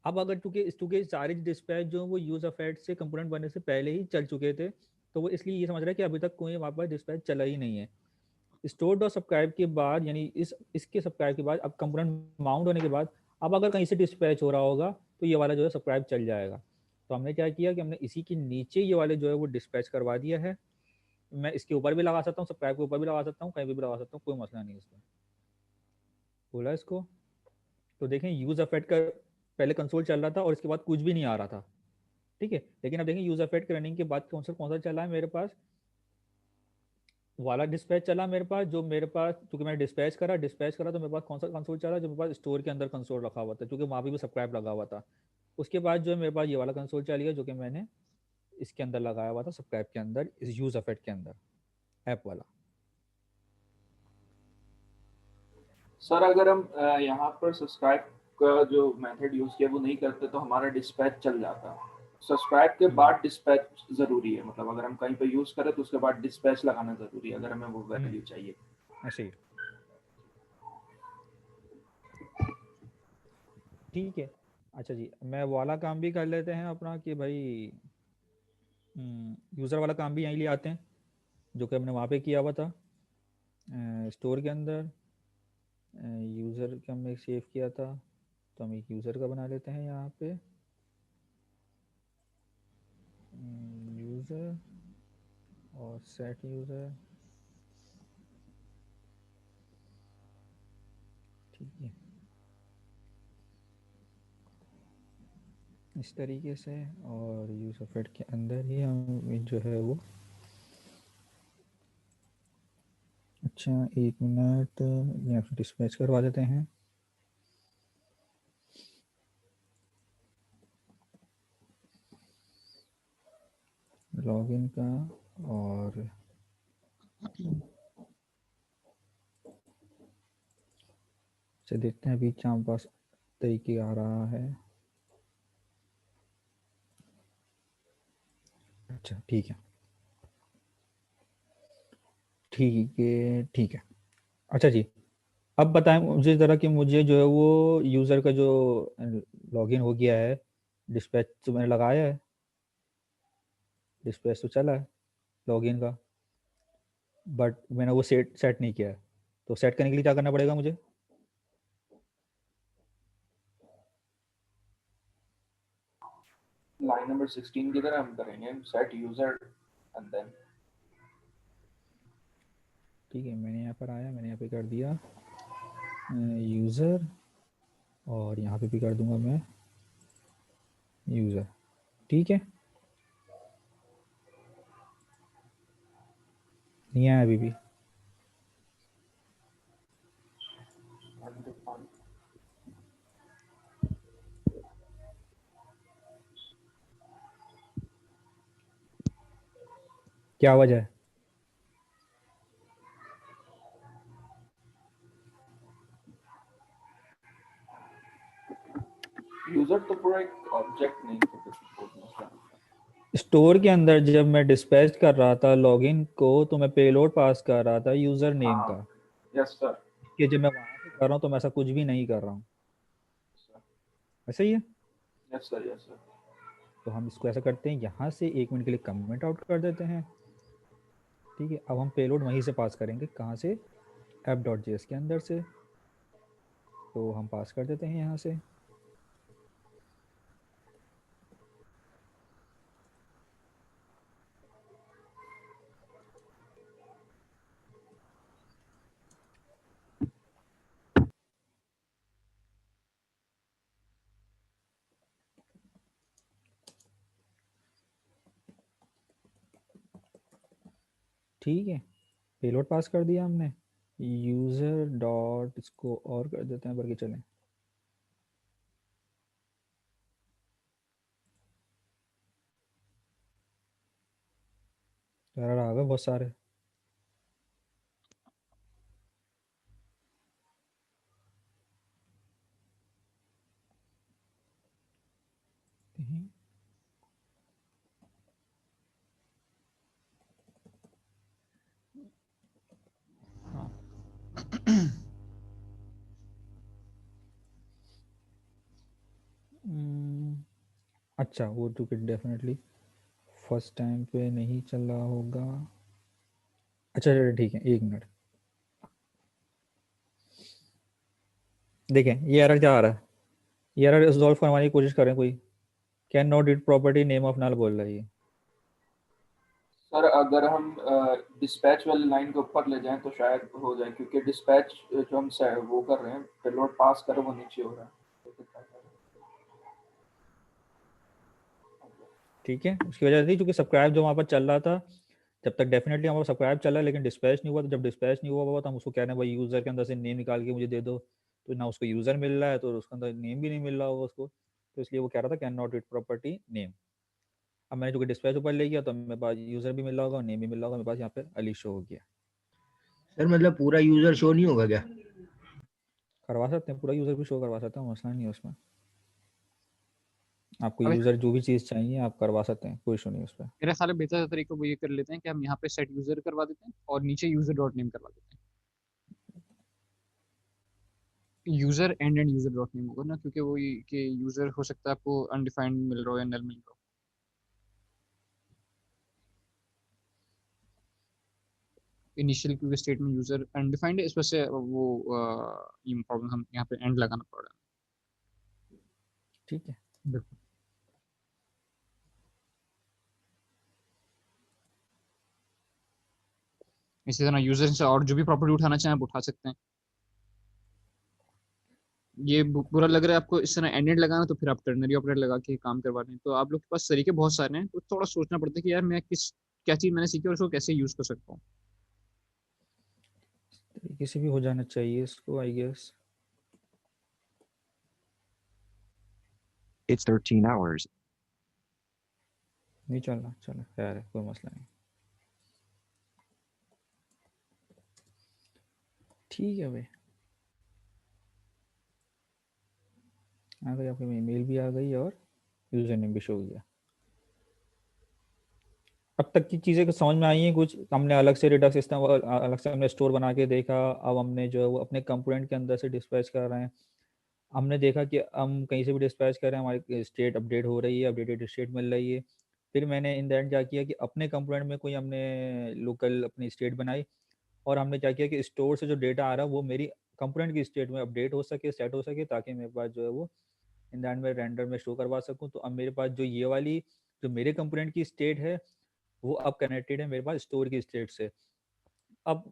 अब अगर चूंकि सारे डिस्पैच जो वो यूज अफेक्ट से कंपोनेंट बनने से पहले ही चल चुके थे, तो वो इसलिए ये समझ रहा है कि अभी तक कोई हमारे पास डिस्पैच चला ही नहीं है। स्टोर्ड और सब्सक्राइब के बाद, यानी इसके सब्सक्राइब के बाद, अब कंपोनेंट माउंट होने के बाद, अब अगर कहीं से डिस्पैच हो रहा होगा तो ये वाला जो है सब्सक्राइब चल जाएगा। तो हमने क्या किया कि हमने इसी के नीचे ये वाले जो है वो डिस्पैच करवा दिया है। मैं इसके ऊपर भी लगा सकता हूँ, सब्सक्राइब के ऊपर भी लगा सकता हूँ, कहीं भी लगा सकता हूँ, कोई मसला नहीं है इसमें। बोला इसको तो देखें यूज अफेक्ट का पहले कंसोल चल रहा था और इसके बाद कुछ भी नहीं आ रहा था। ठीक है, लेकिन अब देखें यूज अफेक्ट रनिंग के बाद कौन सा चला है मेरे पास, वाला डिस्पैच चला मेरे पास, जो मेरे पास क्योंकि मैंने डिस्पैच करा तो मेरे पास कौन सा कंसोल चला, जो मेरे पास स्टोर के अंदर कंसोल रखा हुआ था, क्योंकि वहाँ पे भी सब्सक्राइब लगा हुआ था। उसके बाद जो है मेरे पास ये वाला कंसोल चल गया जो कि मैंने इसके अंदर लगाया हुआ था, सब्सक्राइब के अंदर, इस यूज अफेक्ट के अंदर, ऐप वाला। सर अगर हम यहाँ पर सब्सक्राइब का जो मेथड यूज किया वो नहीं करते तो हमारा डिस्पैच चल जाता है। सब्सक्राइब के बाद डिस्पैच जरूरी है, मतलब अगर हम कहीं पे यूज करें तो उसके बाद डिस्पैच लगाना जरूरी है अगर हमें वो वैल्यू चाहिए। ऐसे ही, ठीक है। अच्छा जी, मैं वाला काम भी कर लेते हैं अपना कि भाई यूज़र वाला काम भी यहीं ले आते हैं जो कि हमने वहाँ पे किया हुआ था स्टोर के अंदर। यूज़र का हमने सेव किया था, तो हम एक यूज़र का बना लेते हैं यहाँ पे, यूज़र और सेट यूज़र। ठीक है, इस तरीके से, और यूज़र फेड के अंदर ही हम जो है वो, अच्छा एक मिनट यहाँ पे डिस्पैच करवा देते हैं। लॉगिन का, और से देखते हैं अभी क्या हमारे पास तरीके आ रहा है। अच्छा ठीक है, ठीक है। अच्छा जी, अब बताएं मुझे ज़रा कि मुझे जो है वो यूज़र का जो लॉगिन हो गया है, डिस्पैच तो मैंने लगाया है, डिस्पैच तो चला है लॉगिन का, बट मैंने वो सेट सेट नहीं किया है। तो सेट करने के लिए क्या करना पड़ेगा मुझे? लाइन नंबर 16 की तरह हम करेंगे सेट यूजर एंड देन, ठीक है, मैंने यहाँ पर आया, मैंने यहाँ पे कर दिया यूज़र, और यहाँ पे भी कर दूंगा मैं यूज़र। ठीक है, नहीं आया अभी भी। क्या वजह है? यूजर तो पूरा एक ऑब्जेक्ट नहीं है। स्टोर के अंदर जब मैं डिस्पैच कर रहा था लॉगिन को, तो मैं पेलोड पास कर रहा था यूज़र नेम का, यस सर, कि जब मैं वहाँ पे कर रहा हूँ तो मैं ऐसा कुछ भी नहीं कर रहा हूँ। ऐसा ही है। Yes sir, yes sir. तो हम इसको ऐसा करते हैं, यहाँ से 1 मिनट के लिए कमेंट आउट कर देते हैं। ठीक है, अब हम पेलोड वहीं से पास करेंगे, कहाँ से? app.js के अंदर से। तो हम पास कर देते हैं यहाँ से। ठीक है, पेलोड पास कर दिया हमने, यूजर डॉट इसको और कर देते हैं करके चलें। एरर आ गए बहुत सारे। हाँ अच्छा वो toolkit definitely first time पे नहीं चला होगा। अच्छा चलो ठीक है, 1 मिनट देखें ये एरर क्या आ रहा है। ये एरर रिजॉल्व करवाने की कोशिश करें कोई। Cannot read property name of null बोल रहा है ये। सर अगर हम डिस्पैच वाली लाइन के ऊपर ले जाएं तो शायद हो जाए, क्योंकि डिस्पैच जो हम वो कर रहे हैं, पेलोड पास कर, वो नीचे हो रहा है। ठीक है, उसकी वजह से क्योंकि सब्सक्राइब जो वहाँ पर चल रहा था, जब तक डेफिनेटली हमारा सब्सक्राइब चल रहा है लेकिन डिस्पैच नहीं हुआ, तो जब डिस्पैच नहीं हुआ तो हम उसको कह रहे हैं भाई यूज़र के अंदर से नेम निकाल के मुझे दे दो, तो ना उसको यूज़र मिल रहा है तो उसके अंदर नेम भी नहीं मिल रहा होगा उसको, तो इसलिए वो कह रहा था can not read property name. अब मैंने जो कि डिस्पैच ऊपर ले गया तो मेरे पास यूज़र भी मिल रहा होगा और नेम भी मिल रहा होगा, मेरे पास यहाँ पे अली शो हो गया। सर मतलब पूरा यूजर शो नहीं होगा क्या? करवा सकते हैं, पूरा यूज़र भी शो करवा सकते हैं, मसला नहीं है उसमें। आपको अबे यूज़र जो भी चीज़ चाहिए आप करवा सकते हैं, कोई इशू नहीं उस पर। मेरा ख्याल है बेहतर तरीका वो ये कर लेते हैं कि हम यहाँ पे सेट यूजर करवा देते हैं और नीचे यूजर डॉट नेम करवा देते हैं। User and user dot name होगा ना, क्योंकि वो ये कि यूजर हो सकता है आपको अनडिफाइंड मिल रहा हो या नल मिल रहा हो। इनिशियल क्योंकि स्टेट में यूजर अनडिफाइंड है, इस वजह से वो ये प्रॉब्लम हम यहाँ पे एंड लगाना पड़ रहा ठीक है, है। बिल्कुल। इसी तरह यूजर से और जो भी प्रॉपर्टी उठाना चाहें आप उठा सकते हैं। ये बुरा लग रहा है आपको इस तरह एंडेड लगाना, तो फिर आप टर्नरी ऑपरेटर लगा के काम करवा रहे हैं, तो आप लोग के पास तरीके बहुत सारे हैं, तो थोड़ा सोचना पड़ता है कि यार मैं क्या चीज़ मैंने सीखी और उसको कैसे यूज कर सकता हूँ। तरीके से भी हो जाना चाहिए इसको आई गेस। It's 13 hours. नहीं चल रहा, चलो खैर है, कोई मसला नहीं। ठीक है भाई, आ गई आपकी ईमेल भी आ गई और यूजर नेम भी शो हो गया। अब तक की चीज़ें को समझ में आई हैं कुछ। हमने अलग से रिडक्स सिस्टम अलग से हमने स्टोर बना के देखा। अब हमने जो है वो अपने कंपोनेंट के अंदर से डिस्पैच कर रहे हैं। हमने देखा कि हम कहीं से भी डिस्पैच कर रहे हैं, हमारी स्टेट अपडेट हो रही है, अपडेटेड स्टेट मिल रही है। फिर मैंने इन द एंड क्या किया कि अपने कंपोनेंट में कोई हमने लोकल अपनी स्टेट बनाई और हमने क्या किया कि स्टोर से जो डेटा आ रहा है वो मेरी कंपोनेंट की स्टेट में अपडेट हो सके, सेट हो सके, ताकि मेरे पास जो है वो इन द एंड में रेंडर में शो करवा सकूँ। तो अब मेरे पास जो ये वाली जो मेरे कंपोनेंट की स्टेट है वो अब कनेक्टेड है मेरे पास स्टोर की स्टेट से। अब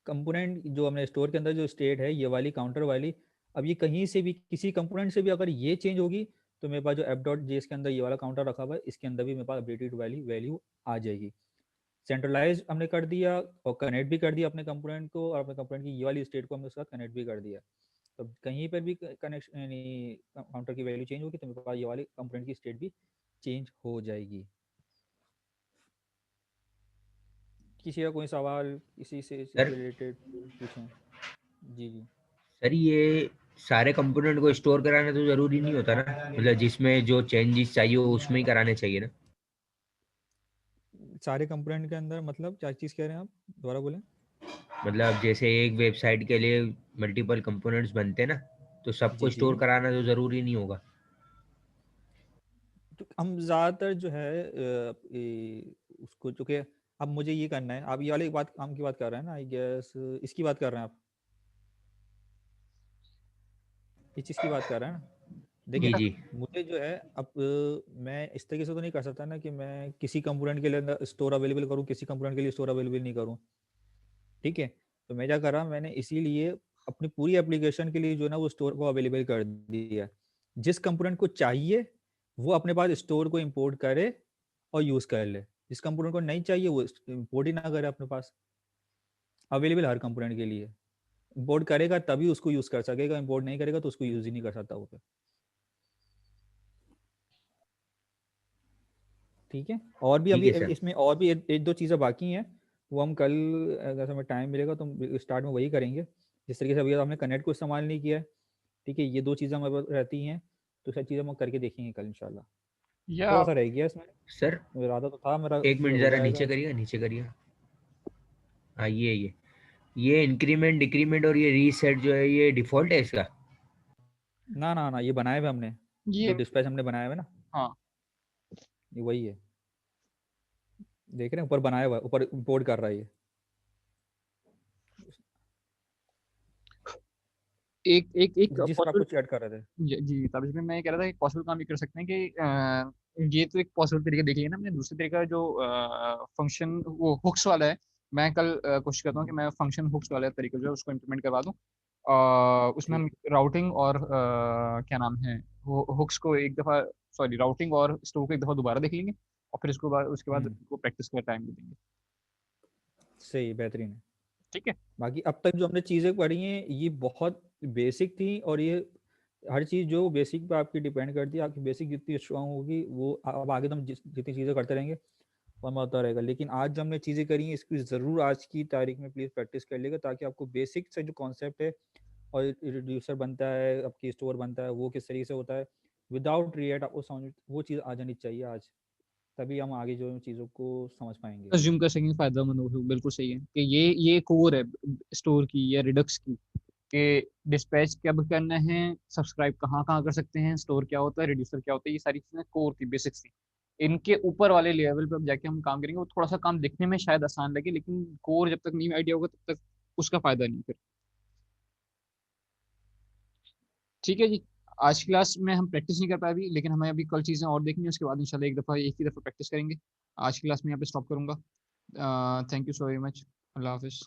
कंपोनेंट जो हमने स्टोर के अंदर जो स्टेट है ये वाली काउंटर वाली, अब ये कहीं से भी किसी कंपोनेंट से भी अगर ये चेंज होगी तो मेरे पास जो एप डॉट जेएस के अंदर ये वाला काउंटर रखा हुआ है इसके अंदर भी मेरे पास अपडेटेड वैल्यू आ जाएगी। सेंट्रलाइज हमने कर दिया और कनेक्ट भी कर दिया अपने कंपोनेंट को, और अपने कंपोनेंट की ये वाली स्टेट को हमने उसके साथ कनेक्ट भी कर दिया। तो कहीं पर भी कनेक्शन यानी काउंटर की वैल्यू चेंज होगी तो मेरे पास ये वाली कंपोनेंट की स्टेट भी चेंज हो जाएगी। किसी का कोई सवाल इसी से सर रिलेटेड पूछें? जी जी। सर ये सारे कंपोनेंट को स्टोर कराना तो जरूरी नहीं होता ना, मतलब जिसमें जो चेंजेस चाहिए वो उसमें ही कराने चाहिए ना। सारे कंपोनेंट के अंदर मतलब क्या चीज़ कह रहे हैं आप, दोबारा बोलें? मतलब जैसे एक वेबसाइट के लिए मल्टीपल कंपोनेंट्स बनते हैं ना, तो सबको जी जी। स्टोर कराना तो जरूरी नहीं होगा। तो हम ज़्यादातर जो है उसको चूँकि अब मुझे ये करना है, आप ये वाली बात काम की बात कर रहे हैं ना आई गेस, इसकी बात कर रहे हैं आप, इस चीज़ की बात कर रहे हैं ना? देखिए जी जी। मुझे जो है अब मैं इस तरीके से तो नहीं कर सकता ना कि मैं किसी कंपोनेंट के लिए स्टोर अवेलेबल करूँ, किसी कंपोनेंट के लिए स्टोर अवेलेबल नहीं करूँ। ठीक है, तो मैं क्या कर रहा हूँ, मैंने इसीलिए अपनी पूरी एप्लीकेशन के लिए जो है ना वो स्टोर को अवेलेबल कर दिया। जिस कंपोनेंट को चाहिए वो अपने पास स्टोर को इंपोर्ट करे और यूज़ कर ले, जिस कंपोनेंट को नहीं चाहिए वो इंपोर्ट ही ना करे अपने पास। अवेलेबल हर कंपोनेंट के लिए। इंपोर्ट करेगा तभी उसको यूज कर सकेगा, इंपोर्ट नहीं करेगा तो उसको यूज ही नहीं कर सकता वो फिर। ठीक है, और भी ठीक अभी है सर। इसमें और भी एक दो चीज़ें बाकी हैं, वो हम कल अगर हमें टाइम मिलेगा तो स्टार्ट में वही करेंगे। जिस तरीके से अभी हमने कनेक्ट को इस्तेमाल नहीं किया है, ठीक है, ये दो चीज़ें हमारे पास रहती हैं, तो सब चीज़ें हम करके देखेंगे कल इंशाल्लाह। या थोड़ा सा रह गया इसमें, सर इरादा तो था मेरा एक ये मिनट हो जरा जाएगा। नीचे करिएगा, नीचे करिएगा। हाँ ये इंक्रीमेंट डिक्रीमेंट और ये रीसेट जो है ये डिफॉल्ट है इसका? ना ना ना, ये बनाए हुए हमने, जो ये डिस्पैच हमने बनाया हुआ है ना, हाँ ये वही है। देख रहे हैं ऊपर बनाया हुआ है, ऊपर इंपोर्ट कर रहा है ये। एक एक एक जी सर, आप पॉसिबल, कुछ ऐड कर रहे थे। जी ताबिश भाई, मैं ये कह रहा था कि पॉसिबल काम ये कर सकते हैं कि ये तो एक पॉसिबल तरीका देख लिया ना हमने। दूसरे तरीका जो फंक्शन वो हुक्स वाला है, मैं कल कोशिश करता हूँ कि मैं फंक्शन हुक्स वाला तरीका जो है उसको इम्प्लीमेंट करवा दूँ। उसमें हम ठीक राउटिंग और क्या नाम है, हुक्स को एक दफ़ा, सॉरी राउटिंग और स्टोर को एक दफ़ा दोबारा देख लेंगे, और फिर उसके बाद वो प्रैक्टिस का टाइम दे देंगे। सही, बेहतरीन है। ठीक है। बाकी अब तक जो हमने चीज़ें पढ़ी हैं ये बहुत बेसिक थी, और ये हर चीज़ जो बेसिक पे आपकी डिपेंड करती है, आपकी बेसिक जितनी स्ट्रांग होगी वो अब आगे तो हम जितनी चीज़ें करते रहेंगे वो हमें होता रहेगा। लेकिन आज जो हमने चीज़ें करी हैं इसकी ज़रूर आज की तारीख में प्लीज़ प्रैक्टिस कर लीजिएगा, ताकि आपको बेसिक से जो कॉन्सेप्ट है और रिड्यूसर बनता है, आपकी स्टोर बनता है, वो किस तरीके से होता है विदाउट रिएक्ट, आपको समझ वो चीज़ आ जानी चाहिए आज, तभी हम आगे जो चीज़ों को समझ पाएंगे। अज्यूम कर सकेंगे फायदेमंद हो, बिल्कुल सही है कि ये कोर है स्टोर की या रिडक्स की, कि डिस्पैच कब करना है, सब्सक्राइब कहाँ कहाँ कर सकते हैं, स्टोर क्या होता है, रिड्यूसर क्या होता है, ये सारी चीज़ें कोर थी, बेसिक्स थी। इनके ऊपर वाले लेवल पे अब जाके हम काम करेंगे, वो थोड़ा सा काम दिखने में शायद आसान लगे, लेकिन कोर जब तक नहीं आइडिया होगा तब तक उसका फायदा नहीं फिर। ठीक है जी। आज की क्लास में हम प्रैक्टिस नहीं कर पाए अभी, लेकिन हमें अभी कल चीज़ें और देखनी है, उसके बाद इंशाल्लाह एक ही दफ़ा प्रैक्टिस करेंगे। आज की क्लास में यहाँ पे स्टॉप करूंगा। Thank you so very much. अल्लाह हाफिज़।